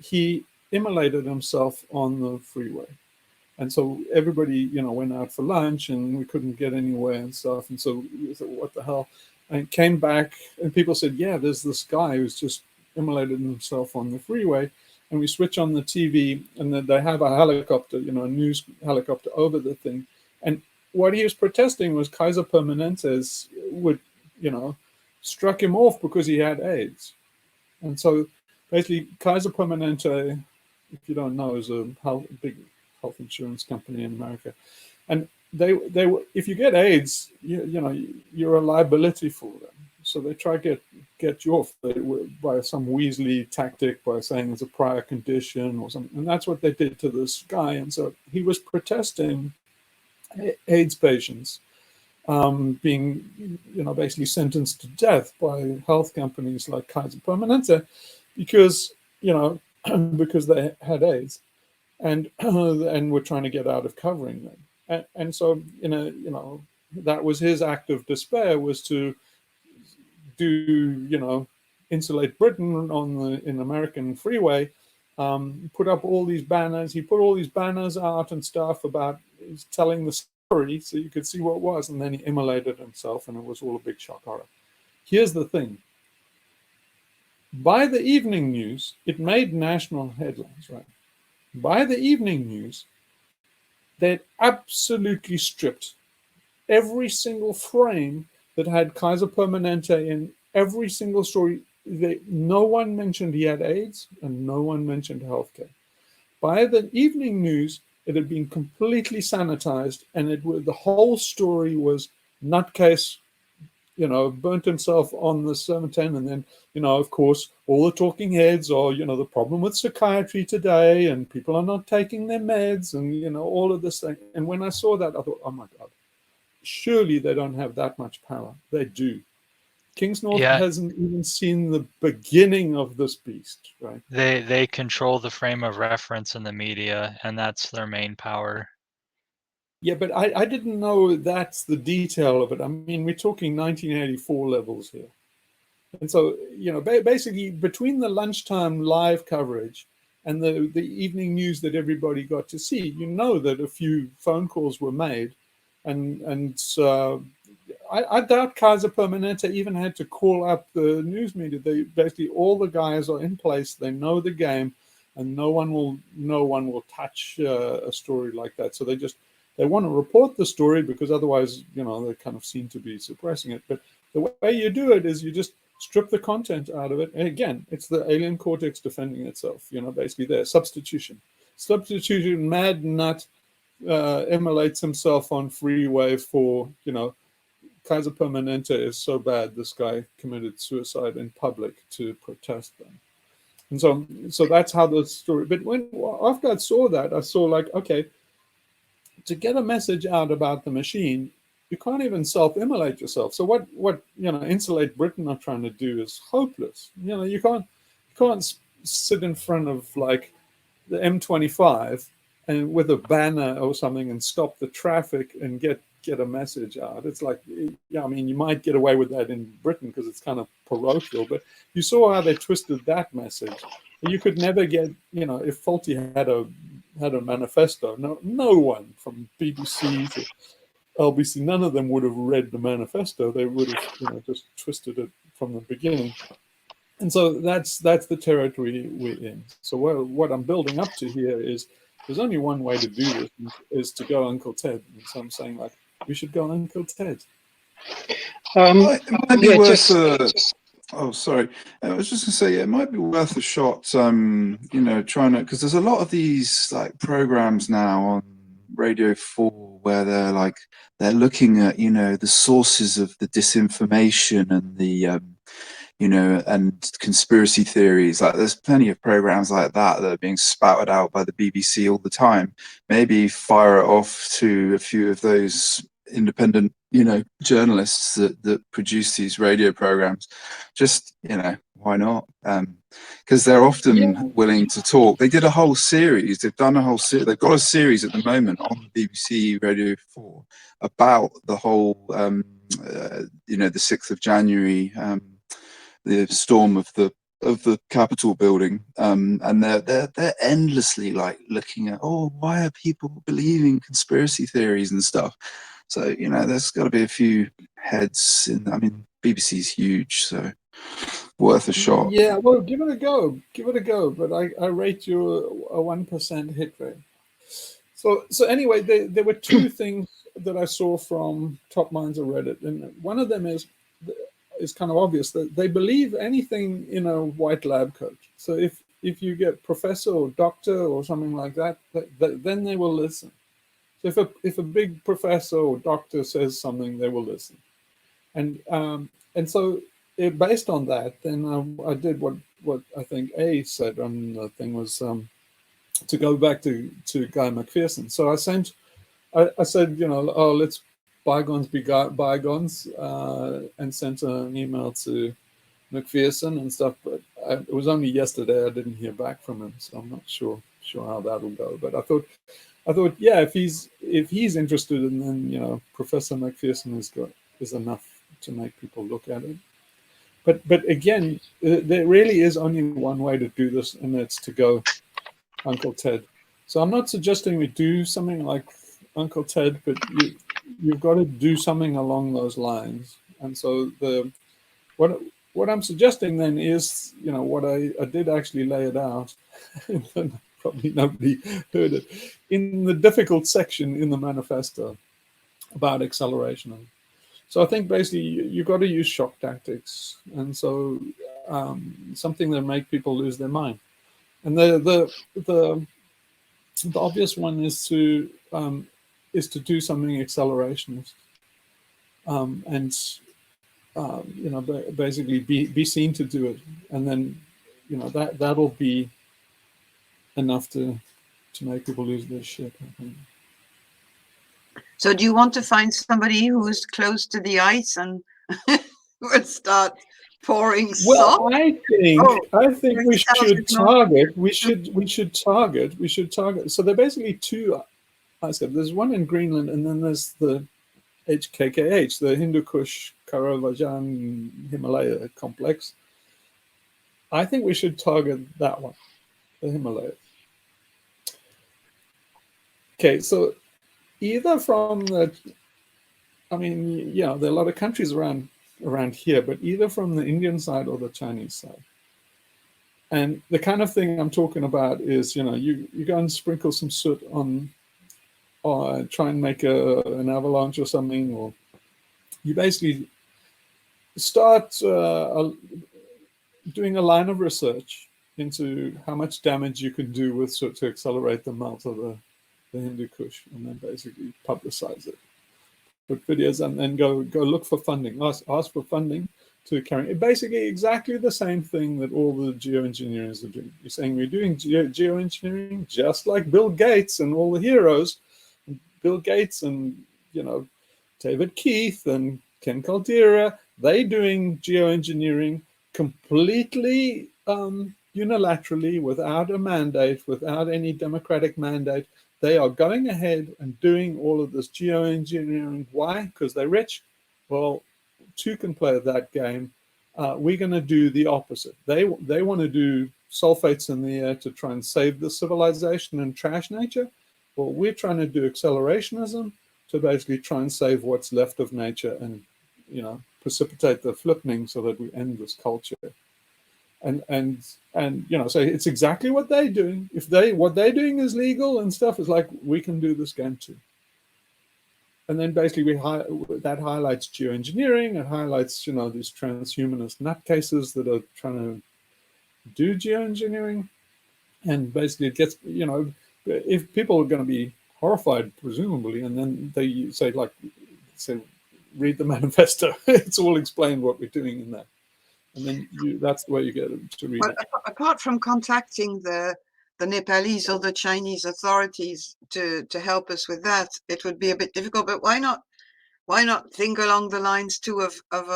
he immolated himself on the freeway. And so everybody, went out for lunch and we couldn't get anywhere and stuff. And so we thought, what the hell? And came back and people said, yeah, there's this guy who's just immolated himself on the freeway. and we switch on the TV, and then they have a helicopter, you know, a news helicopter over the thing. And what he was protesting was Kaiser Permanente's would, you know, struck him off because he had AIDS. And so basically Kaiser Permanente, if you don't know, is a big health insurance company in America. And they if you get AIDS, you know, you're a liability for them. So they try to get you off by some Weasley tactic by saying it's a prior condition or something. And that's what they did to this guy. And so he was protesting AIDS patients being, you know, basically sentenced to death by health companies like Kaiser Permanente because, you know, because they had AIDS and were trying to get out of covering them. And so, you know, that was his act of despair, was to do, you know, insulate Britain in American freeway, put up all these banners. He put all these banners out and stuff about telling the story so you could see what it was, and then he immolated himself, and it was all a big shock horror. Here's the thing. By the evening news, it made national headlines, right? By the evening news, they'd absolutely stripped every single frame that had Kaiser Permanente in every single story. No one mentioned he had AIDS, and no one mentioned healthcare. By the evening news, it had been completely sanitized, and the whole story was nutcase, you know, burnt himself on the 710, and then, you know, of course, all the talking heads are, you know, the problem with psychiatry today, and people are not taking their meds, and, you know, all of this thing. And when I saw that, I thought, oh my God, surely they don't have that much power. They do. Kingsnorth hasn't even seen the beginning of this beast, right? They control the frame of reference in the media, and that's their main power. Yeah, but I didn't know that's the detail of it. I mean, we're talking 1984 levels here. And so, you know, basically between the lunchtime live coverage and the evening news that everybody got to see, you know that a few phone calls were made. And I doubt Kaiser Permanente even had to call up the news media. They basically, all the guys are in place. They know the game, and no one will touch a story like that. So they want to report the story because otherwise, you know, they kind of seem to be suppressing it. But the way you do it is you just strip the content out of it. And again, it's the alien cortex defending itself, you know, basically there. Substitution, mad nut immolates himself on freeway for, you know, Kaiser Permanente is so bad, this guy committed suicide in public to protest them. And so that's how the story, but after I saw that, I saw like, okay, to get a message out about the machine, you can't even self-immolate yourself. So what you know, Insulate Britain are trying to do is hopeless. You know, you can't sit in front of like the M25 and with a banner or something and stop the traffic and get a message out. It's like, yeah, I mean, you might get away with that in Britain because it's kind of parochial, but you saw how they twisted that message. You could never get, you know, if Faulty had a manifesto, no one from BBC to LBC, none of them would have read the manifesto. They would have, you know, just twisted it from the beginning. And so that's the territory we're in. So what I'm building up to here is there's only one way to do this, is to go Uncle Ted. And so I'm saying, like, we should go Uncle Ted. It might be worth oh, sorry. I was just going to say, it might be worth a shot, you know, trying to, because there's a lot of these like programs now on Radio 4 where they're looking at, you know, the sources of the disinformation and the, you know, and conspiracy theories. Like there's plenty of programs like that are being spouted out by the BBC all the time. Maybe fire it off to a few of those independent, you know, journalists that produce these radio programs. Just, you know, why not? Because they're often willing to talk. They did a whole series. They've done a whole series. They've got a series at the moment on BBC Radio 4 about the whole, you know, the 6th of January, the storm of the Capitol building, and they're endlessly like looking at, oh, why are people believing conspiracy theories and stuff? So, you know, there's got to be a few heads in. I mean, BBC's huge, so worth a shot. Yeah, well, give it a go. Give it a go. But I rate you a 1% hit rate. So anyway, there were two things that I saw from top minds of Reddit, and one of them is kind of obvious, that they believe anything in a white lab coat. So if you get professor or doctor or something like that, then they will listen. So if a big professor or doctor says something, they will listen. And so based on that, then I did what I think A said on the thing was to go back to Guy McPherson. So I said, oh, let's bygones be bygones, and sent an email to McPherson and stuff. But it was only yesterday I didn't hear back from him, so I'm not sure how that'll go. But I thought, yeah, if he's interested, and then Professor McPherson is enough to make people look at it. But again, there really is only one way to do this, and it's to go Uncle Ted. So I'm not suggesting we do something like Uncle Ted, but you've got to do something along those lines. And so what I'm suggesting then is, what I did actually lay it out, and probably nobody heard it, in the difficult section in the manifesto about acceleration. So I think basically you've got to use shock tactics, and so something that make people lose their mind. And the obvious one is to do something accelerationist, and basically be seen to do it, and then that'll be enough to make people lose their shit, I think. So do you want to find somebody who's close to the ice and would start pouring salt? Well, I think we should target. We should target. So there are basically two. I said there's one in Greenland, and then there's the HKKH, the Hindu Kush Karavanjan Himalaya complex. I think we should target that one, the Himalayas. Okay, so either from the, there are a lot of countries around here, but either from the Indian side or the Chinese side. And the kind of thing I'm talking about is, you go and sprinkle some soot on, or try and make an avalanche or something, or you basically start doing a line of research into how much damage you can do with soot to accelerate the melt of the Hindu Kush, and then basically publicize it. Put videos and then go look for funding. Ask for funding to carry it. Basically exactly the same thing that all the geoengineers are doing. You're saying we're doing geoengineering just like Bill Gates and all the heroes. Bill Gates and David Keith and Ken Caldera, they doing geoengineering completely unilaterally, without a mandate, without any democratic mandate. They are going ahead and doing all of this geoengineering. Why? Because they're rich. Well, two can play that game. We're going to do the opposite. They want to do sulfates in the air to try and save the civilization and trash nature. Well, we're trying to do accelerationism to basically try and save what's left of nature and, precipitate the flipping so that we end this culture. And so it's exactly what they're doing. If what they're doing is legal and stuff, is like, we can do this game too. And then basically that highlights geoengineering. It highlights these transhumanist nutcases that are trying to do geoengineering, and basically it gets if people are going to be horrified, presumably, and then they say read the manifesto. It's all explained what we're doing in that. And then that's the way you get them to read it. Apart from contacting the Nepalese or the Chinese authorities to help us with that, it would be a bit difficult. But why not think along the lines too of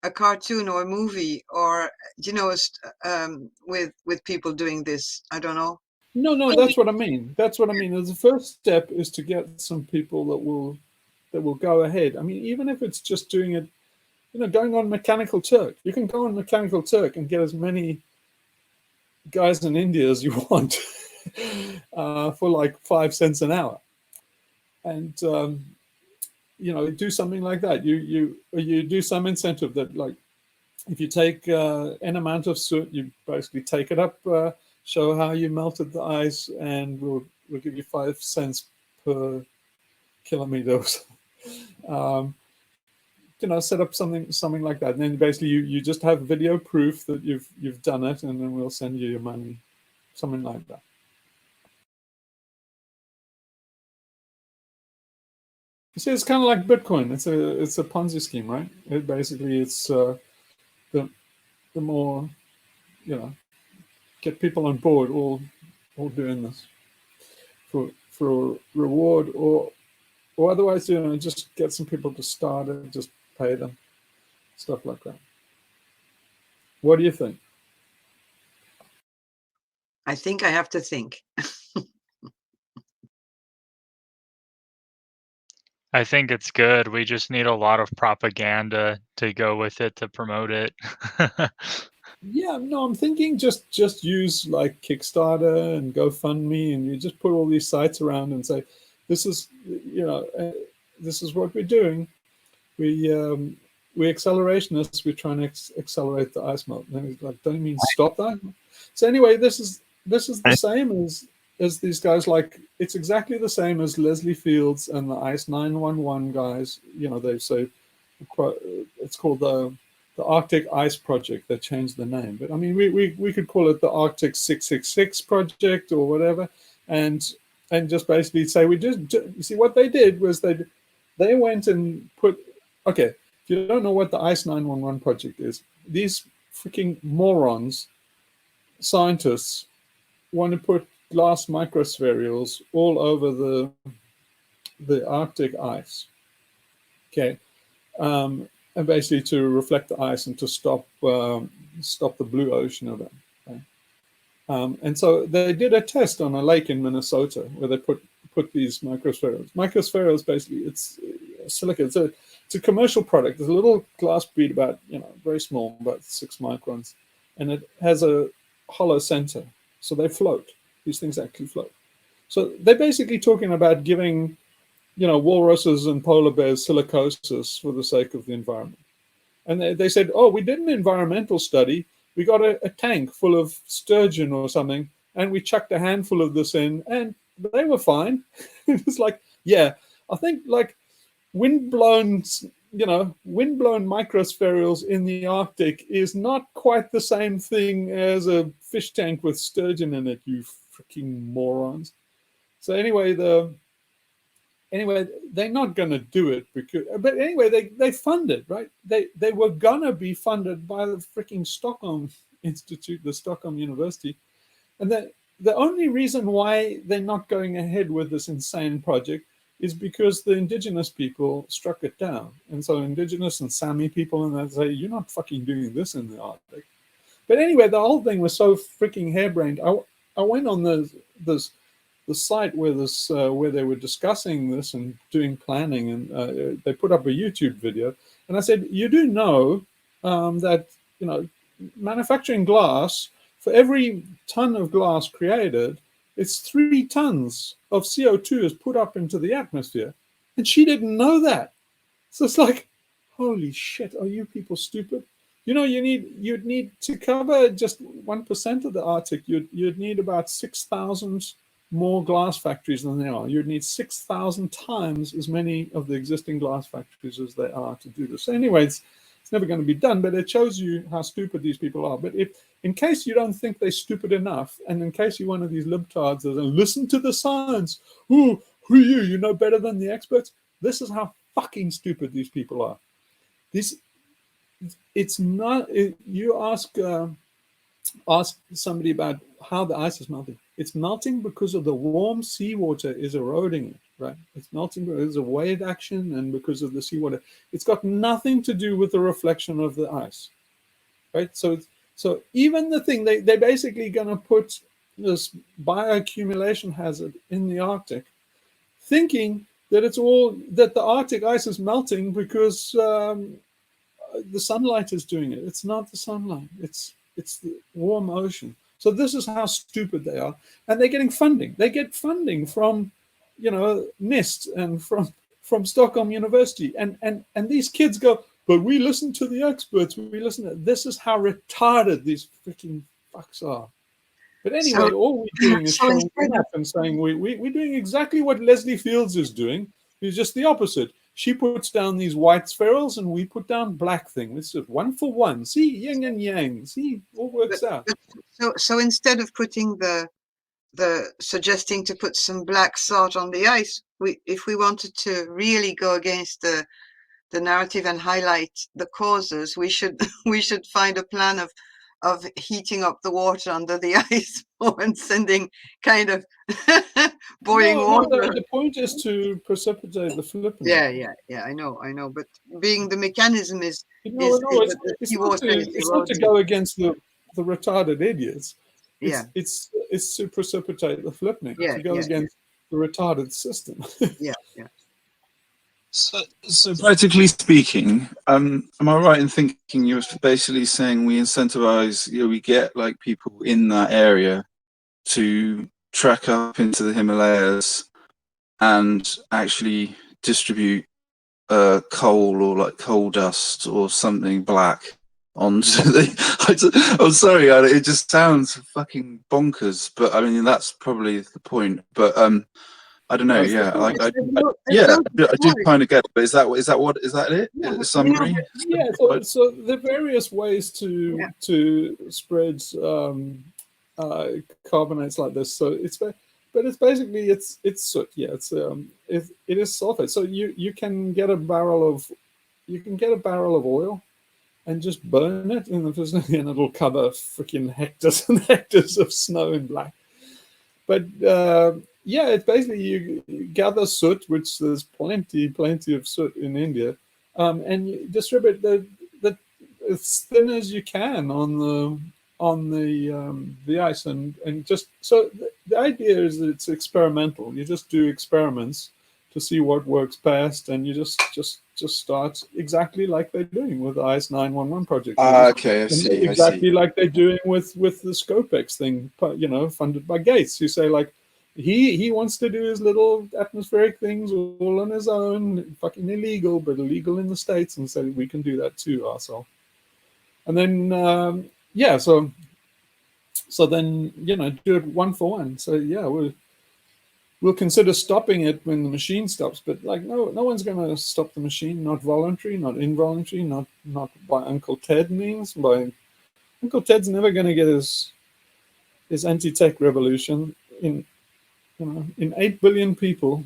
a cartoon or a movie, or with people doing this? I don't know. No, that's what I mean. That's what I mean. The first step is to get some people that will go ahead. Even if it's just doing it, going on Mechanical Turk. You can go on Mechanical Turk and get as many guys in India as you want for like 5 cents an hour, and do something like that. You do some incentive that, like, if you take an amount of soot, you basically take it up, show how you melted the ice, and we'll give you 5 cents per kilometer or so. Set up something like that, and then basically you just have video proof that you've done it, and then we'll send you your money, something like that. You see, it's kind of like Bitcoin. It's a Ponzi scheme, right? It's the more, get people on board, all doing this for reward, or otherwise, just get some people to start it, just pay them, stuff like that. What do you think? I think I have to think. I think it's good. We just need a lot of propaganda to go with it, to promote it. Yeah, no, I'm thinking just use like Kickstarter and GoFundMe, and you just put all these sites around and say, this is, this is what we're doing. We accelerationists. We're trying to accelerate the ice melt. And he's like, don't you mean stop that? So anyway, this is the same as these guys. Like, it's exactly the same as Leslie Fields and the Ice 911 guys. They say it's called the Arctic Ice Project. They changed the name, but I mean, we could call it the Arctic 666 Project or whatever, and just basically say you see what they did was they went and put, okay, if you don't know what the Ice 911 Project is, these freaking morons, scientists, want to put glass microspherules all over the Arctic ice. Okay. And basically to reflect the ice and to stop the blue ocean event. Okay? And so they did a test on a lake in Minnesota where they put these microspherules. Microspherules, basically, it's silica. It's a commercial product. There's a little glass bead about, very small, about 6 microns, and it has a hollow center. So they float. These things actually float. So they're basically talking about giving, walruses and polar bears silicosis for the sake of the environment. And they said, oh, we did an environmental study. We got a tank full of sturgeon or something, and we chucked a handful of this in, and they were fine. It's like, yeah, I think like windblown microspherules in the Arctic is not quite the same thing as a fish tank with sturgeon in it, you freaking morons. So anyway, they're not going to do it but anyway, they fund it, right? They were going to be funded by the freaking Stockholm Institute, the Stockholm University. And the only reason why they're not going ahead with this insane project is because the indigenous people struck it down. And so indigenous and Sami people, and they say, you're not fucking doing this in the Arctic. But anyway, the whole thing was so freaking harebrained. I went on the site where they were discussing this and doing planning, and they put up a YouTube video. And I said, you do know that, manufacturing glass, for every ton of glass created, it's 3 tons of CO2 is put up into the atmosphere. And she didn't know that. So it's like, holy shit, are you people stupid? You'd need to cover just 1% of the Arctic. You'd need about 6,000 more glass factories than there are. You'd need 6,000 times as many of the existing glass factories as there are to do this. So anyway, it's never going to be done, but it shows you how stupid these people are. But in case you don't think they're stupid enough, and in case you're one of these libtards that listen to the science, who are you? You know better than the experts. This is how fucking stupid these people are. It's not. You ask somebody about how the ice is melting. It's melting because of the warm seawater is eroding it, right? It's melting because of wave action and because of the seawater. It's got nothing to do with the reflection of the ice, right? So even the thing, they're basically going to put this bioaccumulation hazard in the Arctic, thinking that that the Arctic ice is melting because the sunlight is doing it. It's not the sunlight. It's the warm ocean. So this is how stupid they are, and they're getting funding. They get funding from, NIST and from Stockholm University, and these kids go, but we listen to the experts. We listen to, this is how retarded these freaking fucks are. But anyway, So, all we're doing is so showing instead up and saying we're doing exactly what Leslie Fields is doing. It's just the opposite. She puts down these white spherules and we put down black things. It's just 1 for 1. See, yin and yang. See, all works out. so instead of putting the suggesting to put some black salt on the ice, if we wanted to really go against the narrative and highlight the causes, we should we should find a plan of heating up the water under the ice and sending kind of boiling water. The point is to precipitate the flipping. Yeah, I know. But being the mechanism is it's not to go against the retarded idiots. It's to precipitate the flipping. To go against the retarded system. Yeah. So practically speaking, am I right in thinking you're basically saying we incentivize, we get like people in that area to trek up into the Himalayas and actually distribute coal or like coal dust or something black onto the. I'm sorry, it just sounds fucking bonkers, but I mean that's probably the point. But I don't know. Yeah, I do kind of get it. But is that it? Summary. Yeah. So there are various ways to spread carbonates like this. So it's basically it's soot. Yeah, it is sulfate. So you can get a barrel of oil and just burn it in the vicinity, and it'll cover freaking hectares and hectares of snow in black. But it's basically you gather soot, which there's plenty of soot in India, and you distribute the as thin as you can on the ice, and just so the idea is that it's experimental. You just do experiments to see what works best, and you just start exactly like they're doing with the ICE 911 project. Okay, I see. Exactly like they're doing with the Scopex thing, funded by Gates. You say like he wants to do his little atmospheric things all on his own, fucking illegal, but illegal in the States, and so we can do that too, arsehole. And then so then do it 1 for 1. So we'll consider stopping it when the machine stops, but like no one's going to stop the machine, not voluntary, not involuntary, not by Uncle Ted means. By Uncle Ted's never going to get his anti-tech revolution. In 8 billion people,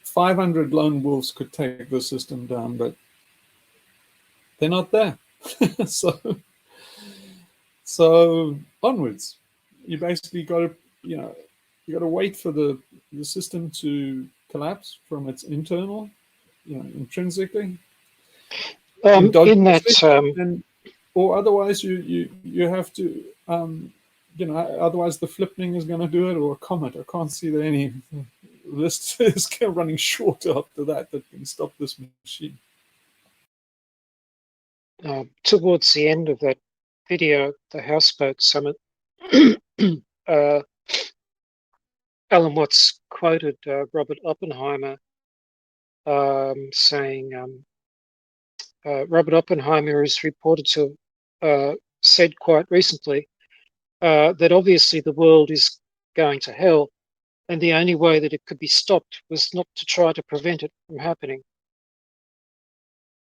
500 lone wolves could take the system down, but they're not there. So onwards, you basically got to you got to wait for the system to collapse from its internal, intrinsically. In that, or otherwise you have to, otherwise the flipping is going to do it, or a comet. I can't see that any list is running short after that can stop this machine. Towards the end of that video, the Houseboat Summit, Alan Watts quoted Robert Oppenheimer saying, Robert Oppenheimer is reported to have said quite recently that obviously the world is going to hell, and the only way that it could be stopped was not to try to prevent it from happening.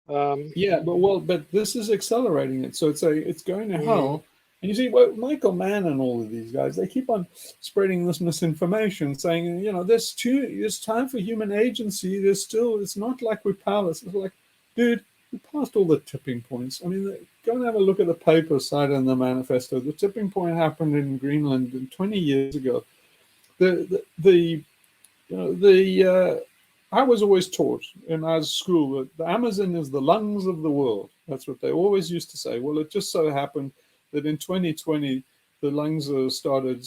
But this is accelerating it. So it's going to hell. And you see, Michael Mann and all of these guys, they keep on spreading this misinformation, saying, there's time for human agency. It's not like we're powerless. It's like, dude, we passed all the tipping points. I mean, go and have a look at the paper cited in the manifesto. The tipping point happened in Greenland 20 years ago. I was always taught in our school that the Amazon is the lungs of the world. That's what they always used to say. Well, it just so happened that in 2020, the lungs started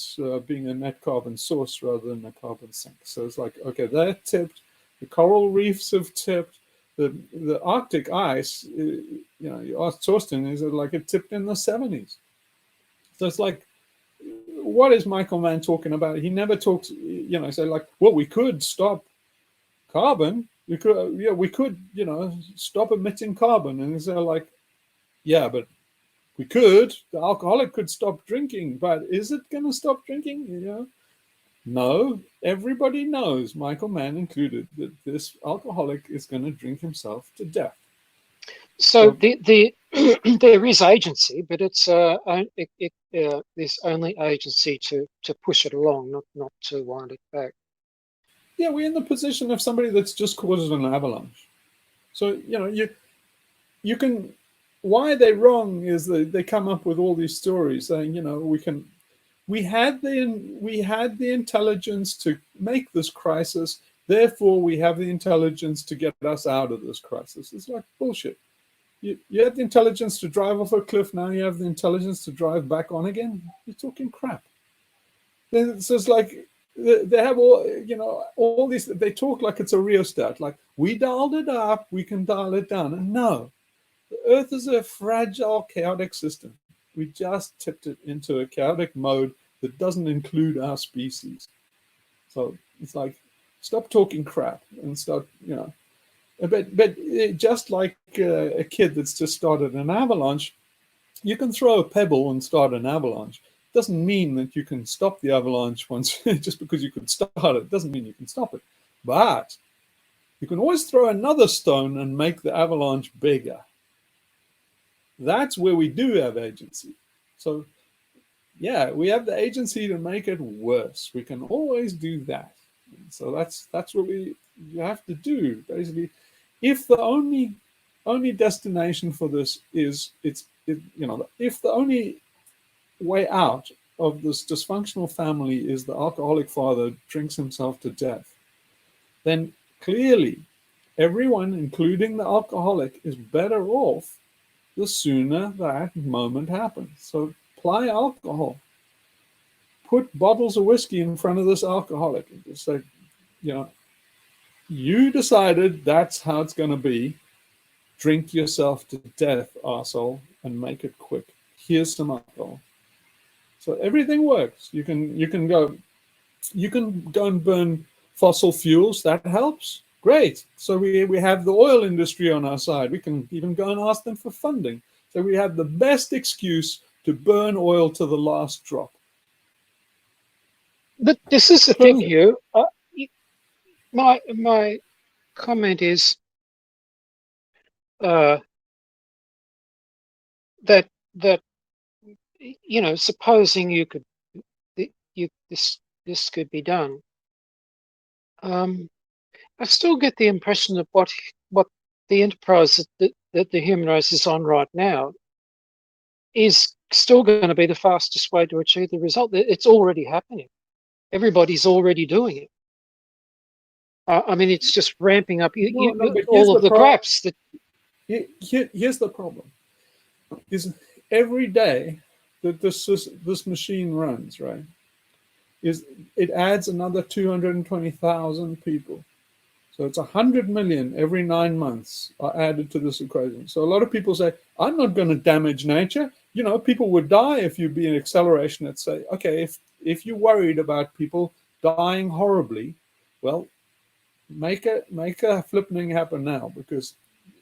being a net carbon source rather than a carbon sink. So it's like, okay, they're tipped. The coral reefs have tipped. The Arctic ice, you asked Torsten, is it like it tipped in the 70s? So it's like, what is Michael Mann talking about? He never talks, say like, well, we could stop carbon, We could, stop emitting carbon. And they're like, yeah, but we could. The alcoholic could stop drinking, but is it going to stop drinking? No, everybody knows, Michael Mann included, that this alcoholic is going to drink himself to death. So there is agency, but it's there's only agency to push it along, not to wind it back. Yeah, we're in the position of somebody that's just caused an avalanche. So you can. Why they're wrong is that they come up with all these stories saying, we had the intelligence to make this crisis, therefore we have the intelligence to get us out of this crisis. It's like bullshit. You have the intelligence to drive off a cliff, now you have the intelligence to drive back on again. You're talking crap. It's just like they have all these. They talk like it's a rheostat, like we dialed it up, we can dial it down. And no, the Earth is a fragile, chaotic system. We just tipped it into a chaotic mode that doesn't include our species. So it's like, stop talking crap and start, But just like a kid that's just started an avalanche, you can throw a pebble and start an avalanche. It doesn't mean that you can stop the avalanche once, just because you can start it. Doesn't mean you can stop it. But you can always throw another stone and make the avalanche bigger. That's where we do have agency. So, yeah, we have the agency to make it worse. We can always do that. So that's what you have to do. Basically, if the only destination for this is if the only way out of this dysfunctional family is the alcoholic father drinks himself to death, then clearly everyone, including the alcoholic, is better off the sooner that moment happens. So apply alcohol. Put bottles of whiskey in front of this alcoholic. It's like, you decided that's how it's going to be. Drink yourself to death, arsehole, and make it quick. Here's some alcohol. So everything works. You can go and burn fossil fuels. That helps. Great. So we have the oil industry on our side. We can even go and ask them for funding. So we have the best excuse to burn oil to the last drop. But this is the thing, Hugh. My comment is that supposing this could be done, I still get the impression that what the enterprise that the human race is on right now is still going to be the fastest way to achieve the result. It's already happening. Everybody's already doing it. I mean, it's just ramping up all of the craps. Here's the problem: is every day that this machine runs, right? It adds another 220,000 people. So it's 100 million every 9 months are added to this equation. So a lot of people say, I'm not going to damage nature. People would die if you be an acceleration that say, okay, if you're worried about people dying horribly, well, make a flipping happen now, because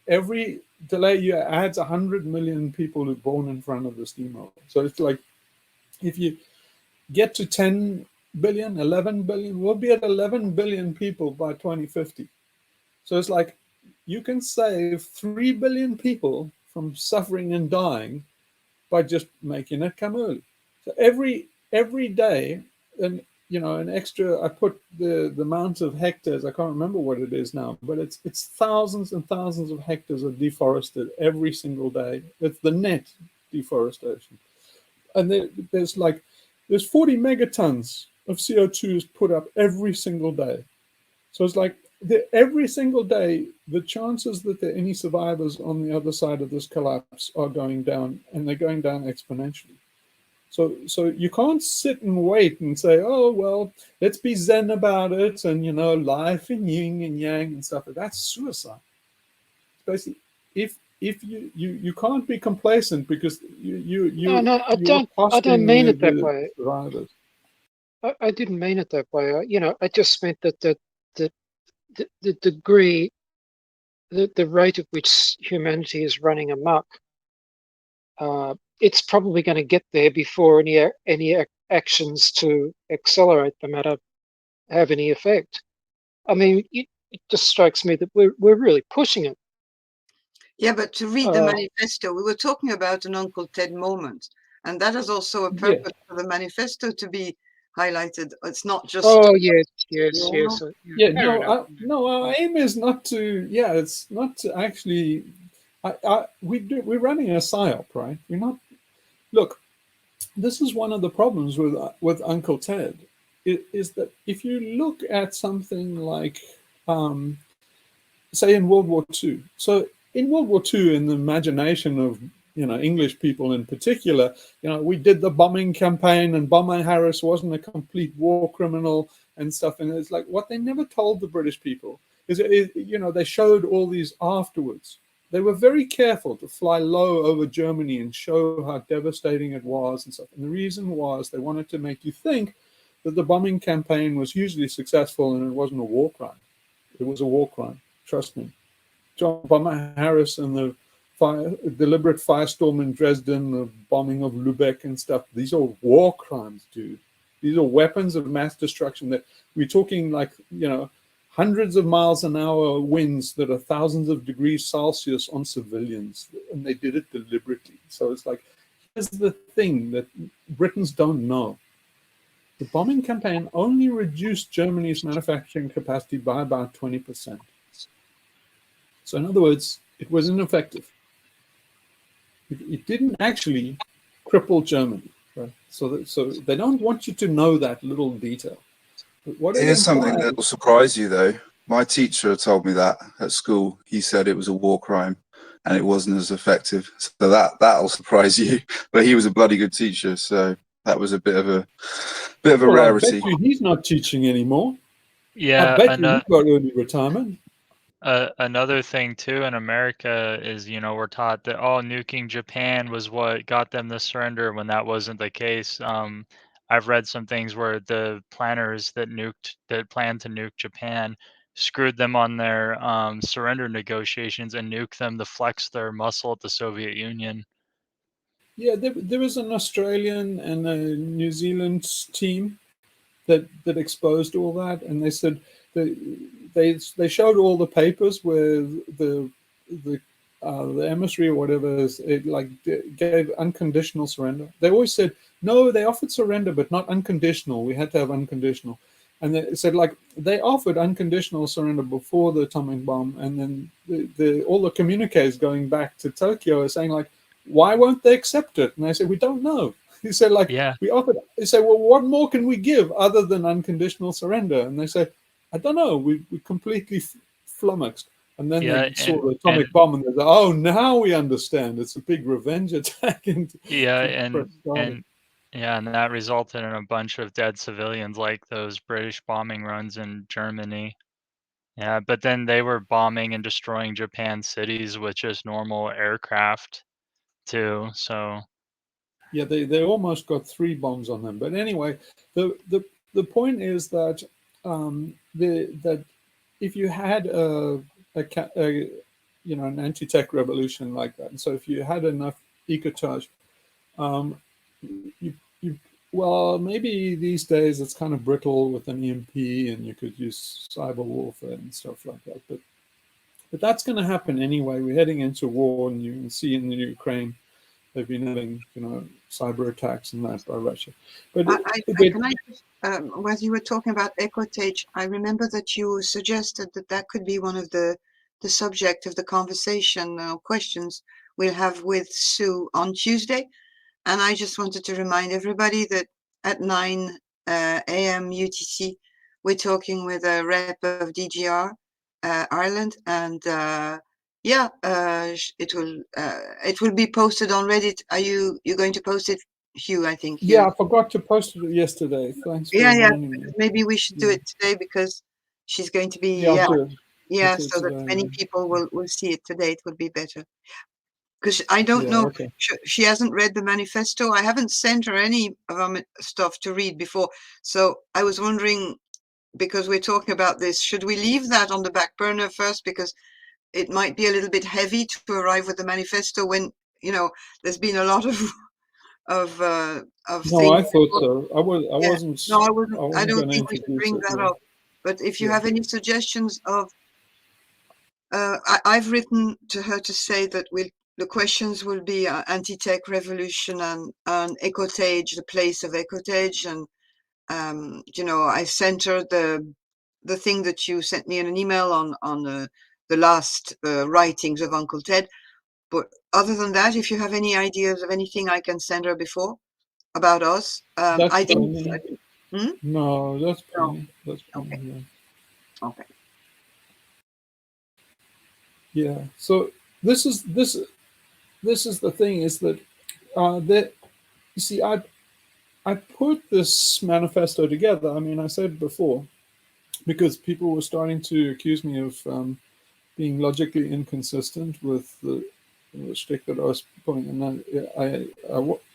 every delay you adds 100 million people who are born in front of the steamroller. So it's like, if you get to 10 billion, 11 billion, we'll be at 11 billion people by 2050. So it's like, you can save 3 billion people from suffering and dying by just making it come early. So every day, and an extra, I put the amount of hectares, I can't remember what it is now, but it's thousands and thousands of hectares are deforested every single day. It's the net deforestation. And there's 40 megatons of CO2 is put up every single day. So it's like, every single day, the chances that there are any survivors on the other side of this collapse are going down, and they're going down exponentially. So you can't sit and wait and say, oh, well, let's be zen about it, and, life and yin and yang and stuff. That's suicide. Basically, if you can't be complacent, because I don't mean it that way. Survivors. I didn't mean it that way. I just meant that the degree the rate at which humanity is running amok, it's probably going to get there before any actions to accelerate the matter have any effect. I mean, it just strikes me that we're really pushing it. Yeah, but to read the manifesto, we were talking about an Uncle Ted moment, and that is also a purpose for the manifesto to be highlighted. It's not just. Oh yes, yes, you know, yes. Yeah, no, our aim is not to. Yeah, it's not to actually. We're running a psyop, right? We're not. Look, this is one of the problems with Uncle Ted, is that if you look at something like, say, in World War II. So in World War II, in the imagination of English people in particular, we did the bombing campaign, and Bomber Harris wasn't a complete war criminal and stuff. And it's like what they never told the British people is, they showed all these afterwards. They were very careful to fly low over Germany and show how devastating it was and stuff. And the reason was they wanted to make you think that the bombing campaign was hugely successful and it wasn't a war crime. It was a war crime. Trust me. John Bomber Harris and the deliberate firestorm in Dresden, the bombing of Lubeck and stuff. These are war crimes, dude. These are weapons of mass destruction. That we're talking like, hundreds of miles an hour winds that are thousands of degrees Celsius on civilians. And they did it deliberately. So it's like, here's the thing that Britons don't know. The bombing campaign only reduced Germany's manufacturing capacity by about 20%. So in other words, it was ineffective. It didn't actually cripple Germany. Right? So they don't want you to know that little detail. But what Here's something that will surprise you, though. My teacher told me that at school. He said it was a war crime and it wasn't as effective. So that'll surprise you. But he was a bloody good teacher, so that was a bit of a rarity. I bet you he's not teaching anymore. Yeah, I bet you he got early retirement. Another thing too in America is, we're taught that nuking Japan was what got them to surrender when that wasn't the case. I've read some things where the planners that planned to nuke Japan screwed them on their surrender negotiations and nuked them to flex their muscle at the Soviet Union. Yeah, there was an Australian and a New Zealand team that exposed all that, and they said they showed all the papers where the emissary or whatever gave unconditional surrender. They always said no, they offered surrender, but not unconditional. We had to have unconditional. And they said they offered unconditional surrender before the atomic bomb, and then all the communiques going back to Tokyo are saying why won't they accept it? And they said we don't know. He said we offered. They say, well, what more can we give other than unconditional surrender? And they say, I don't know. We completely flummoxed. And then they saw the atomic bomb and they said, oh, now we understand. It's a big revenge attack. And that resulted in a bunch of dead civilians, like those British bombing runs in Germany. Yeah, but then they were bombing and destroying Japan's cities with just normal aircraft too. So yeah, they almost got 3 bombs on them. But anyway, the point is that that if you had an anti-tech revolution like that, and so if you had enough ecotage, well, maybe these days it's kind of brittle with an EMP, and you could use cyber warfare and stuff like that. But that's going to happen anyway. We're heading into war, and you can see in the Ukraine they've been having cyber attacks and that by Russia. But as you were talking about ecotage, I remember that you suggested that could be one of the subject of the conversation questions we'll have with Sue on Tuesday. And I just wanted to remind everybody that at 9 a.m. UTC, we're talking with a rep of DGR Ireland, and it will be posted on Reddit. Are you going to post it, Hugh? I think. Yeah, I forgot to post it yesterday. Thanks for reminding me. Maybe we should do it today because she's going to be. So that many people will see it today. It will be better. Because I don't know, okay. She hasn't read the manifesto. I haven't sent her any of our stuff to read before. So I was wondering, because we're talking about this, should we leave that on the back burner first? Because it might be a little bit heavy to arrive with the manifesto when, you know, there's been a lot of No, I things. thought so. I Yeah. wasn't. No, I I wasn't don't going to think we should introduce bring it. that Yeah. up. But if you Yeah. have any suggestions of, I've written to her to say that the questions will be anti-tech revolution and ecotage, the place of ecotage, and you know, I sent her the thing that you sent me in an email on the last writings of Uncle Ted. But other than that, if you have any ideas of anything I can send her before about us, That's I didn't. plenty. Hmm? No, that's No. plenty. That's plenty. Okay. Yeah. Okay. Yeah. So this is the thing, is that that, you see, I put this manifesto together. I mean, I said before, because people were starting to accuse me of being logically inconsistent with the shtick that I was putting, and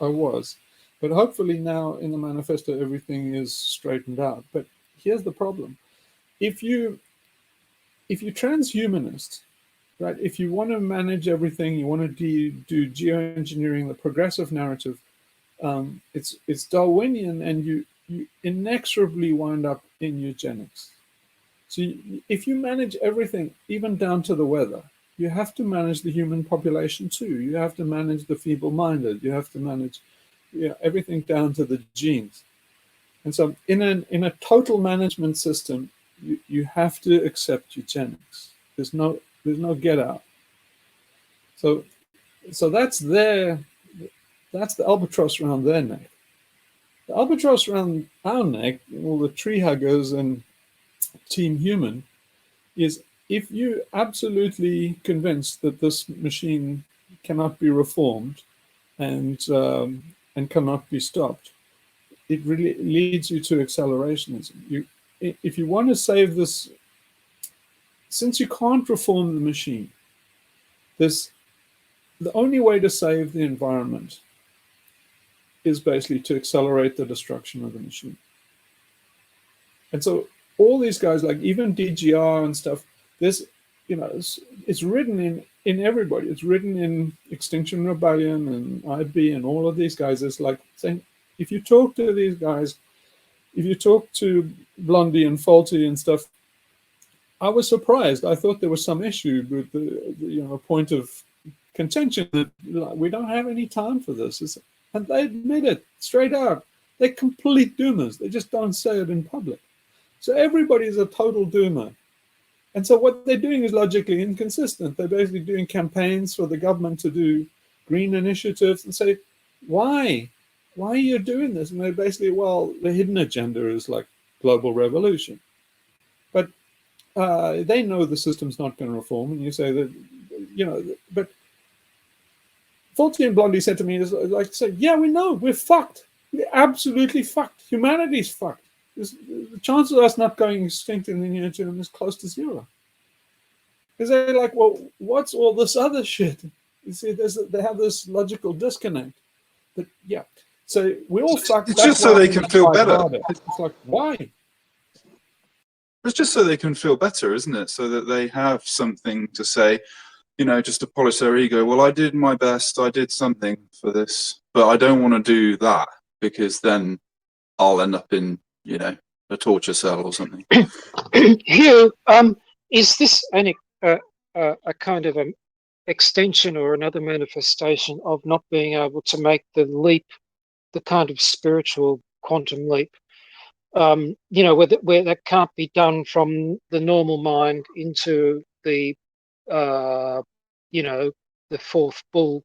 I was. But hopefully now in the manifesto everything is straightened out. But here's the problem: if you're transhumanist, right? If you want to manage everything, you want to do geoengineering, the progressive narrative, it's Darwinian, and you inexorably wind up in eugenics. So if you manage everything, even down to the weather, you have to manage the human population too. You have to manage the feeble-minded. You have to manage, everything down to the genes. And so in a total management system, you have to accept eugenics. There's no get out. So that's the albatross around their neck. The albatross around our neck, all the tree huggers and Team Human, is if you're absolutely convinced that this machine cannot be reformed and cannot be stopped, it really leads you to accelerationism. If you want to save this, since you can't reform the machine, the only way to save the environment is basically to accelerate the destruction of the machine. And so all these guys, like even DGR and stuff, this, it's written in everybody. It's written in Extinction Rebellion and IB and all of these guys. It's like saying, if you talk to these guys, if you talk to Blondie and Faulty and stuff, I was surprised. I thought there was some issue with the point of contention that we don't have any time for this. And they admit it straight out. They're complete doomers. They just don't say it in public. So everybody is a total doomer. And so what they're doing is logically inconsistent. They're basically doing campaigns for the government to do green initiatives and say, why? Why are you doing this? And they're basically, well, the hidden agenda is like global revolution. But they know the system's not going to reform. And you say that, but Faulty and Blondie said to me, is like, say, yeah, we know, we're fucked. We're absolutely fucked. Humanity's fucked. The chance of us not going extinct in the near term is close to zero. Because they're like, well, what's all this other shit? You see, they have this logical disconnect. But yeah, so we all fucked. It's just so they can feel better. It's like, why? It's just so they can feel better, isn't it? So that they have something to say, just to polish their ego. Well, I did my best. I did something for this, but I don't want to do that because then I'll end up in, a torture cell or something. Hugh, is this a kind of an extension or another manifestation of not being able to make the leap, the kind of spiritual quantum leap, where that can't be done from the normal mind into the, the fourth bull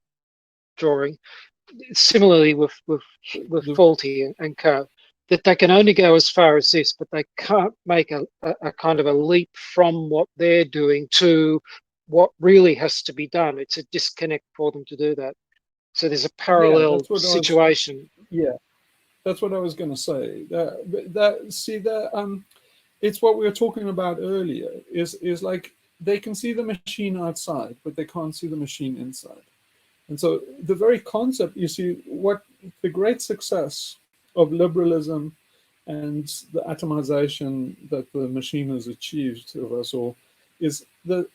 drawing? Similarly with Faulty and Co, that they can only go as far as this, but they can't make a kind of a leap from what they're doing to what really has to be done. It's a disconnect for them to do that. So there's a parallel situation. That's what I was going to say. It's what we were talking about earlier. Is like they can see the machine outside, but they can't see the machine inside. And so the very concept, you see, what the great success of liberalism and the atomization that the machine has achieved of us all is that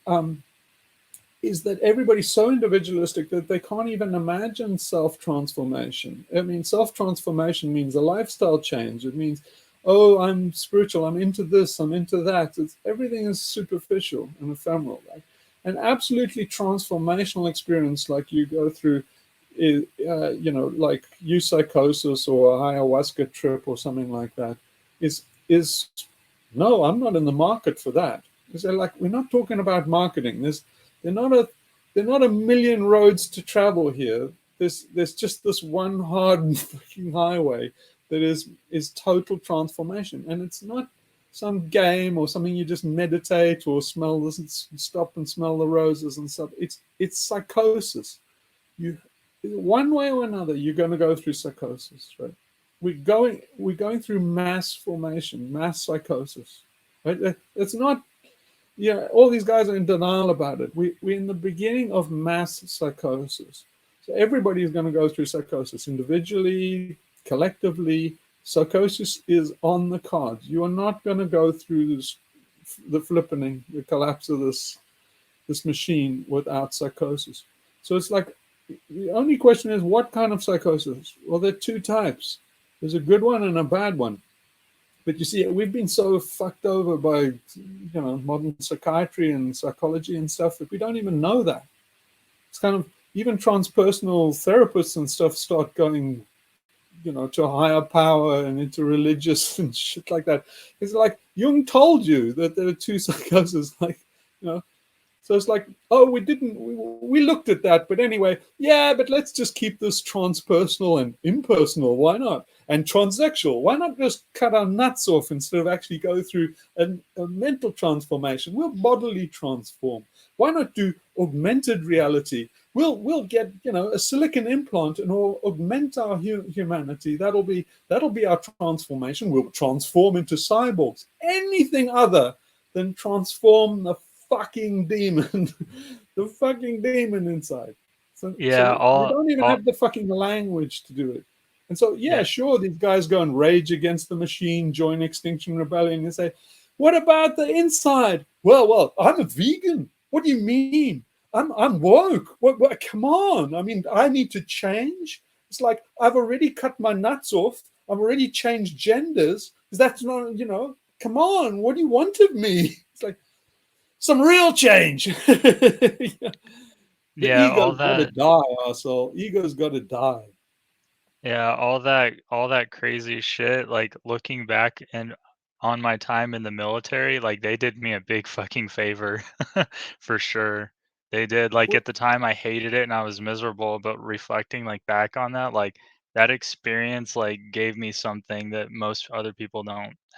is that everybody's so individualistic that they can't even imagine self-transformation. I mean, self-transformation means a lifestyle change. It means, oh, I'm spiritual, I'm into this, I'm into that. Everything is superficial and ephemeral. Right? An absolutely transformational experience like you go through, is, like eupsychosis or a ayahuasca trip or something like that, is no, I'm not in the market for that. Because we're not talking about marketing. They're not a million roads to travel here. There's just this one hard fucking highway that is total transformation, and it's not some game or something you just meditate or smell this and stop and smell the roses and stuff. It's psychosis. You, one way or another, you're going to go through psychosis, right? We're going through mass formation, mass psychosis, right? It's not. Yeah, all these guys are in denial about it. We're in the beginning of mass psychosis. So everybody is going to go through psychosis individually, collectively. Psychosis is on the cards. You are not going to go through the flippening, the collapse of this machine without psychosis. So it's like, the only question is, what kind of psychosis? Well, there are two types. There's a good one and a bad one. But you see, we've been so fucked over by, modern psychiatry and psychology and stuff that we don't even know that. It's kind of, even transpersonal therapists and stuff start going, to a higher power and into religious and shit like that. It's like Jung told you that there are two psychoses, So it's like, oh, we looked at that, but anyway, yeah, but let's just keep this transpersonal and impersonal. Why not? And transsexual. Why not just cut our nuts off instead of actually go through a mental transformation? We'll bodily transform. Why not do augmented reality? We'll get a silicon implant and augment our humanity. That'll be our transformation. We'll transform into cyborgs. Anything other than transform the fucking demon, the fucking demon inside. So we don't even have the fucking language to do it. And so, sure, these guys go and rage against the machine, join Extinction Rebellion, and say, "What about the inside?" Well, I'm a vegan. What do you mean? I'm woke. What? Come on. I mean, I need to change. It's like I've already cut my nuts off. I've already changed genders. That's not, come on. What do you want of me? It's like, some real change. Ego's got to die, arsehole. Ego's got to die. Yeah, all that crazy shit, like looking back and on my time in the military, like they did me a big fucking favor for sure. They did. Like at the time I hated it and I was miserable, but reflecting like back on that, like that experience like gave me something that most other people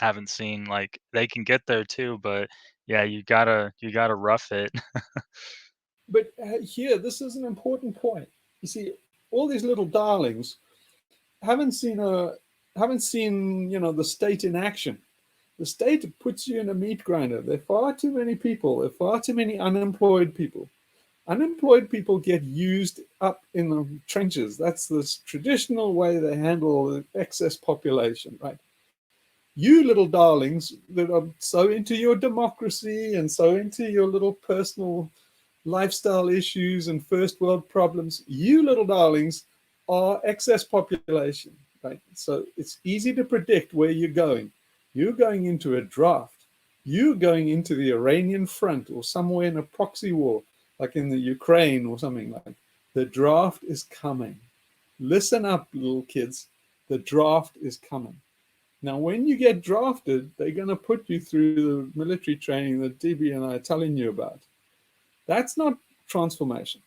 haven't seen. Like they can get there too, but yeah, you gotta rough it. But here, this is an important point. You see, all these little darlings haven't seen the state in action. The state puts you in a meat grinder. There are far too many people. There are far too many unemployed people. Unemployed people get used up in the trenches. That's the traditional way they handle the excess population, right? You little darlings that are so into your democracy and so into your little personal lifestyle issues and first world problems, you little darlings are excess population, right? So it's easy to predict where you're going. You're going into a draft. You're going into the Iranian front or somewhere in a proxy war, like in the Ukraine or something like that. The draft is coming. Listen up, little kids. The draft is coming. Now, when you get drafted, they're going to put you through the military training that DB and I are telling you about. That's not transformation.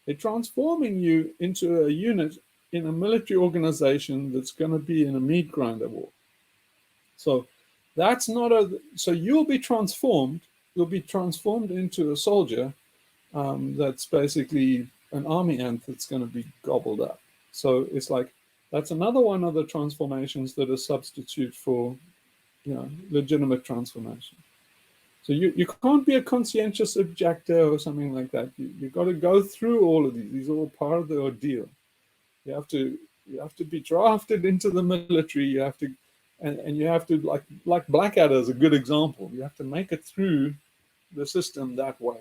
They're transforming you into a unit in a military organization that's going to be in a meat grinder war. So that's not so you'll be transformed. You'll be transformed into a soldier that's basically an army ant that's going to be gobbled up. So it's like, that's another one of the transformations that are substitute for, legitimate transformation. So you can't be a conscientious objector or something like that. You've got to go through all of these. These are all part of the ordeal. You have to be drafted into the military. You have to, and you have to, like Blackadder is a good example. You have to make it through the system that way.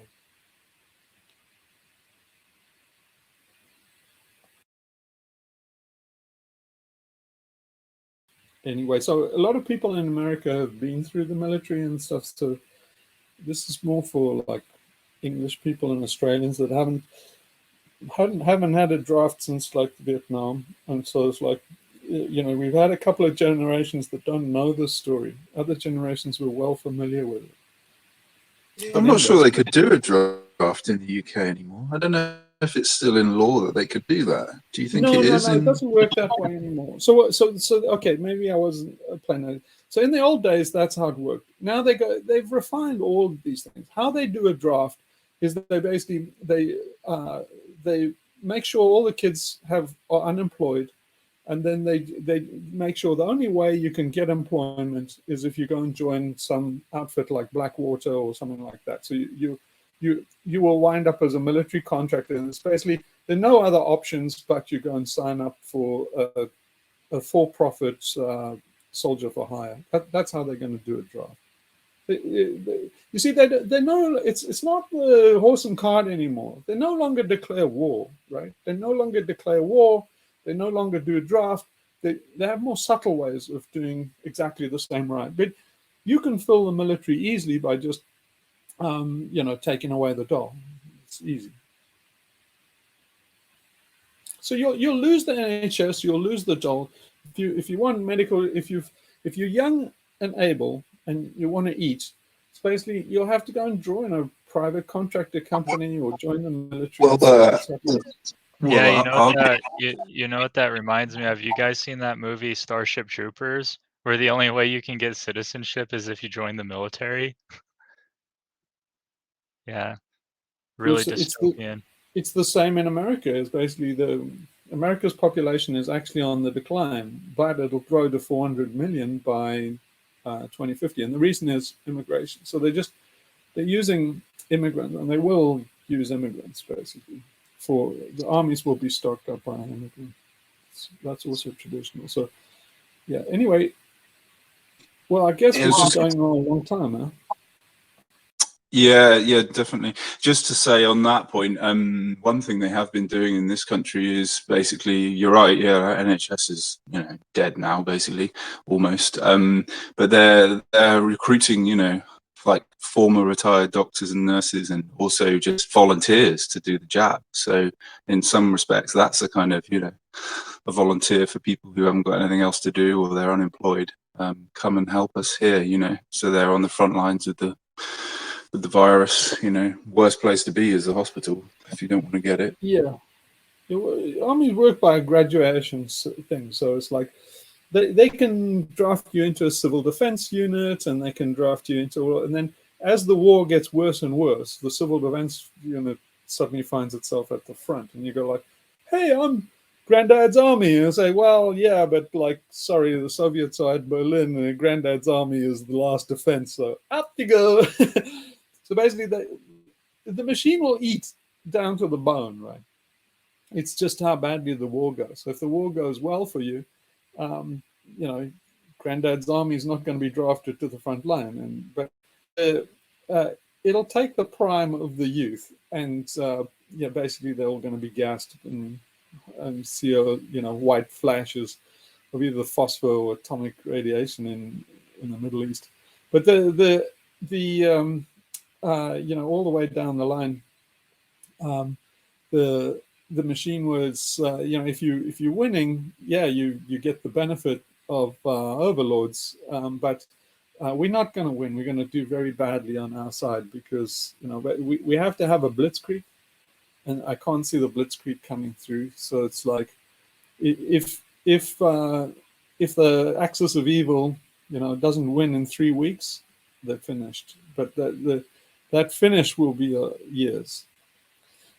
anyway, so a lot of people in America have been through the military and stuff. So this is more for like English people and Australians that haven't had a draft since like Vietnam, and so it's like, you know, we've had a couple of generations that don't know this story. Other generations were well familiar with it. I'm not sure they could do a draft in the UK anymore. I don't know if it's still in law that they could do that. Do you think it is? No, it doesn't work that way anymore. So okay, maybe I wasn't playing that. So in the old days, that's how it worked. Now they've refined all of these things. How they do a draft is that they basically they make sure all the kids are unemployed, and then they make sure the only way you can get employment is if you go and join some outfit like Blackwater or something like that. So you will wind up as a military contractor, and it's basically there are no other options but you go and sign up for a for-profit soldier for hire. That's how they're going to do a draft. You see, they know it's not the horse and cart anymore. They no longer declare war, right? They no longer declare war. They no longer do a draft. They have more subtle ways of doing exactly the same right. But you can fill the military easily by just, you know, taking away the doll. It's easy. So you'll lose the NHS. You'll lose the doll. If you want medical, if you're young and able and you want to eat, it's basically you'll have to go and join a private contractor company or join the military. Yeah, you know what that you know what that reminds me of? You guys seen that movie Starship Troopers, where the only way you can get citizenship is if you join the military? Yeah, really dystopian. It's the same in America. It's basically America's population is actually on the decline, but it'll grow to 400 million by 2050. And the reason is immigration. So they're using immigrants, and they will use immigrants basically. For the armies will be stocked up by immigrants. That's also traditional. So yeah. Anyway, well, I guess we've been going on a long time, huh? Yeah, definitely. Just to say on that point, one thing they have been doing in this country is basically, you're right, yeah, NHS is, you know, dead now, basically, almost. But they're recruiting, you know, like former retired doctors and nurses, and also just volunteers to do the jab. So in some respects, that's a kind of, you know, a volunteer for people who haven't got anything else to do or they're unemployed. Come and help us here, you know. So they're on the front lines of the virus. You know, worst place to be is the hospital if you don't want to get it. Yeah, armies work by a graduation thing, so it's like they can draft you into a civil defense unit, and they can draft you into, and then as the war gets worse and worse, the civil defense unit suddenly finds itself at the front, and you go like, "Hey, I'm Granddad's army," and I say, "Well, yeah, but like, sorry, the Soviets are at Berlin, and Granddad's army is the last defense, so up you go." So basically, the machine will eat down to the bone, right? It's just how badly the war goes. So if the war goes well for you, you know, Granddad's army is not going to be drafted to the front line, but it'll take the prime of the youth, and yeah, basically they're all going to be gassed and see, you know, white flashes of either phosphor or atomic radiation in the Middle East. But you know, all the way down the line, the machine was, you know, if you're winning, yeah, you get the benefit of overlords, but we're not going to win. We're going to do very badly on our side because, you know, we have to have a blitzkrieg, and I can't see the blitzkrieg coming through. So it's like, if the axis of evil, you know, doesn't win in 3 weeks, they're finished. But that finish will be years.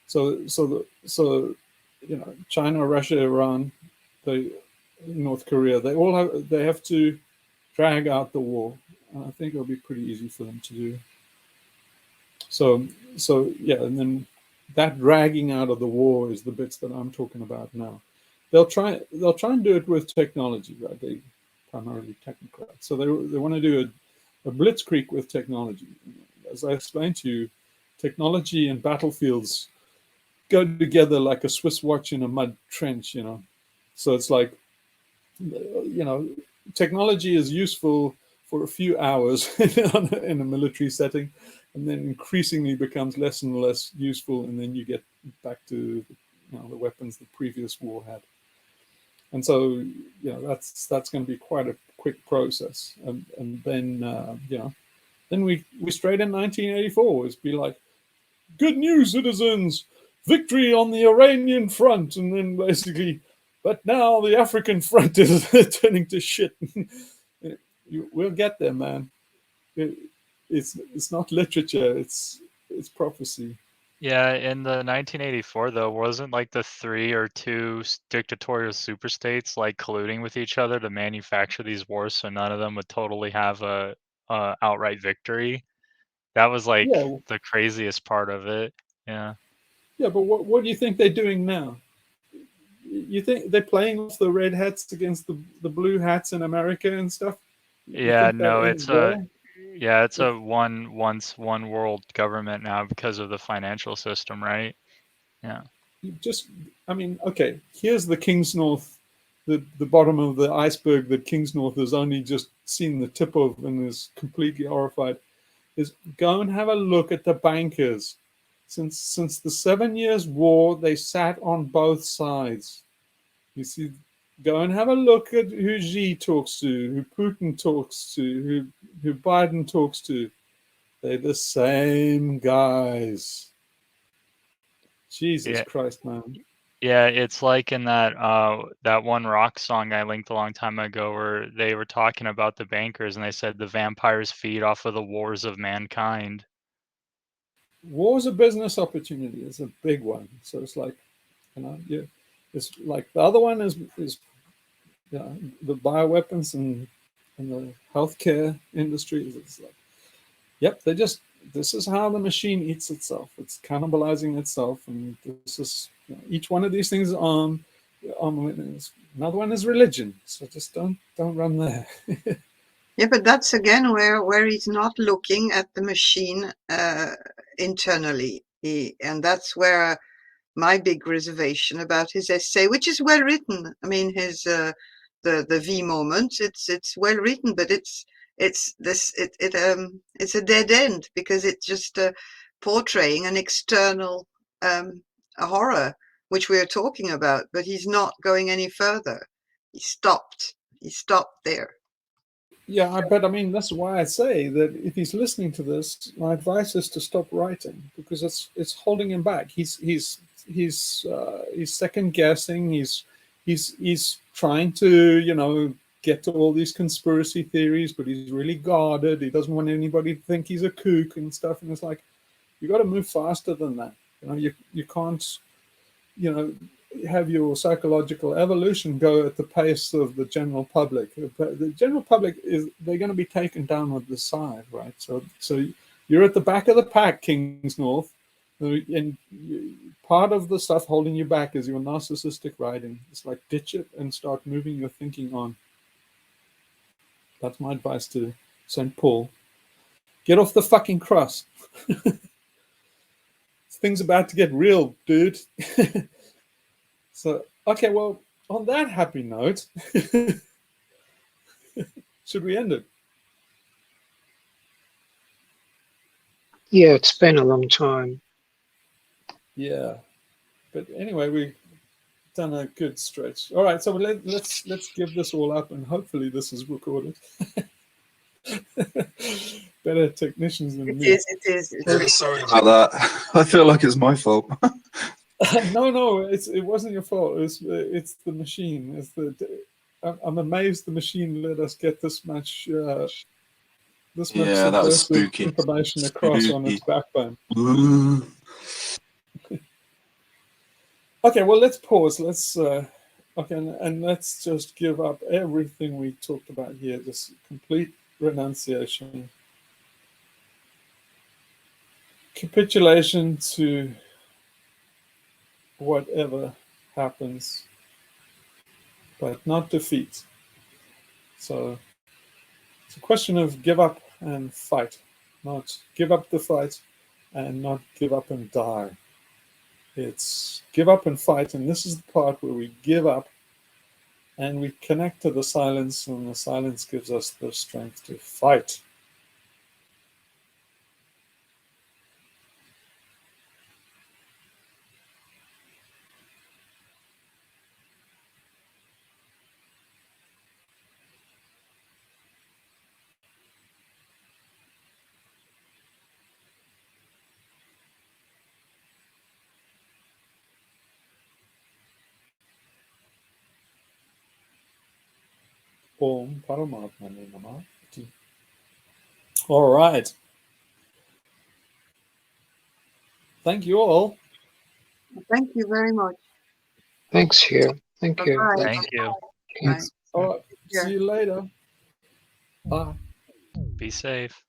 So you know, China, Russia, Iran, North Korea, they have to drag out the war. And I think it'll be pretty easy for them to do. So yeah, and then that dragging out of the war is the bits that I'm talking about now. They'll try and do it with technology, right? They primarily technocrats. So they want to do a blitzkrieg with technology. As I explained to you, technology and battlefields go together like a Swiss watch in a mud trench, you know. So it's like, you know, technology is useful for a few hours in a military setting, and then increasingly becomes less and less useful, and then you get back to the weapons the previous war had. And so that's going to be quite a quick process. And then then we straight in 1984 is be like, good news, citizens, victory on the Iranian front, and then basically, but now the African front is turning to shit. We'll get there, man. It's not literature, it's prophecy. Yeah, in the 1984 though, wasn't like the 3 or 2 dictatorial superstates like colluding with each other to manufacture these wars so none of them would totally have a outright victory? That was like the craziest part of it. Yeah. Yeah, but what do you think they're doing now? You think they're playing off the red hats against the blue hats in America and stuff? Yeah, no, it's a one world government now because of the financial system, right? Yeah. Okay, here's the Kingsnorth, the bottom of the iceberg that Kingsnorth has only just seen the tip of and is completely horrified, is go and have a look at the bankers. Since the 7 Years' War, they sat on both sides. You see, go and have a look at who Xi talks to, who Putin talks to, who Biden talks to. They're the same guys. Jesus Christ, man. Yeah, it's like in that that one rock song I linked a long time ago where they were talking about the bankers and they said the vampires feed off of the wars of mankind. War is a business opportunity. It's a big one. So it's like, it's like the other one is the bioweapons and the healthcare industry. It's like, yep, this is how the machine eats itself. It's cannibalizing itself, and this is each one of these things is armed. Another one is religion. So just don't run there. Yeah, but that's again where he's not looking at the machine internally, and that's where my big reservation about his essay, which is well written. I mean, his the V moment, it's well written, but it's a dead end because it's just portraying an external a horror which we are talking about, but he's not going any further. He stopped there. Yeah, but I mean, that's why I say that if he's listening to this, my advice is to stop writing because it's holding him back. He's second guessing. He's trying to get to all these conspiracy theories, but he's really guarded. He doesn't want anybody to think he's a kook and stuff. And it's like, you got to move faster than that. You can't have your psychological evolution go at the pace of the general public. The general public they're going to be taken down with the side, right? So you're at the back of the pack, Kingsnorth, and part of the stuff holding you back is your narcissistic writing. It's like ditch it and start moving your thinking on. That's my advice to St. Paul. Get off the fucking cross. Things about to get real, dude. So, okay, well, on that happy note, should we end it? Yeah, it's been a long time. Yeah, but anyway, we've done a good stretch. All right, so let's give this all up, and hopefully this is recorded. Better technicians than me. It is. Very sorry about that. I feel like it's my fault. No, it wasn't your fault. It's the machine. I'm amazed the machine let us get this much. This much that was spooky. Information across on its backbone. Okay, well, let's pause. Let's and let's just give up everything we talked about here. Just complete renunciation, capitulation to whatever happens, but not defeat. So it's a question of give up and fight, not give up the fight and not give up and die. It's give up and fight, and this is the part where we give up and we connect to the silence, and the silence gives us the strength to fight. Om Paramatmane Namah. All right. Thank you all. Thank you very much. Thanks, Hugh. Thank you. Bye-bye. Thank you. Bye. All right. Yeah. See you later. Bye. Be safe.